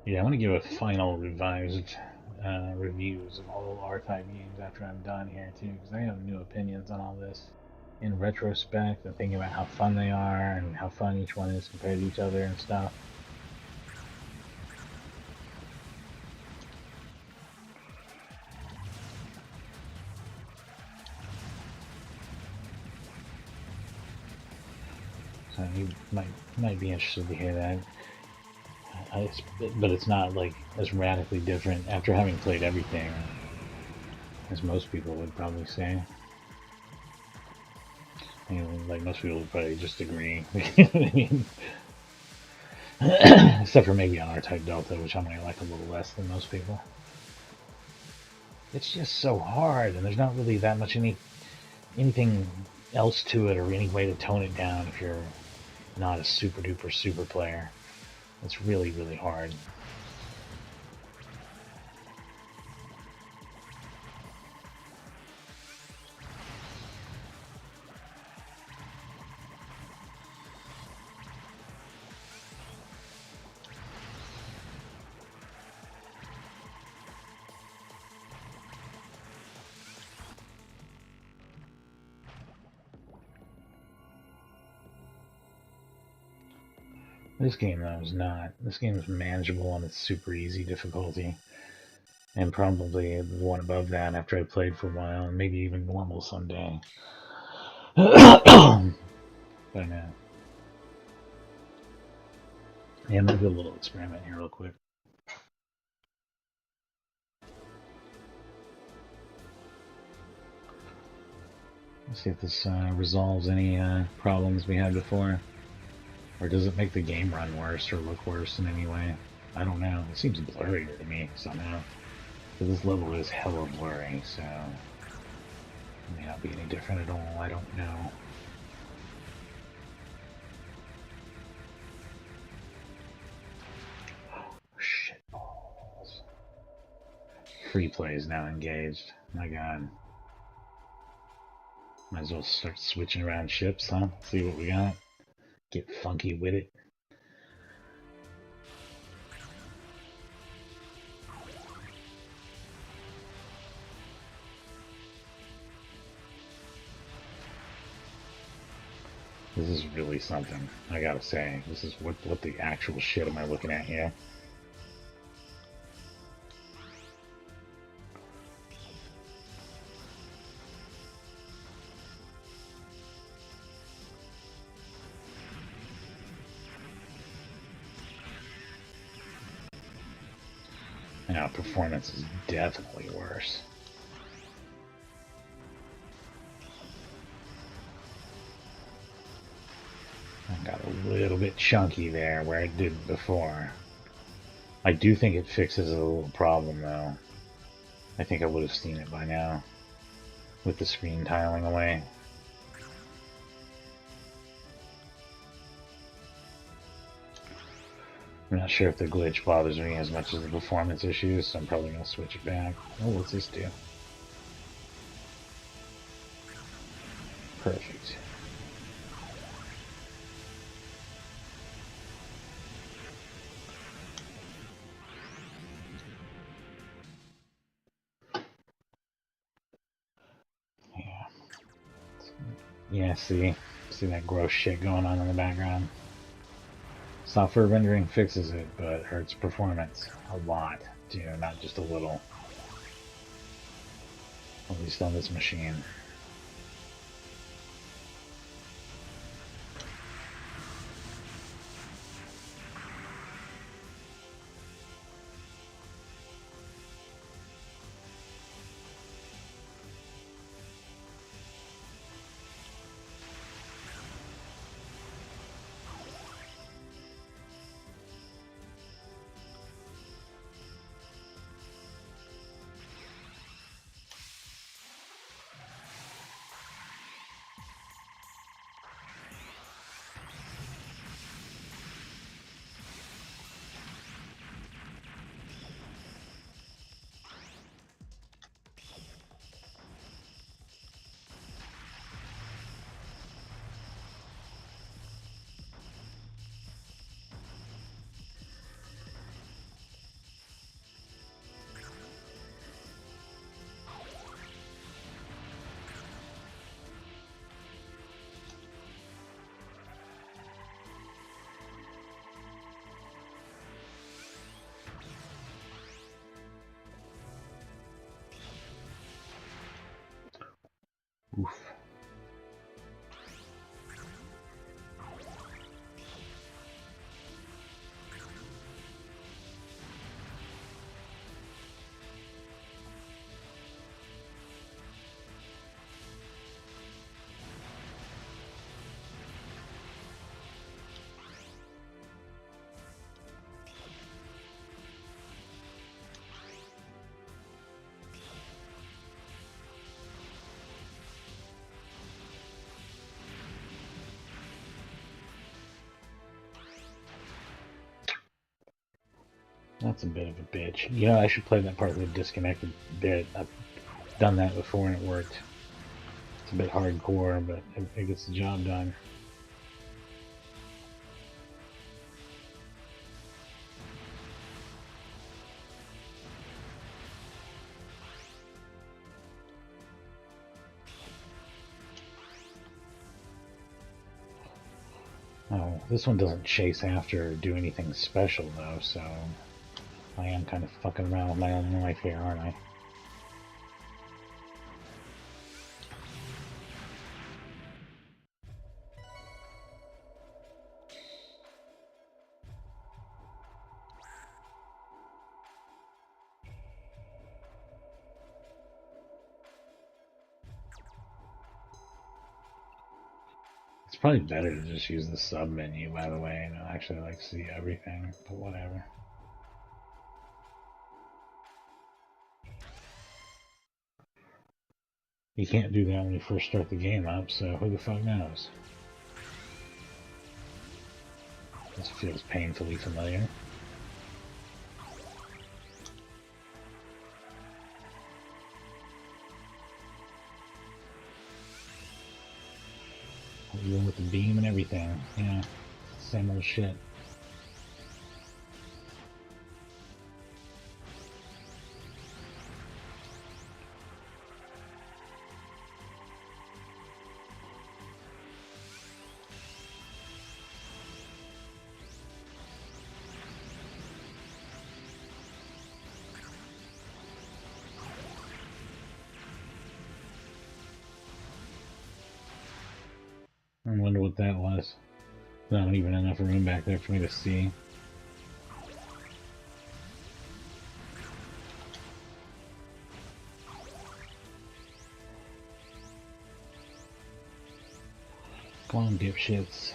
Yeah, I want to give a final revised reviews of all R-Type games after I'm done here too, because I have new opinions on all this in retrospect and thinking about how fun they are and how fun each one is compared to each other and stuff. So you might be interested to hear that. But it's not like as radically different after having played everything, as most people would probably say. You know, like most people would probably just agree. You know what I mean? Except for maybe on R-Type Delta, which I might like a little less than most people. It's just so hard, and there's not really that much anything else to it or any way to tone it down if you're not a super duper super player. It's really, really hard. This game, though, is not. This game is manageable on its super easy difficulty. And probably the one above that after I played for a while, and maybe even normal someday. But yeah, I'm gonna do a little experiment here real quick. Let's see if this resolves any problems we had before. Or does it make the game run worse or look worse in any way? I don't know. It seems blurrier to me somehow. But this level is hella blurry, so it may not be any different at all. I don't know. Oh, shit balls. Free play is now engaged. My god. Might as well start switching around ships, huh? See what we got. Get funky with it. This is really something, I gotta say. This is what the actual shit am I looking at here? Now, performance is definitely worse. I got a little bit chunky there where it did before. I do think it fixes a little problem though. I think I would have seen it by now with the screen tiling away. I'm not sure if the glitch bothers me as much as the performance issues, so I'm probably going to switch it back. Oh, what's this do? Perfect. Yeah. Yeah, see that gross shit going on in the background. Software rendering fixes it, but hurts performance a lot, too, not just a little. At least on this machine. Oof. That's a bit of a bitch. You know, I should play that part with a disconnected bit. I've done that before and it worked. It's a bit hardcore, but it gets the job done. Oh, this one doesn't chase after or do anything special, though, so I am kind of fucking around with my own life here, aren't I? It's probably better to just use the sub menu, by the way, and I'll actually like see everything, but whatever. You can't do that when you first start the game up, so who the fuck knows? This feels painfully familiar. Even with the beam and everything, yeah, same old shit. I wonder what that was. Not even enough room back there for me to see. Come on, dipshits.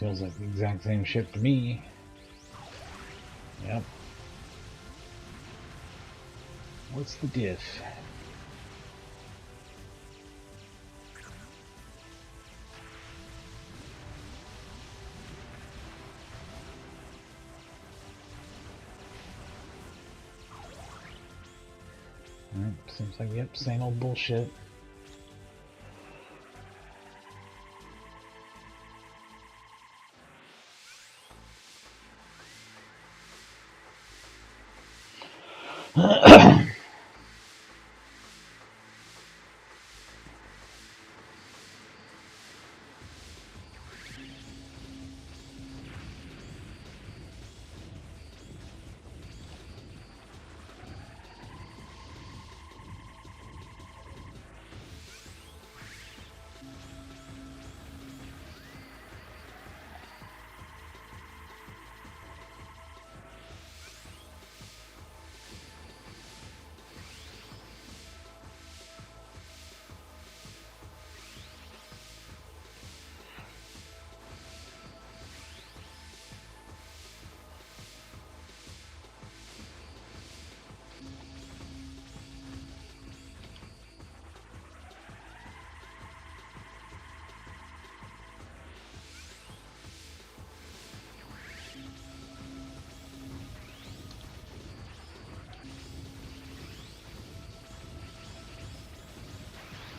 Feels like the exact same ship to me. Yep. What's the diff? Alright, seems like, yep, same old bullshit.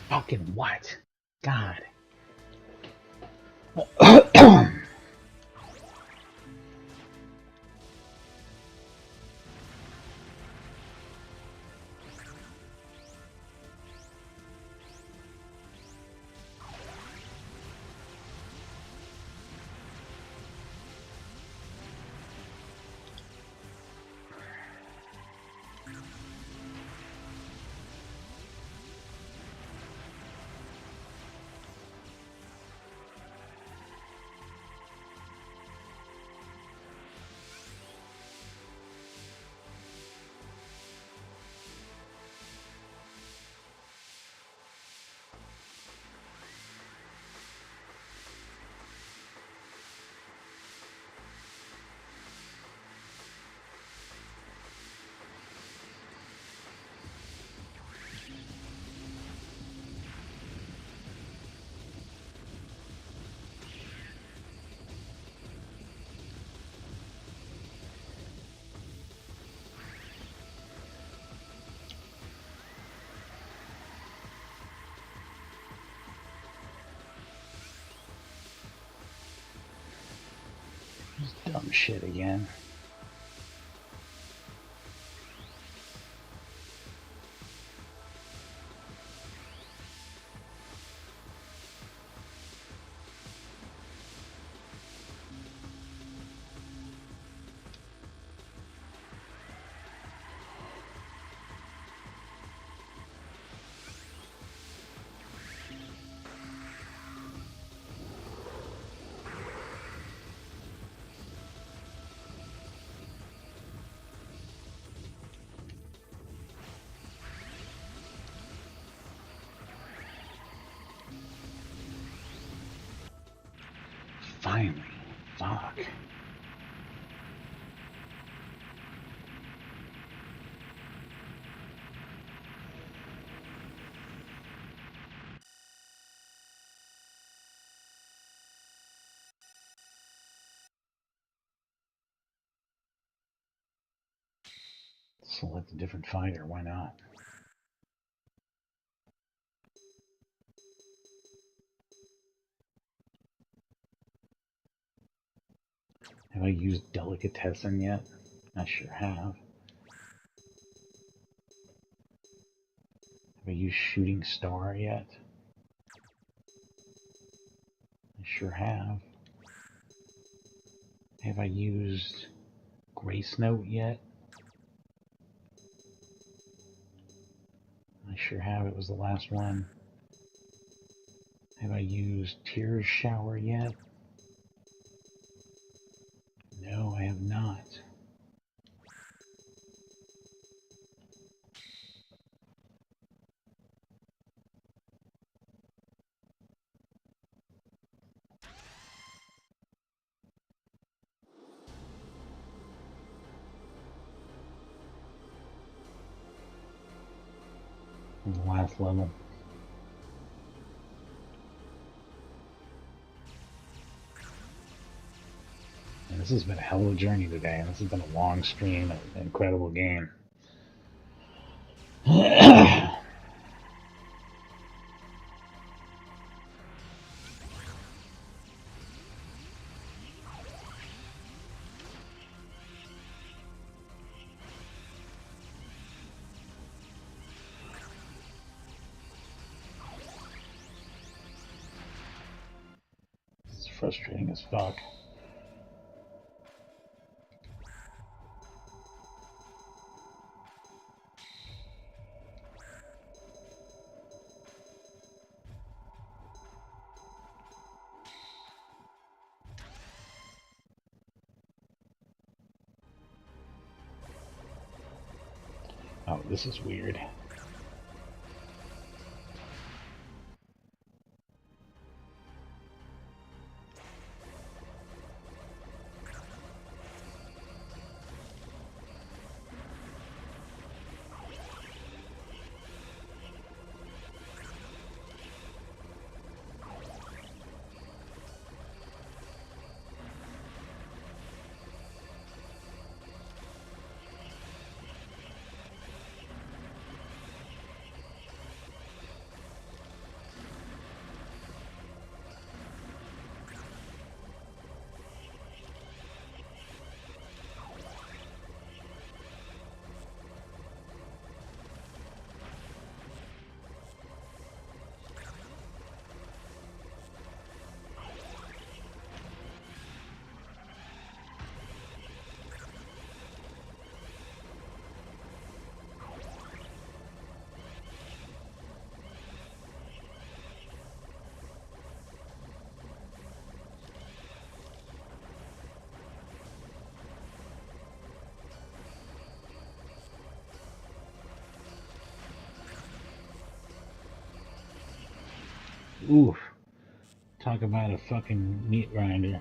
Fucking what? God. Dumb shit again. Finally. Fuck. Select a different fighter, why not? Have I used Delicatessen yet? I sure have. Have I used Shooting Star yet? I sure have. Have I used Grace Note yet? I sure have. It was the last one. Have I used Tears Shower yet? No, I have not. in the last level. And this has been a hell of a journey today, and this has been a long stream, an incredible game. It's frustrating as fuck. Oh, this is weird. Oof. Talk about a fucking meat grinder.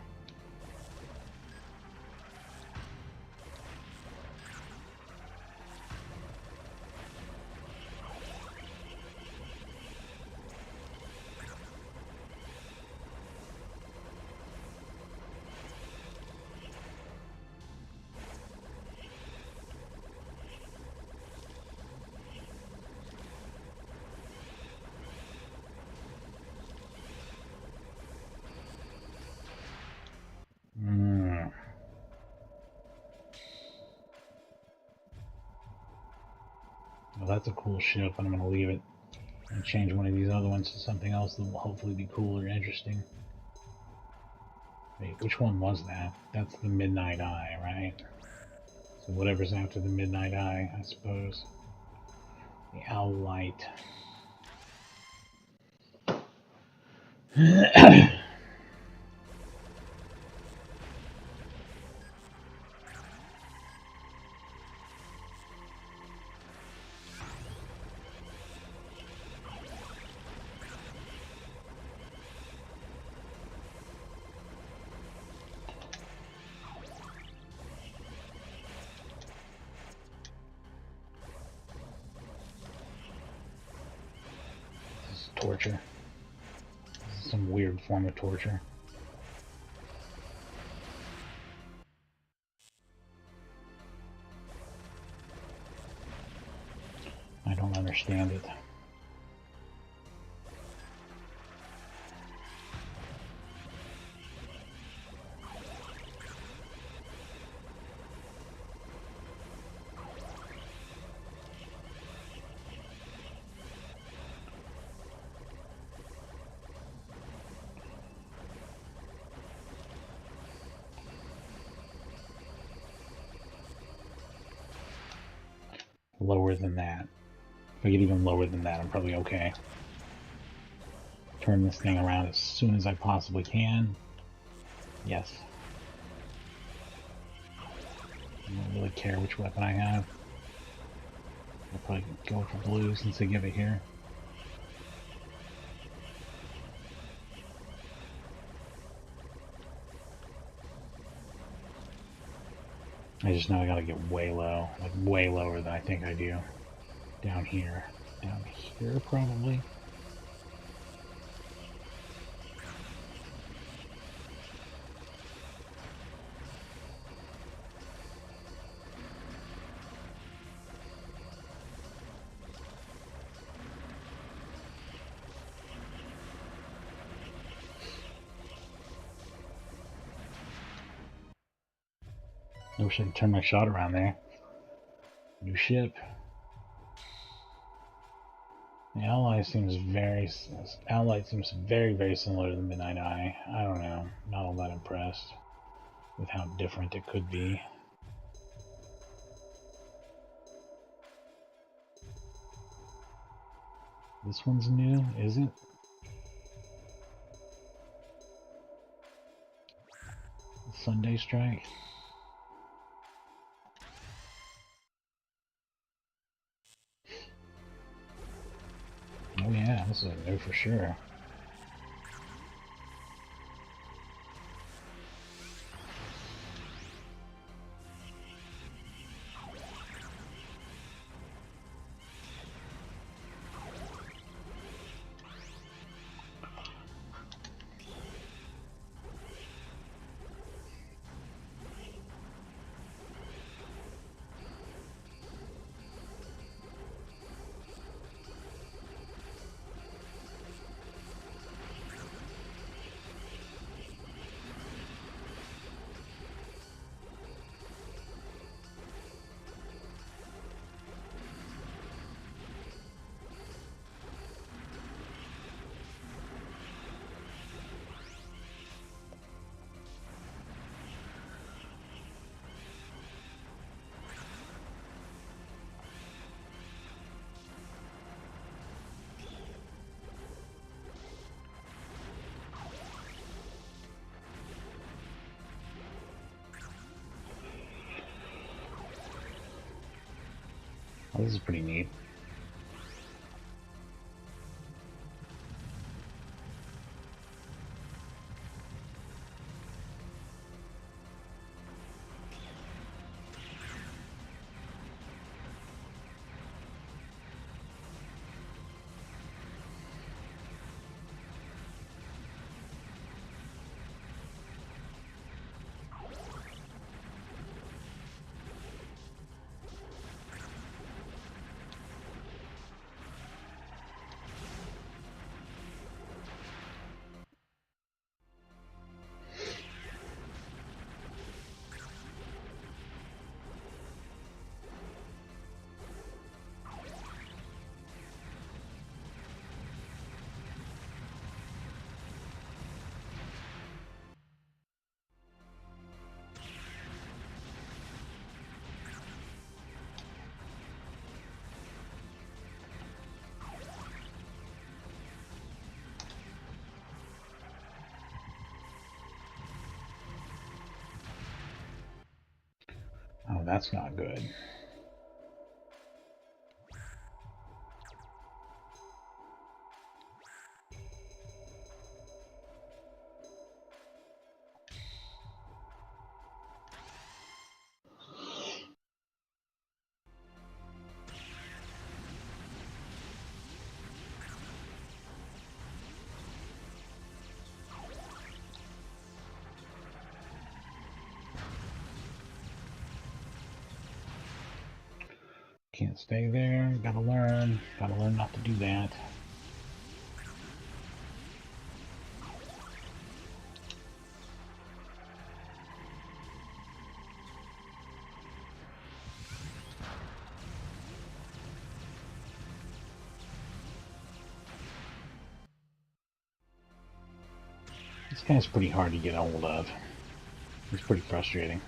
Well, that's a cool ship, and I'm going to leave it and change one of these other ones to something else that will hopefully be cool or interesting. Wait, which one was that? That's the Midnight Eye, right? So whatever's after the Midnight Eye, I suppose. The Owl Light. Torture. This is some weird form of torture. I don't understand it. Lower than that. If I get even lower than that, I'm probably okay. Turn this thing around as soon as I possibly can. Yes. I don't really care which weapon I have. I'll probably go for blue since they give it here. I just know I gotta get way low, like way lower than I think I do down here. Down here, probably. I wish I could turn my shot around there. New ship. The Ally seems very similar to the Midnight Eye. I don't know. Not all that impressed with how different it could be. This one's new, is it? Sunday Strike. Oh yeah, this is a new for sure. Oh, this is pretty neat. Oh, that's not good. Can't stay there. Gotta learn. Gotta learn not to do that. This guy's pretty hard to get a hold of. He's pretty frustrating.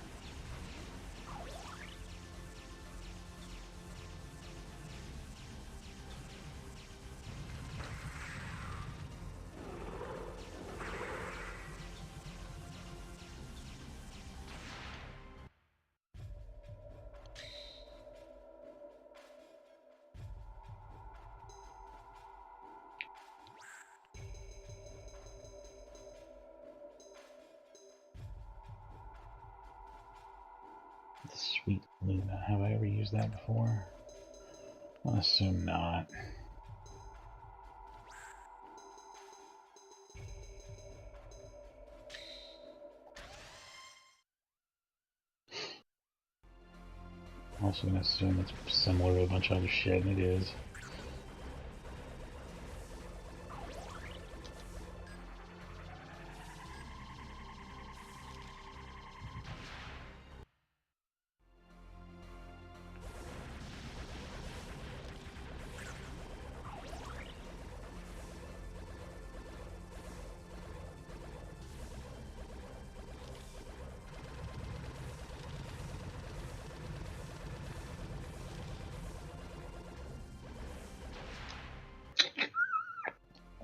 Sweet Luna. Have I ever used that before? I'll assume not. I'm also gonna assume it's similar to a bunch of other shit, and it is.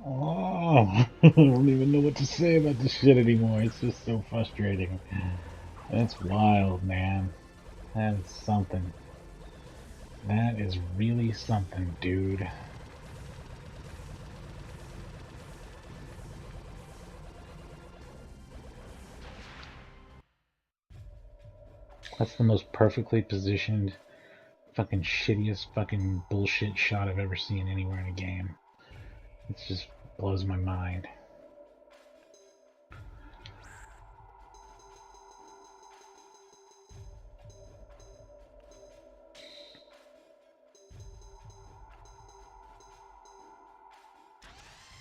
Oh, I don't even know what to say about this shit anymore. It's just so frustrating. That's wild, man. That is something. That is really something, dude. That's the most perfectly positioned, fucking shittiest fucking bullshit shot I've ever seen anywhere in a game. It just blows my mind.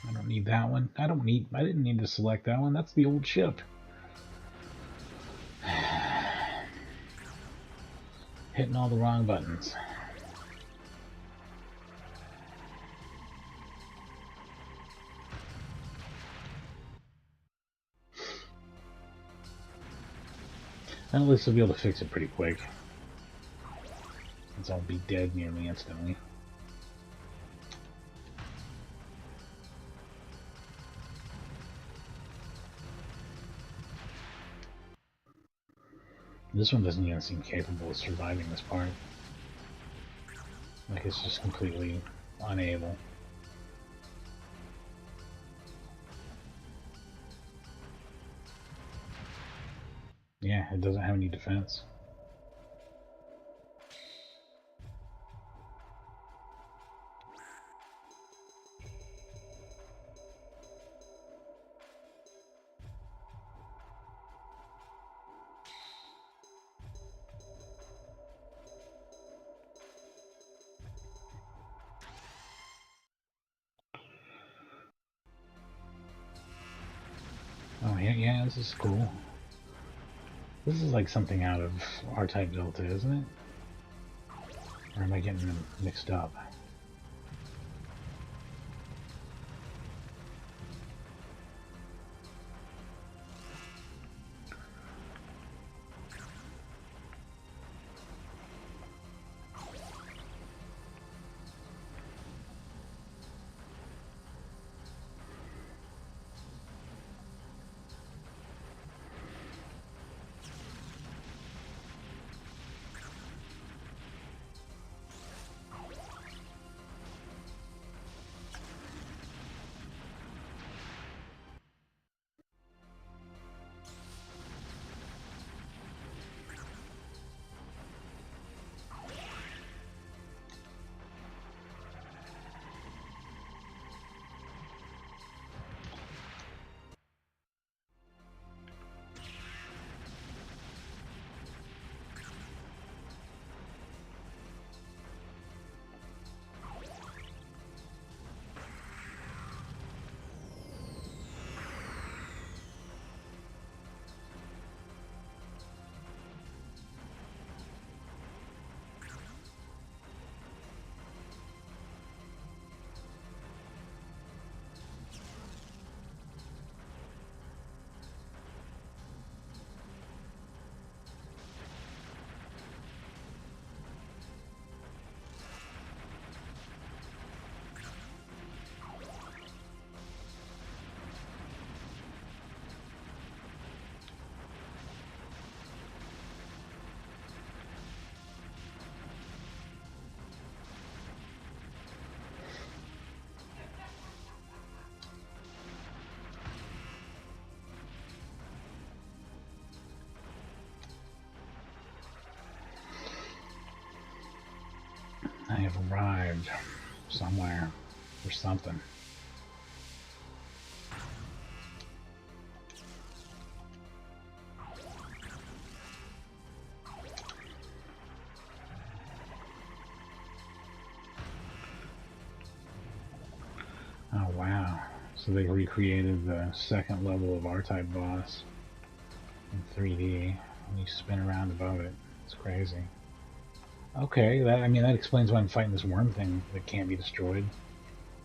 I don't need that one. I didn't need to select that one. That's the old ship. Hitting all the wrong buttons. And at least I'll be able to fix it pretty quick. Since I'll be dead nearly instantly. This one doesn't even seem capable of surviving this part. Like it's just completely unable. Yeah, it doesn't have any defense. Oh yeah, this is cool. This is like something out of R-Type Delta, isn't it? Or am I getting them mixed up? I have arrived somewhere or something. So they recreated the second level of R-Type boss in 3D, and you spin around above it. It's crazy. Okay, that explains why I'm fighting this worm thing that can't be destroyed.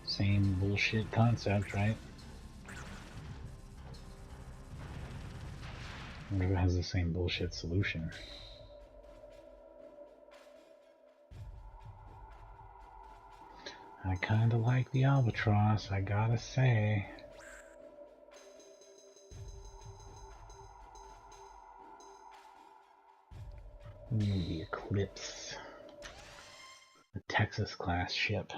Same bullshit concept, right? I wonder if it has the same bullshit solution. I kinda like the albatross, I gotta say. The Eclipse. The Texas class ship.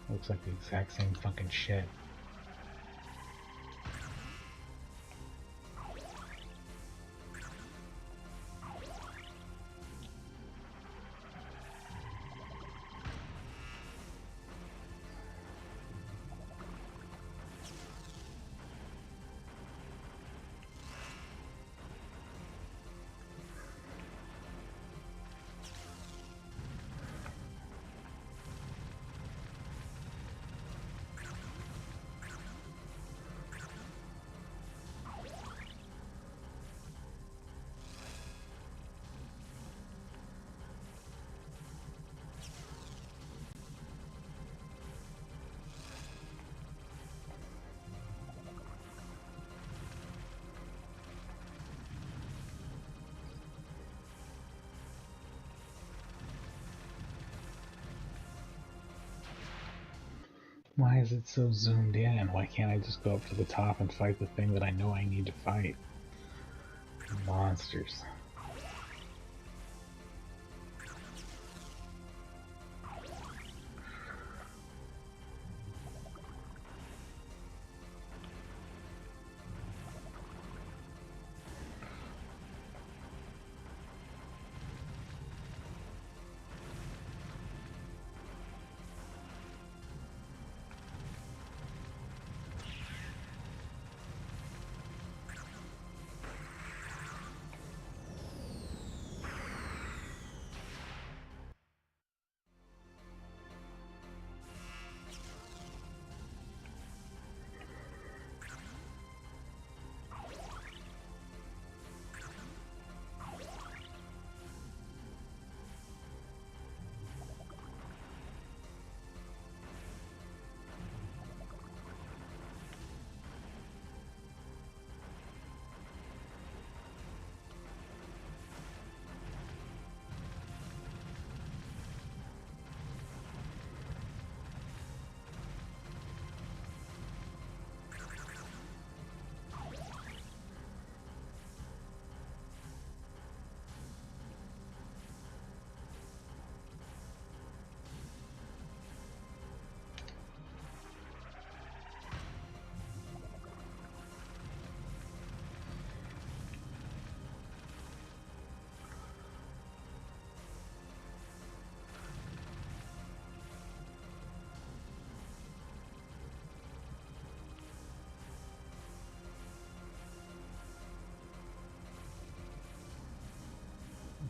Looks like the exact same fucking shit. Why is it so zoomed in? Why can't I just go up to the top and fight the thing that I know I need to fight? Monsters.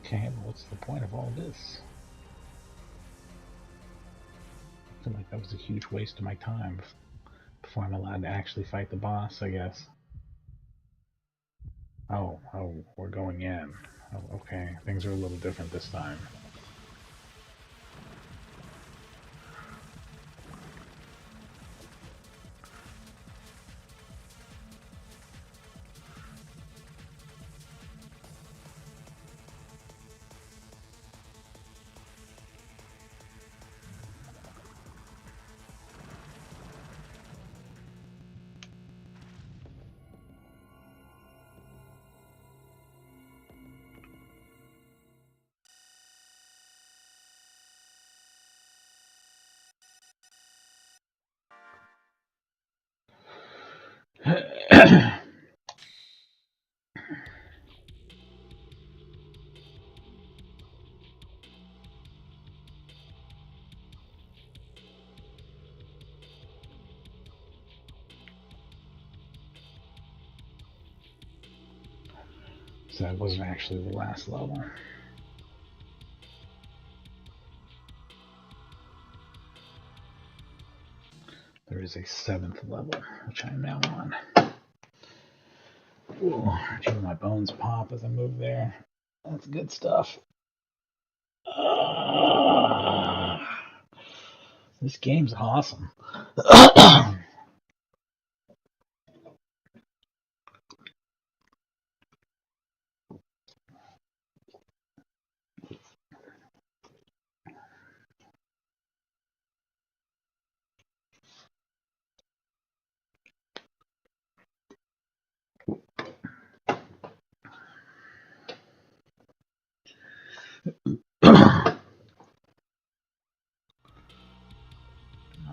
Okay, well, what's the point of all this? I feel like that was a huge waste of my time before I'm allowed to actually fight the boss, I guess. Oh, we're going in. Oh, okay, things are a little different this time. So that wasn't actually the last level. is a 7th level, which I am now on. Ooh, my bones pop as I move there. That's good stuff. This game's awesome.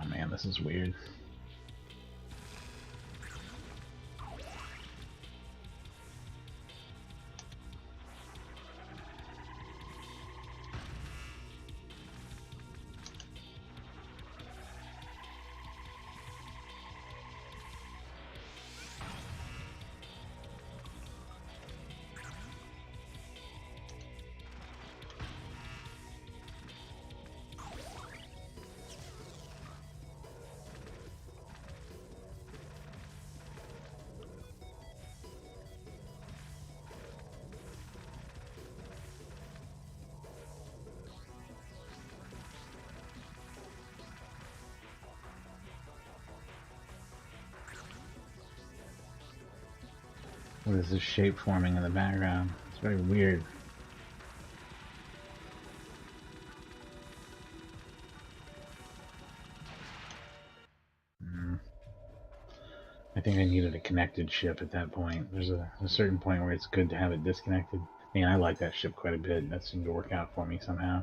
Oh man, this is weird. What is this shape forming in the background? It's very weird. I think I needed a connected ship at that point. There's a certain point where it's good to have it disconnected. Man, I like that ship quite a bit. That seemed to work out for me somehow.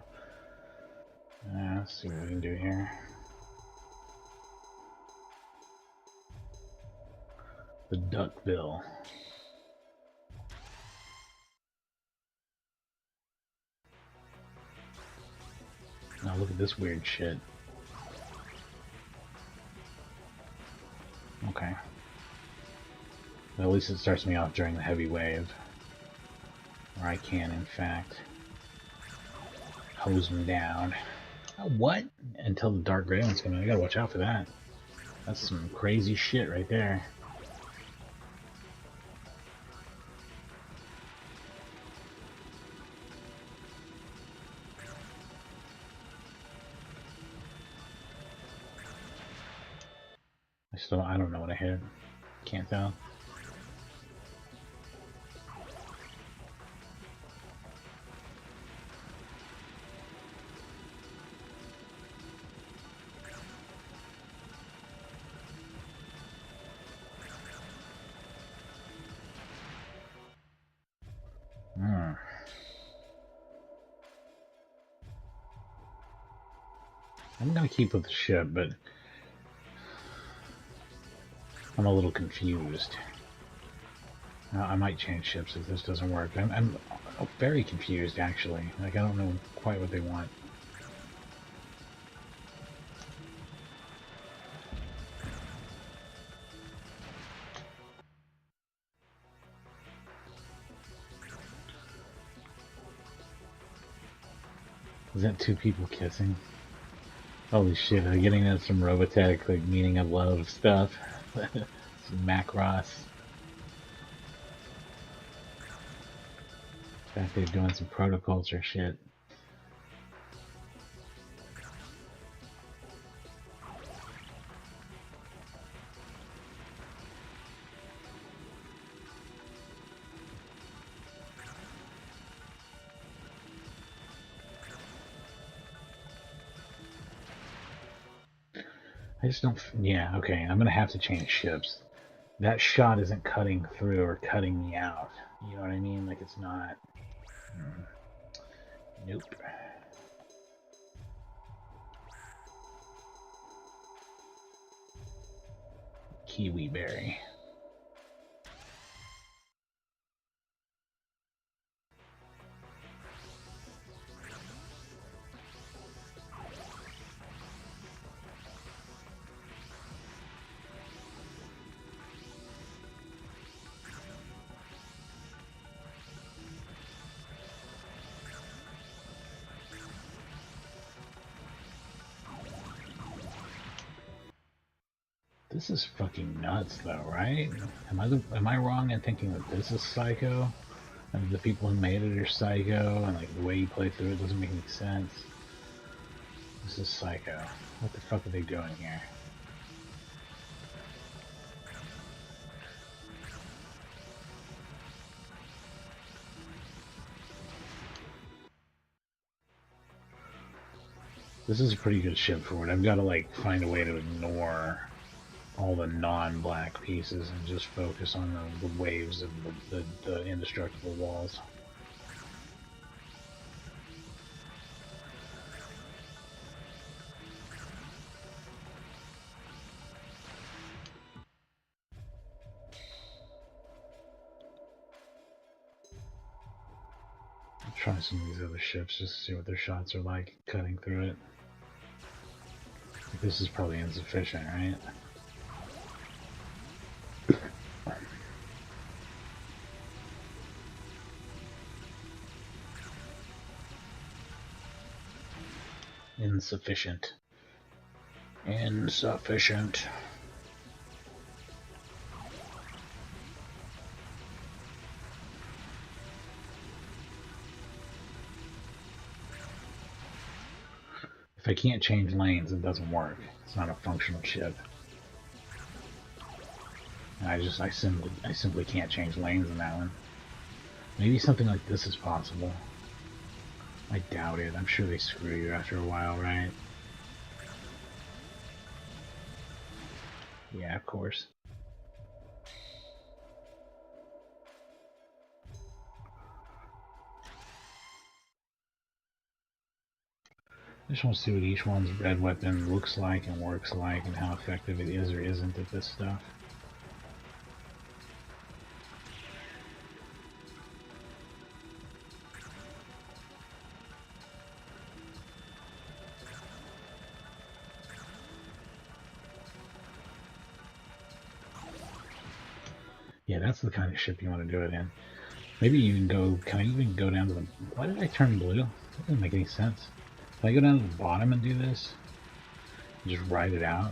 Let's see what we can do here. The Duckbill. Now look at this weird shit. Okay. Well, at least it starts me off during the heavy wave. Or I can, in fact, hose them down. Oh, what? Until the dark gray one's coming. I gotta watch out for that. That's some crazy shit right there. I don't know what I hit. Can't tell. I'm gonna keep with the ship, but I'm a little confused. I might change ships if this doesn't work. I'm very confused, actually. Like, I don't know quite what they want. Is that two people kissing? Holy shit, I'm getting into some Robotech, like, meaning of love stuff. Some Macross. In fact, they're doing some protoculture shit. I just don't. Yeah, okay, I'm gonna have to change ships. That shot isn't cutting through or cutting me out. You know what I mean? Like, it's not. Nope. Kiwi berry. This is fucking nuts, though, right? Am I wrong in thinking that this is Psycho, and the people who made it are Psycho, and like the way you play through it doesn't make any sense? This is Psycho. What the fuck are they doing here? This is a pretty good ship for it. I've got to like find a way to ignore all the non-black pieces and just focus on the waves and the indestructible walls. I'll try some of these other ships just to see what their shots are like cutting through it. This is probably insufficient, right? Insufficient. Insufficient. If I can't change lanes, it doesn't work. It's not a functional ship. I simply can't change lanes in that one. Maybe something like this is possible. I doubt it. I'm sure they screw you after a while, right? Yeah, of course. I just want to see what each one's red weapon looks like and works like and how effective it is or isn't at this stuff. Yeah, that's the kind of ship you want to do it in. Maybe you can go, can I even go down to the, why did I turn blue? That doesn't make any sense. Can I go down to the bottom and do this? And just ride it out?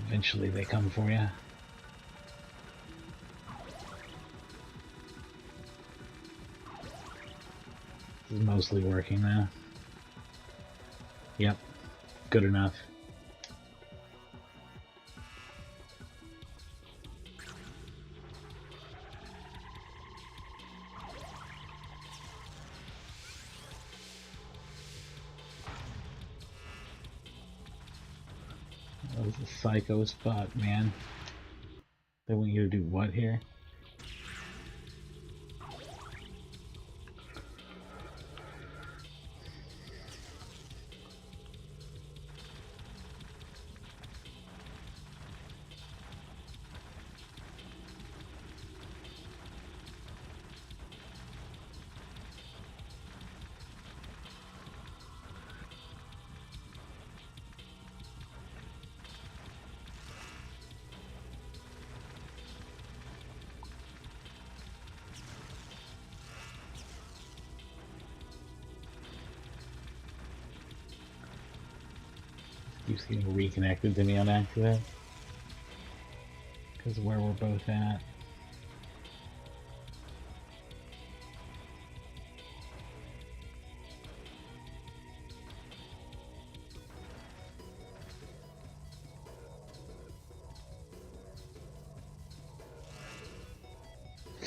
Eventually they come for you. This is mostly working now. Yep, good enough. That was a psycho spot, man. They want you to do what here? Keeps getting reconnected to me on accident. Because of where we're both at.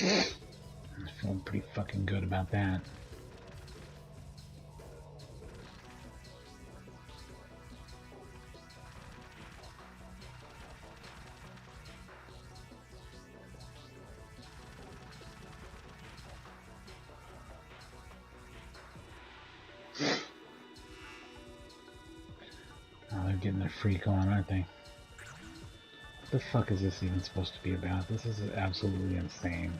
I'm feeling pretty fucking good about that. Oh, they're getting their freak on, aren't they? What the fuck is this even supposed to be about? This is absolutely insane.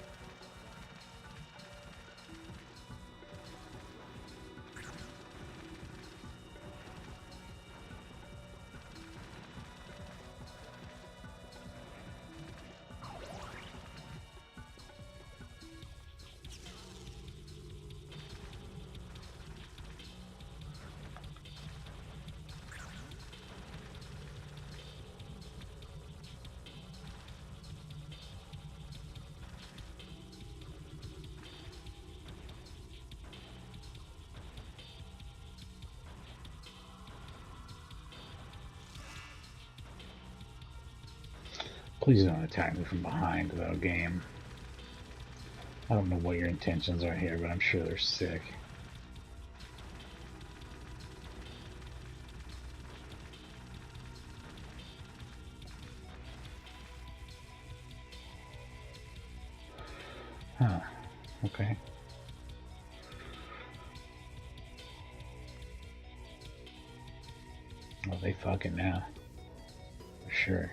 Please don't attack me from behind, though, game. I don't know what your intentions are here, but I'm sure they're sick. Huh. Okay. Well, they fucking now. For sure.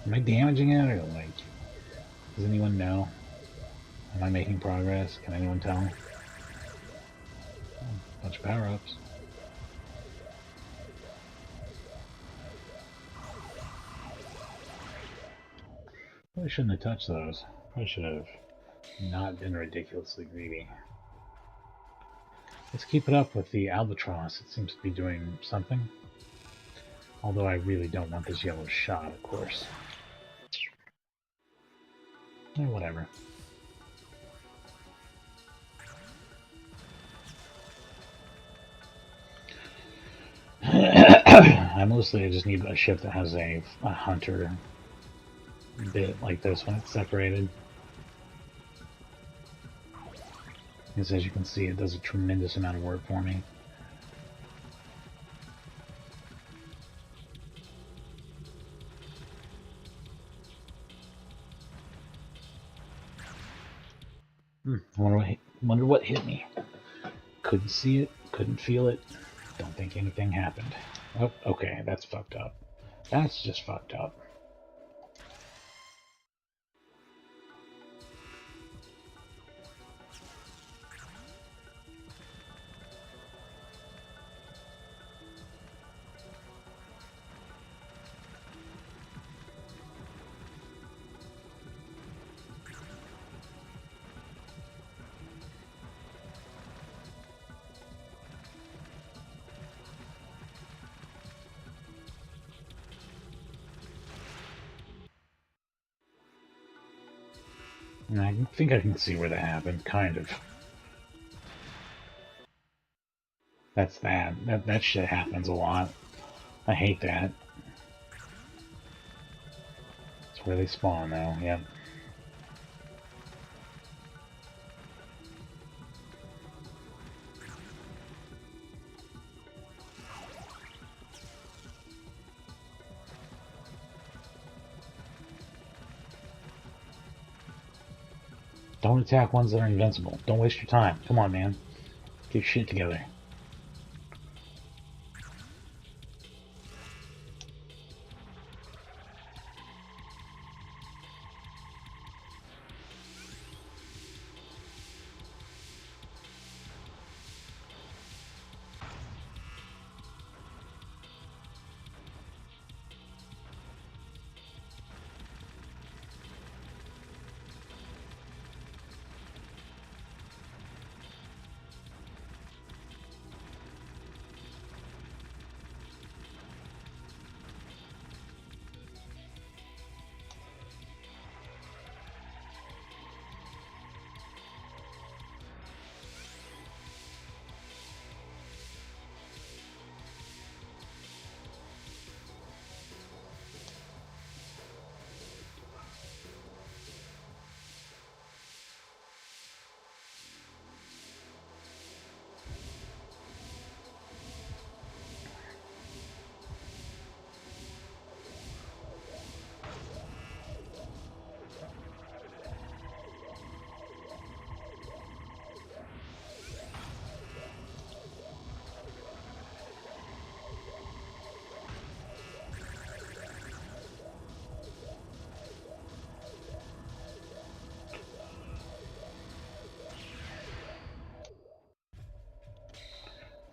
Am I damaging it, or like, does anyone know? Am I making progress? Can anyone tell? Oh, bunch of power-ups. Probably shouldn't have touched those. Probably should have not been ridiculously greedy. Let's keep it up with the albatross. It seems to be doing something. Although I really don't want this yellow shot, of course. Whatever. I just need a ship that has a hunter bit like this when it's separated. Because as you can see, it does a tremendous amount of work for me. Wonder what hit me. Couldn't see it, couldn't feel it. Don't think anything happened. Oh, okay, that's fucked up. That's just fucked up. And I think I can see where that happened, kind of. That's that. That shit happens a lot. I hate that. It's where they spawn now, yep. Don't attack ones that are invincible. Don't waste your time. Come on, man. Get your shit together.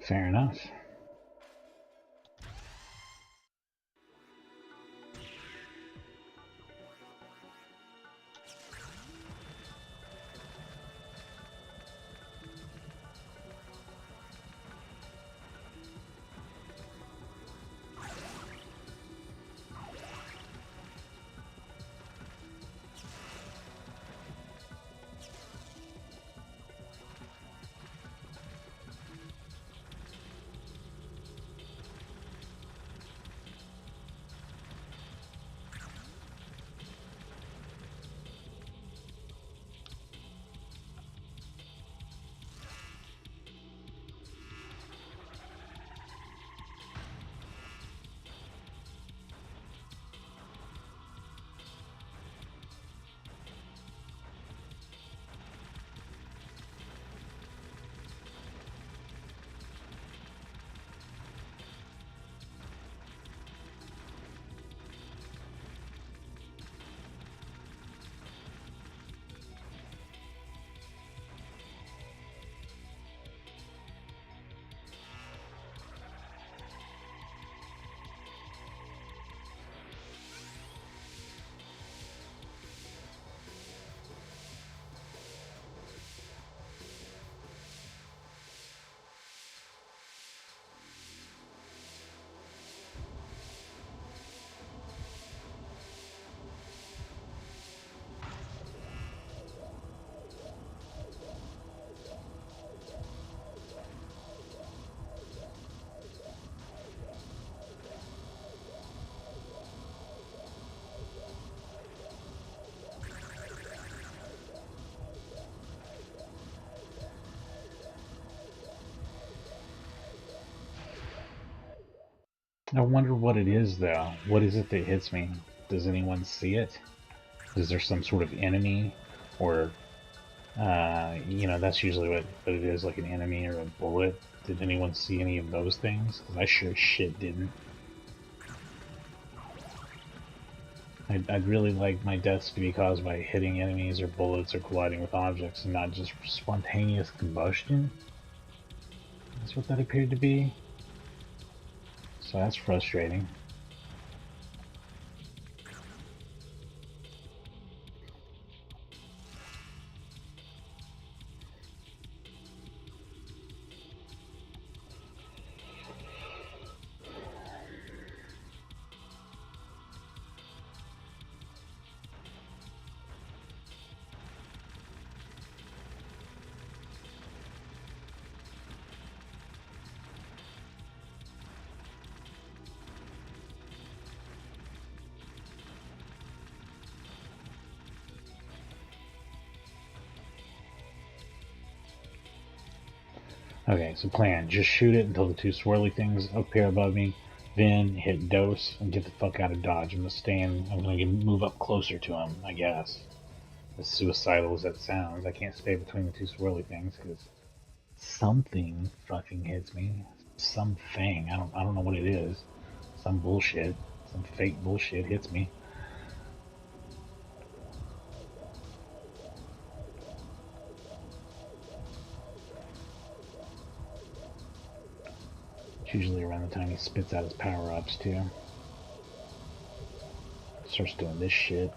Fair enough. I wonder what it is, though. What is it that hits me? Does anyone see it? Is there some sort of enemy? Or, that's usually what it is, like an enemy or a bullet. Did anyone see any of those things? Because I sure as shit didn't. I'd really like my deaths to be caused by hitting enemies or bullets or colliding with objects and not just spontaneous combustion. That's what that appeared to be. So that's frustrating. Okay, so plan. Just shoot it until the two swirly things appear above me, then hit dose and get the fuck out of dodge. I'm gonna move up closer to him, I guess. As suicidal as that sounds, I can't stay between the two swirly things because something fucking hits me. Something. I don't know what it is. Some bullshit. Some fake bullshit hits me. It's usually around the time he spits out his power-ups, too. Starts doing this shit.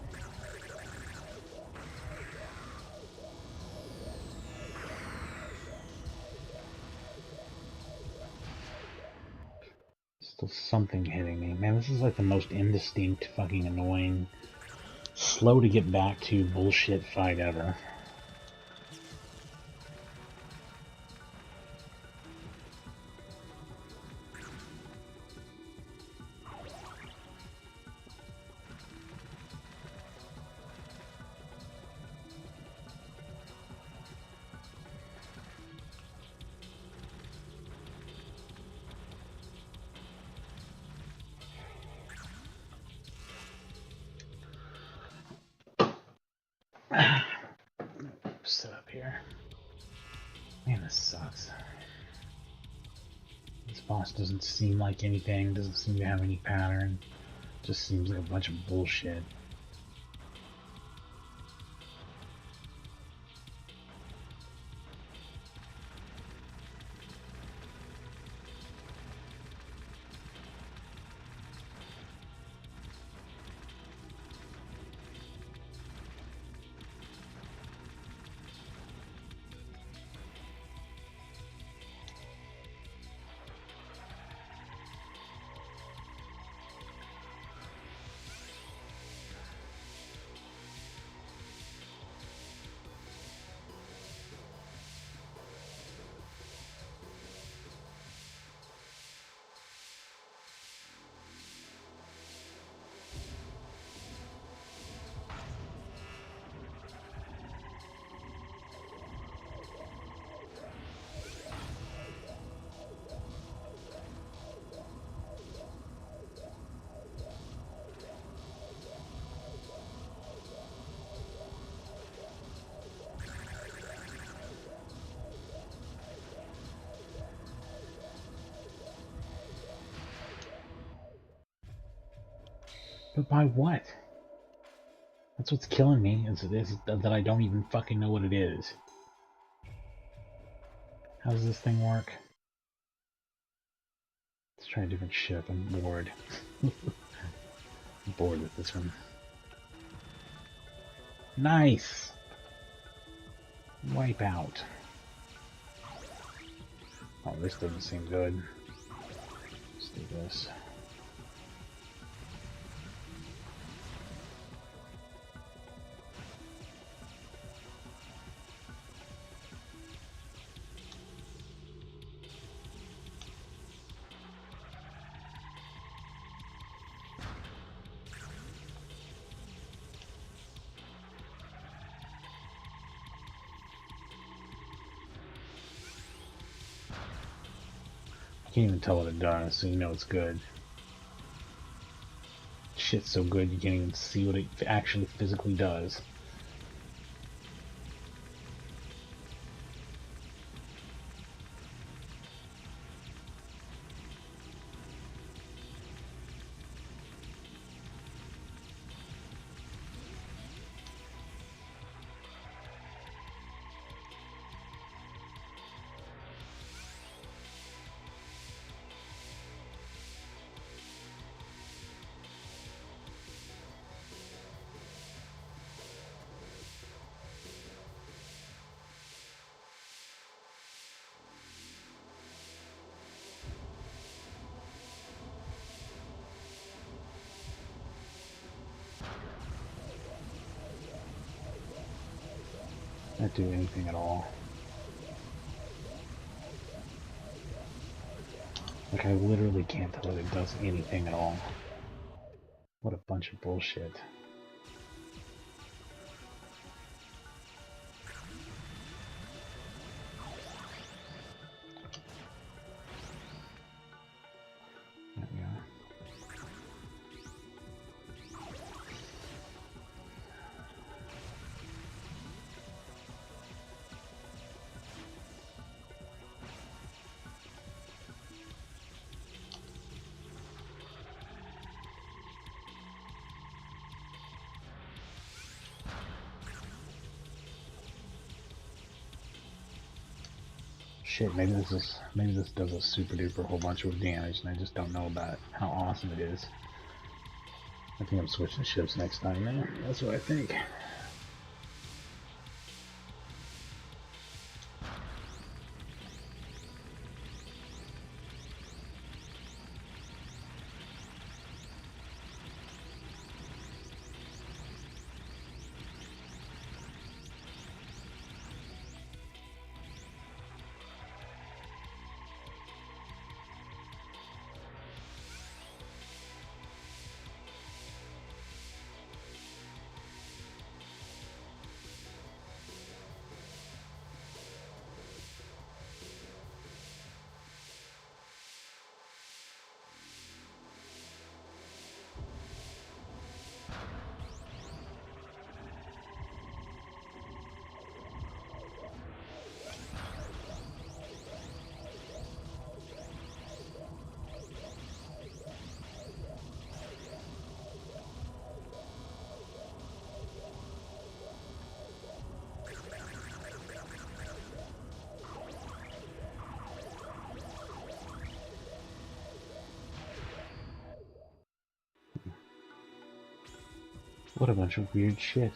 Still something hitting me. Man, this is like the most indistinct, fucking annoying, slow to get back to bullshit fight ever. Sit up here. Man, this sucks. This boss doesn't seem like anything, doesn't seem to have any pattern. Just seems like a bunch of bullshit. But by what? That's what's killing me, is that I don't even fucking know what it is. How does this thing work? Let's try a different ship. I'm bored. I'm bored with this one. Nice! Wipe out. Oh, this doesn't seem good. Let's do this. I can't even tell what it does, so you know it's good. Shit's so good you can't even see what it actually physically does. Not do anything at all. Like, I literally can't tell that it does anything at all. What a bunch of bullshit. There we are. Shit, maybe this does a super duper whole bunch of damage and I just don't know about how awesome it is. I think I'm switching ships next time now. That's what I think. What a bunch of weird shit.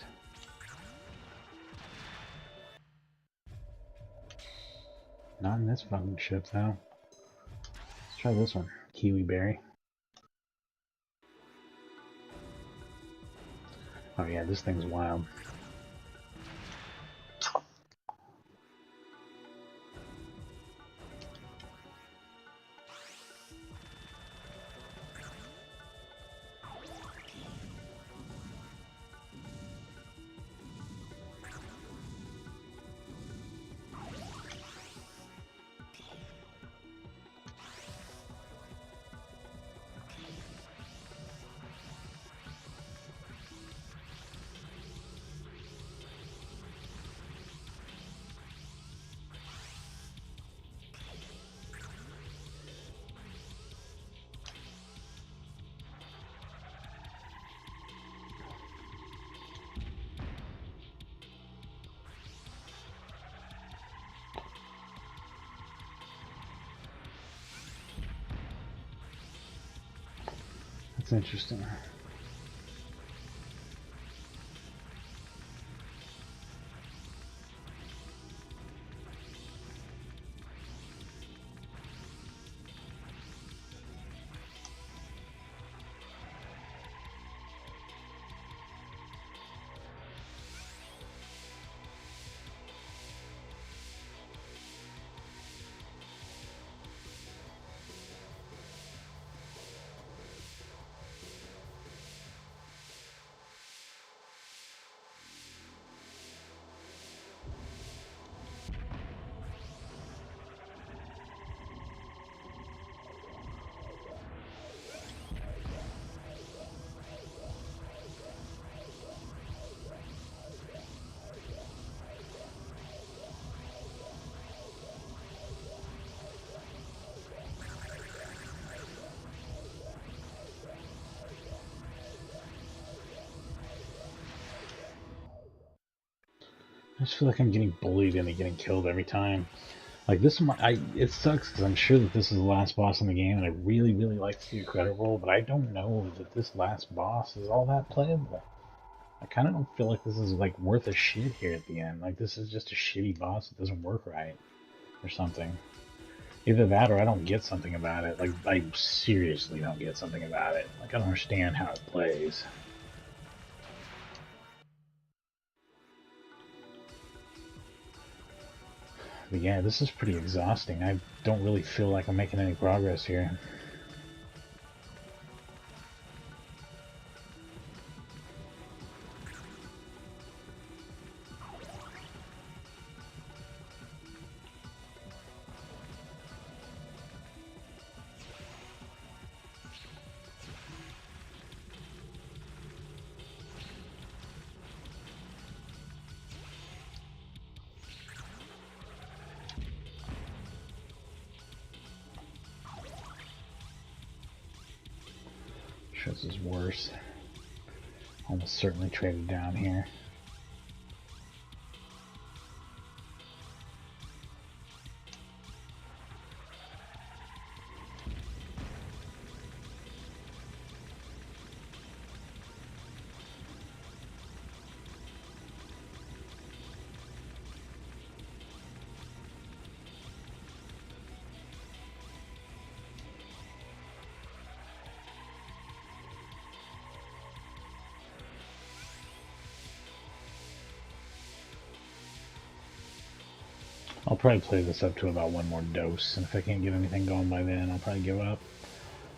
Not in this fucking ship, though. Let's try this one. Kiwi berry. Oh yeah, this thing's wild. It's interesting. I just feel like I'm getting bullied into getting killed every time. Like this, it sucks because I'm sure that this is the last boss in the game, and I really, really like to do a credit roll, but I don't know that this last boss is all that playable. I kind of don't feel like this is like worth a shit here at the end. Like this is just a shitty boss that doesn't work right, or something. Either that, or I don't get something about it. Like I seriously don't get something about it. Like I don't understand how it plays. But yeah, this is pretty exhausting. I don't really feel like I'm making any progress here. This is worse. Almost certainly traded down here. I'll probably play this up to about one more dose, and if I can't get anything going by then, I'll probably give up.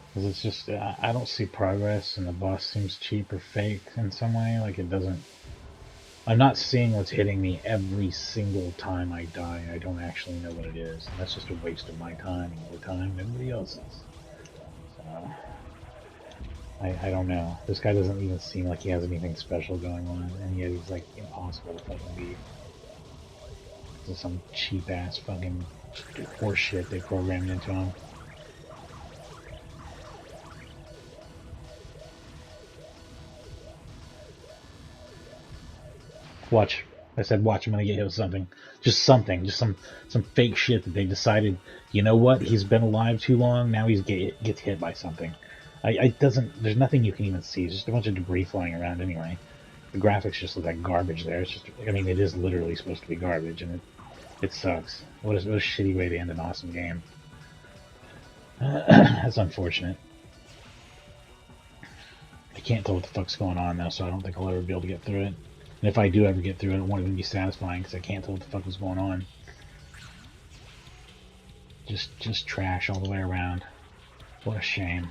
Because it's just, I don't see progress, and the boss seems cheap or fake in some way. Like, it doesn't... I'm not seeing what's hitting me every single time I die. I don't actually know what it is. And that's just a waste of my time and your time and everybody else's. So... I don't know. This guy doesn't even seem like he has anything special going on, and yet he's, like, impossible to fucking beat. This is some cheap-ass fucking horseshit they programmed into him. Watch. I said watch, I'm gonna get hit with something. Just something. Just some fake shit that they decided, you know what, he's been alive too long, now he's gets hit by something. There's nothing you can even see. It's just a bunch of debris flying around anyway. The graphics just look like garbage there. It's just, I mean, it is literally supposed to be garbage, and it sucks. What a shitty way to end an awesome game. That's unfortunate. I can't tell what the fuck's going on though, so I don't think I'll ever be able to get through it. And if I do ever get through it, it won't even be satisfying because I can't tell what the fuck was going on. Just trash all the way around. What a shame.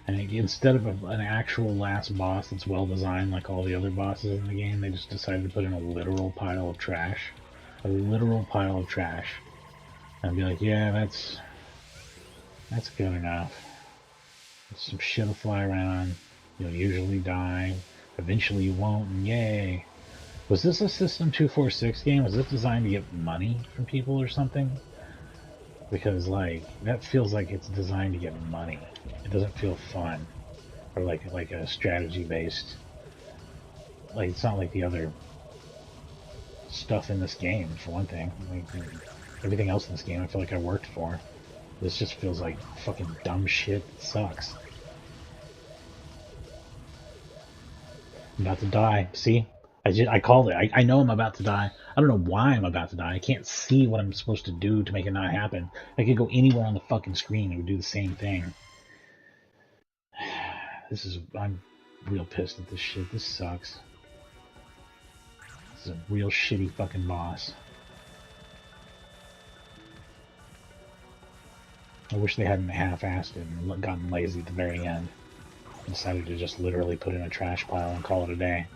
And instead of an actual last boss that's well designed like all the other bosses in the game, they just decided to put in a literal pile of trash. A literal pile of trash. And be like, yeah, that's That's good enough. Some shit will fly around. You'll usually die. Eventually you won't, and yay. Was this a System 246 game? Was this designed to get money from people or something? Because, like, that feels like it's designed to get money. It doesn't feel fun. Or like a strategy-based... Like, it's not like the other stuff in this game, for one thing. Like, everything else in this game I feel like I worked for. This just feels like fucking dumb shit that sucks. I'm about to die. See? I called it. I know I'm about to die. I don't know why I'm about to die. I can't see what I'm supposed to do to make it not happen. I could go anywhere on the fucking screen and it would do the same thing. I'm real pissed at this shit. This sucks. This is a real shitty fucking boss. I wish they hadn't half-assed it and gotten lazy at the very end. Decided to just literally put in a trash pile and call it a day.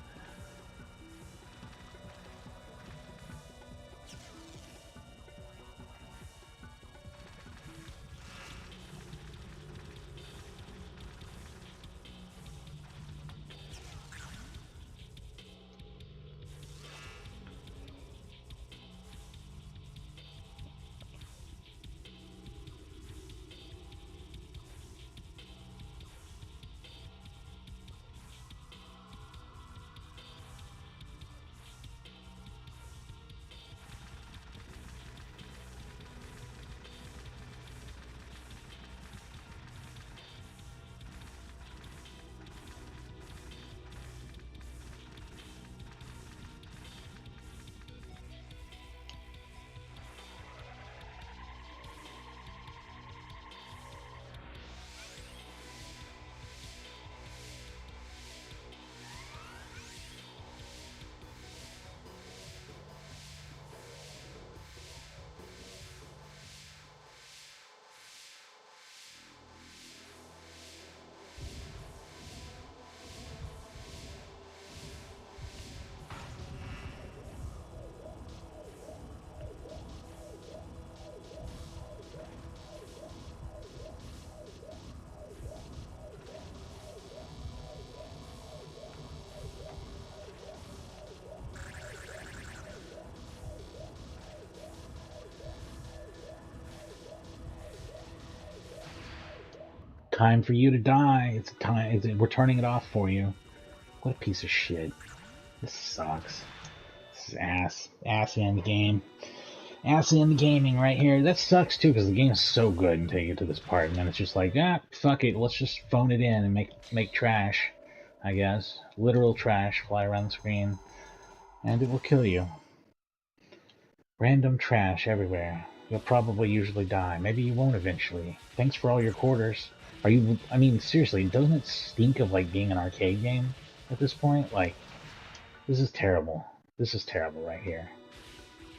Time for you to die. It's time. We're turning it off for you. What a piece of shit. This sucks. This is ass. Ass end game. Ass end gaming right here. That sucks too because the game is so good until you get to this part, and then it's just like, fuck it. Let's just phone it in and make trash. I guess literal trash fly around the screen, and it will kill you. Random trash everywhere. You'll probably usually die. Maybe you won't eventually. Thanks for all your quarters. Are you... I mean, seriously, doesn't it stink of, like, being an arcade game at this point? Like, this is terrible. This is terrible right here.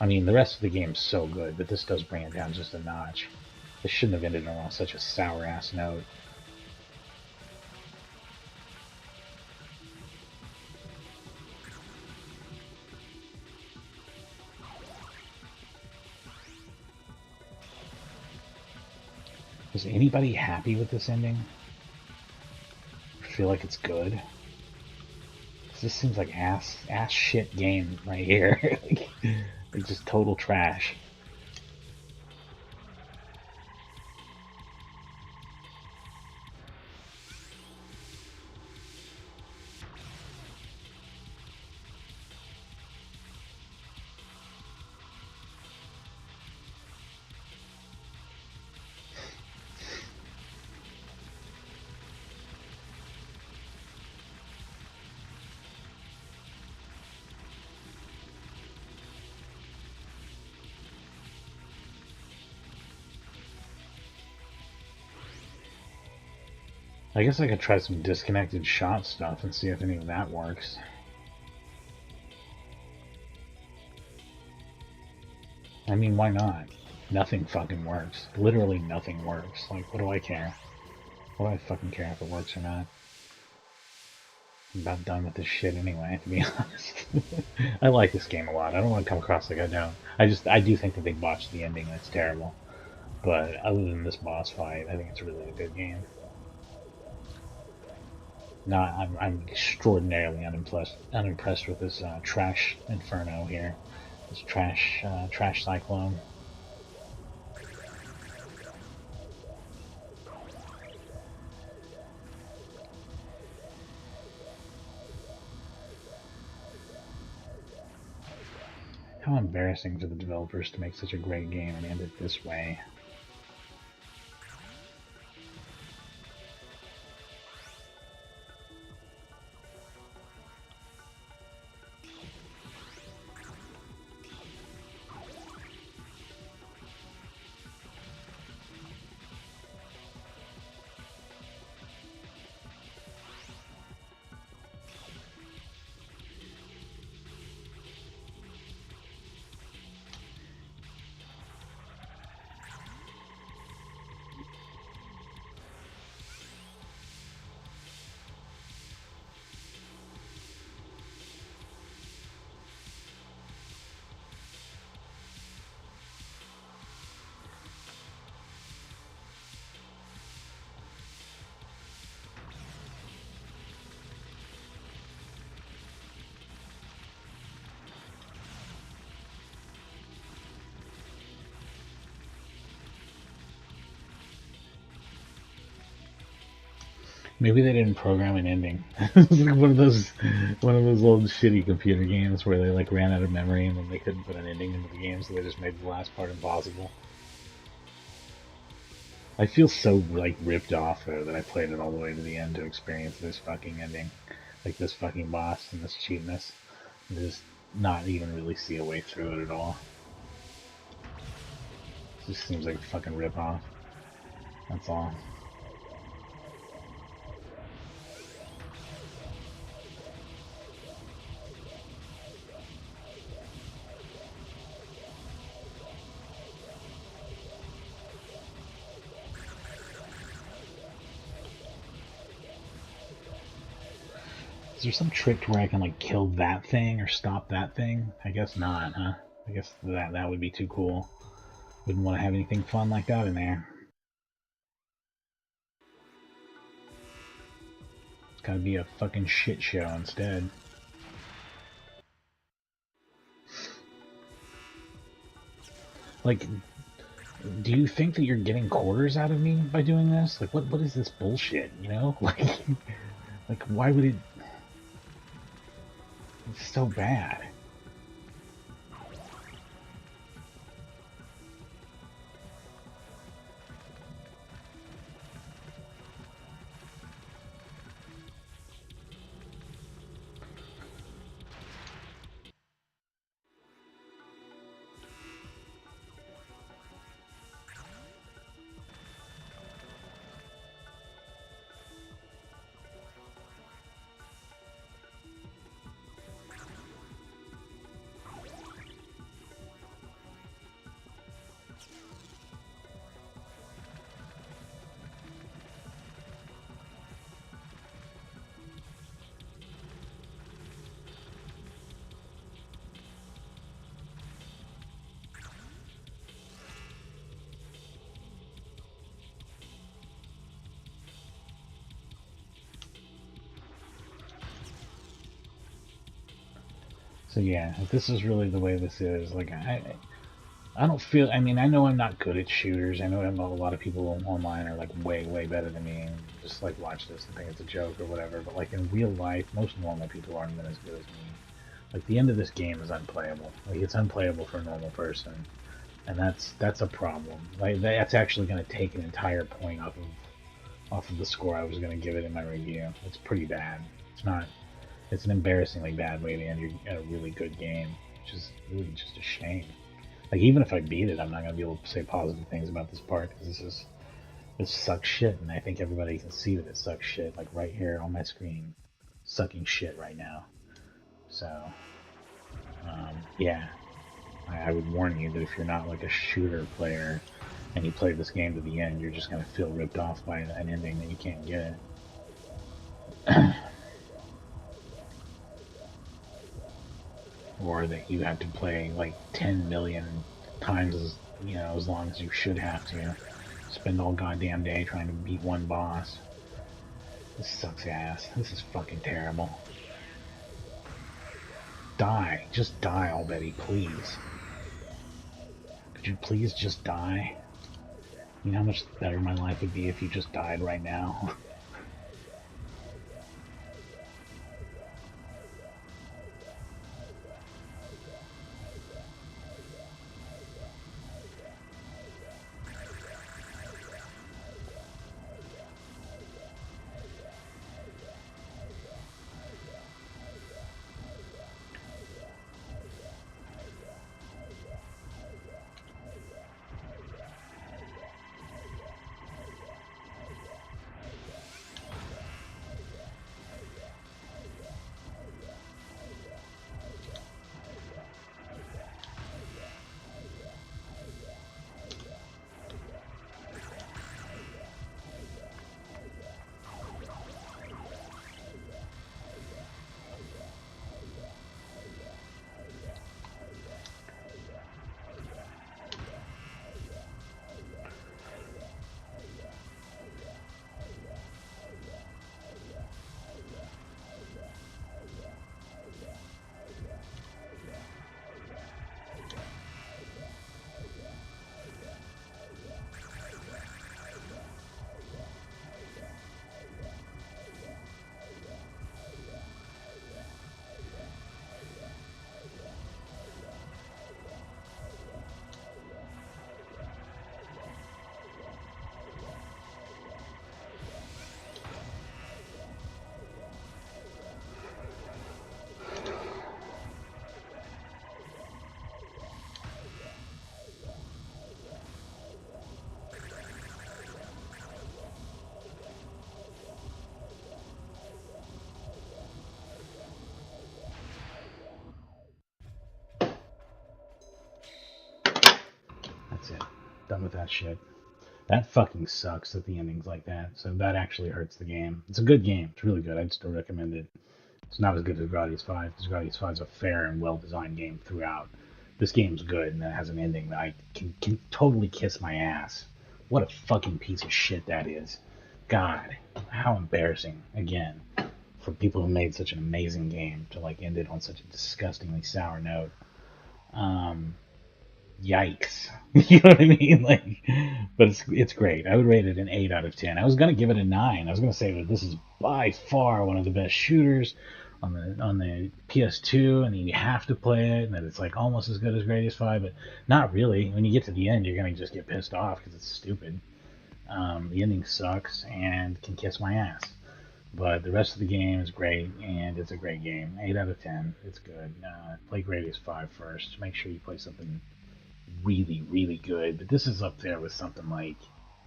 I mean, the rest of the game's so good, but this does bring it down just a notch. This shouldn't have ended on such a sour-ass note. Is anybody happy with this ending? I feel like it's good. This seems like ass shit game right here. It's just total trash. I guess I could try some disconnected shot stuff and see if any of that works. I mean, why not? Nothing fucking works. Literally nothing works. Like, what do I care? What do I fucking care if it works or not? I'm about done with this shit anyway, to be honest. I like this game a lot. I don't want to come across like I don't. I do think that they botched the ending. That's terrible. But other than this boss fight, I think it's really a good game. Not, I'm extraordinarily unimpressed with this trash inferno here. This trash cyclone. How embarrassing for the developers to make such a great game and end it this way. Maybe they didn't program an ending. It's like one of those old shitty computer games where they like ran out of memory and then they couldn't put an ending into the game, so they just made the last part impossible. I feel so like ripped off though that I played it all the way to the end to experience this fucking ending, like this fucking boss and this cheapness, and just not even really see a way through it at all. It just seems like a fucking rip off. That's all. Is there some trick to where I can like kill that thing or stop that thing? I guess not, huh? I guess that would be too cool. Wouldn't want to have anything fun like that in there. It's gotta be a fucking shit show instead. Like, do you think that you're getting quarters out of me by doing this? Like, what is this bullshit, you know? Like why would it... It's so bad. So yeah, if this is really the way this is, like I don't feel. I mean, I know I'm not good at shooters. I know a lot of people online are like way better than me, and just like watch this and think it's a joke or whatever. But like in real life, most normal people aren't even as good as me. Like the end of this game is unplayable. Like it's unplayable for a normal person, and that's a problem. Like that's actually going to take an entire point off of the score I was going to give it in my review. It's pretty bad. It's not. It's an embarrassingly bad way to end a really good game, which is really just a shame. Like even if I beat it, I'm not gonna be able to say positive things about this part because this sucks shit, and I think everybody can see that it sucks shit. Like right here on my screen, sucking shit right now. So yeah, I would warn you that if you're not like a shooter player and you play this game to the end, you're just gonna feel ripped off by an ending that you can't get. Or that you have to play like 10 million times you know, as long as you should have to. Spend all goddamn day trying to beat one boss. This sucks ass. This is fucking terrible. Die. Just die already, please. Could you please just die? You know how much better my life would be if you just died right now? That's it. Done with that shit. That fucking sucks that the ending's like that. So that actually hurts the game. It's a good game. It's really good. I'd still recommend it. It's not as good as Gradius 5, because Gradius 5 is a fair and well-designed game throughout. This game's good, and it has an ending that I can totally kiss my ass. What a fucking piece of shit that is. God, how embarrassing, again, for people who made such an amazing game to like end it on such a disgustingly sour note. Um, Yikes. You know what I mean? Like, but it's great. I would rate it an 8 out of 10. I was gonna give it a 9. I was gonna say that this is by far one of the best shooters on the PS2, and you have to play it, and that it's like almost as good as Gradius 5, but not really. When you get to the end, you're gonna just get pissed off because it's stupid. The ending sucks and can kiss my ass. But the rest of the game is great, and it's a great game. 8 out of 10. It's good. Play Gradius 5 first. Make sure you play something really, really good. But this is up there with something like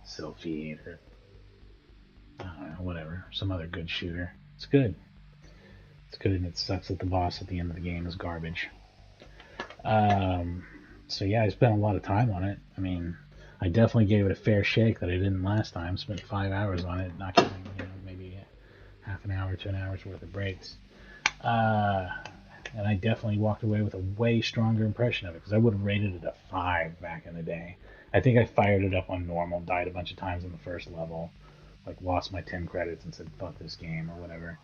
Sylphid or I don't know, whatever, some other good shooter. It's good. It's good, and it sucks that the boss at the end of the game is garbage. Um, so yeah, I spent a lot of time on it. I mean, I definitely gave it a fair shake that I didn't last time. Spent 5 hours on it, not counting, maybe half an hour to an hour's worth of breaks. Uh, and I definitely walked away with a way stronger impression of it because I would have rated it a 5 back in the day. I think I fired it up on normal, died a bunch of times on the first level, like lost my 10 credits and said fuck this game or whatever.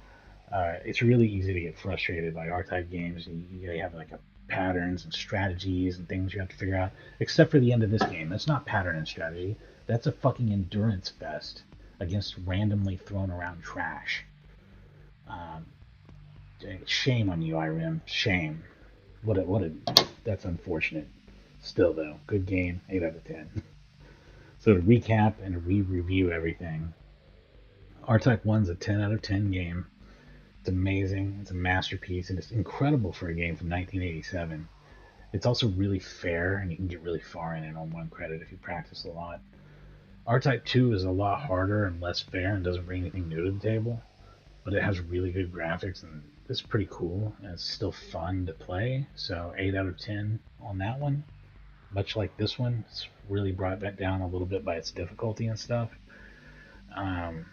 It's really easy to get frustrated by R-type games. They have like patterns and strategies and things you have to figure out. Except for the end of this game, that's not pattern and strategy. That's a fucking endurance fest against randomly thrown around trash. Um, Shame on you, Irem. Shame. What a. That's unfortunate. Still though, good game. 8 out of 10. So to recap and re-review everything, R-Type 1's a 10 out of 10 game. It's amazing. It's a masterpiece, and it's incredible for a game from 1987. It's also really fair, and you can get really far in it on one credit if you practice a lot. R-Type 2 is a lot harder and less fair and doesn't bring anything new to the table, but it has really good graphics, and it's pretty cool, and it's still fun to play. So 8 out of 10 on that one. Much like this one, it's really brought that down a little bit by its difficulty and stuff. Um,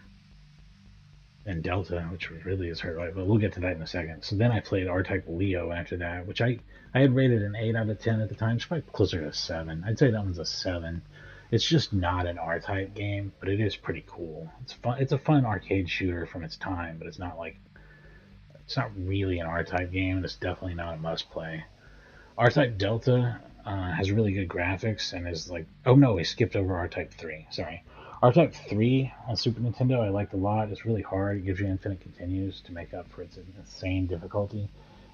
and Delta, which really is hurt right, but we'll get to that in a second. So then I played R-Type Leo after that, which I had rated an 8 out of 10 at the time. It's probably closer to a 7. I'd say that one's a 7. It's just not an R-Type game, but it is pretty cool. It's fun. It's a fun arcade shooter from its time, but it's not really an R-Type game, and it's definitely not a must-play. R-Type Delta has really good graphics and is like, oh no, we skipped over R-Type 3. Sorry. R-Type 3 on Super Nintendo I liked a lot. It's really hard. It gives you infinite continues to make up for its insane difficulty.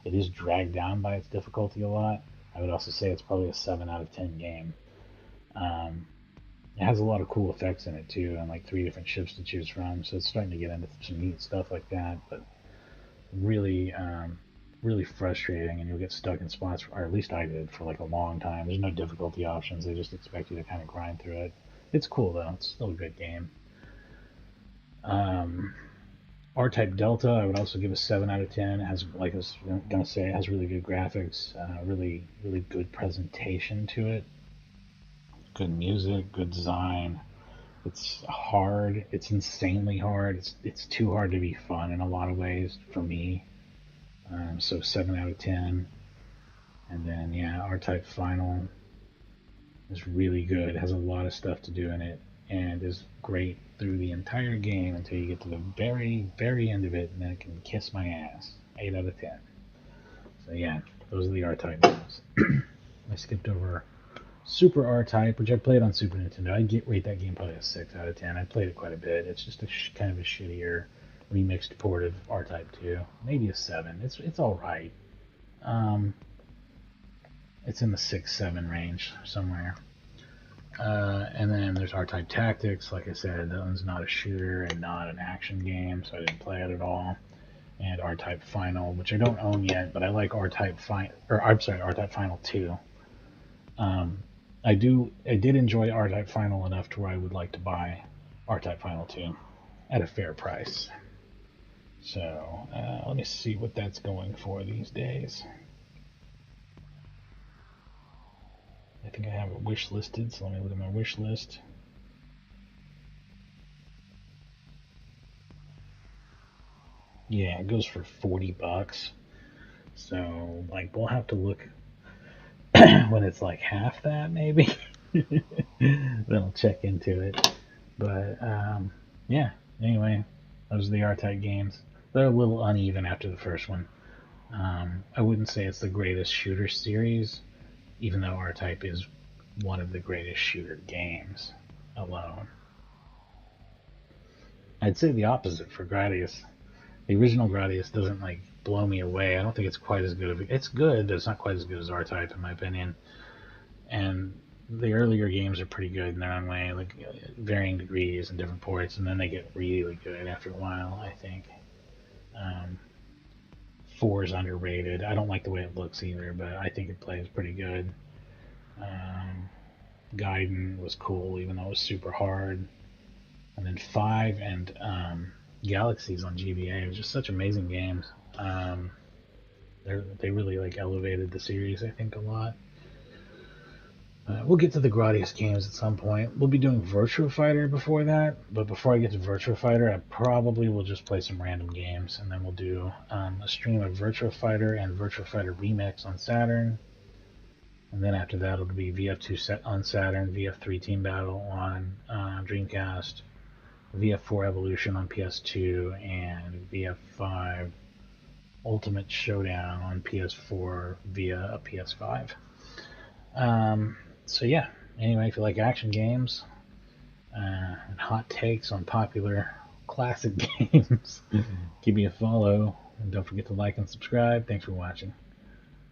It is dragged down by its difficulty a lot. I would also say it's probably a 7 out of 10 game. Um, it has a lot of cool effects in it too, and like 3 different ships to choose from, so it's starting to get into some neat stuff like that. But really, really frustrating, and you'll get stuck in spots, or at least I did, for like a long time. There's no difficulty options. They just expect you to kind of grind through it. It's cool though. It's still a good game. Um, R-Type Delta, I would also give a 7 out of 10. It has, like I was gonna say, it has really good graphics, really good presentation to it, good music, good design. It's hard. It's insanely hard. It's too hard to be fun in a lot of ways for me. So 7 out of 10. And then yeah, R-Type Final is really good. It has a lot of stuff to do in it, and is great through the entire game until you get to the very end of it, and then it can kiss my ass. 8 out of 10. So yeah, those are the R-Type games. I skipped over Super R-Type, which I played on Super Nintendo. I'd rate that game probably a 6 out of 10. I played it quite a bit. It's just kind of a shittier remixed port of R-Type 2. Maybe a 7. It's all right. Um, it's in the 6-7 range somewhere. And then there's R-Type Tactics. Like I said, that one's not a shooter and not an action game, so I didn't play it at all. And R-Type Final, which I don't own yet, but I like R-Type R-Type Final 2. I did enjoy R-Type Final enough to where I would like to buy R-Type Final 2 at a fair price. So let me see what that's going for these days. I think I have it wish listed, so let me look at my wish list. Yeah, it goes for $40. So like we'll have to look when it's like half that maybe. Then I'll check into it. But yeah, anyway, those are the R-Type games. They're a little uneven after the first one. I wouldn't say it's the greatest shooter series, even though R-Type is one of the greatest shooter games alone. I'd say the opposite for Gradius. The original Gradius doesn't like blow me away. I don't think it's quite as good. It's good, but it's not quite as good as R-Type in my opinion. And the earlier games are pretty good in their own way, like varying degrees and different ports, and then they get really good after a while. I think 4 is underrated. I don't like the way it looks either, but I think it plays pretty good. Gaiden was cool, even though it was super hard. And then 5 and Galaxies on GBA was just such amazing games. They really like elevated the series, I think, a lot. We'll get to the Gradius games at some point. We'll be doing Virtua Fighter before that, but before I get to Virtua Fighter, I probably will just play some random games, and then we'll do a stream of Virtua Fighter and Virtua Fighter Remix on Saturn. And then after that, it'll be VF2 on Saturn, VF3 Team Battle on Dreamcast, VF4 Evolution on PS2, and VF5 Ultimate Showdown on PS4 via a PS5. So yeah, anyway, if you like action games and hot takes on popular classic games, give me a follow, and don't forget to like and subscribe. Thanks for watching.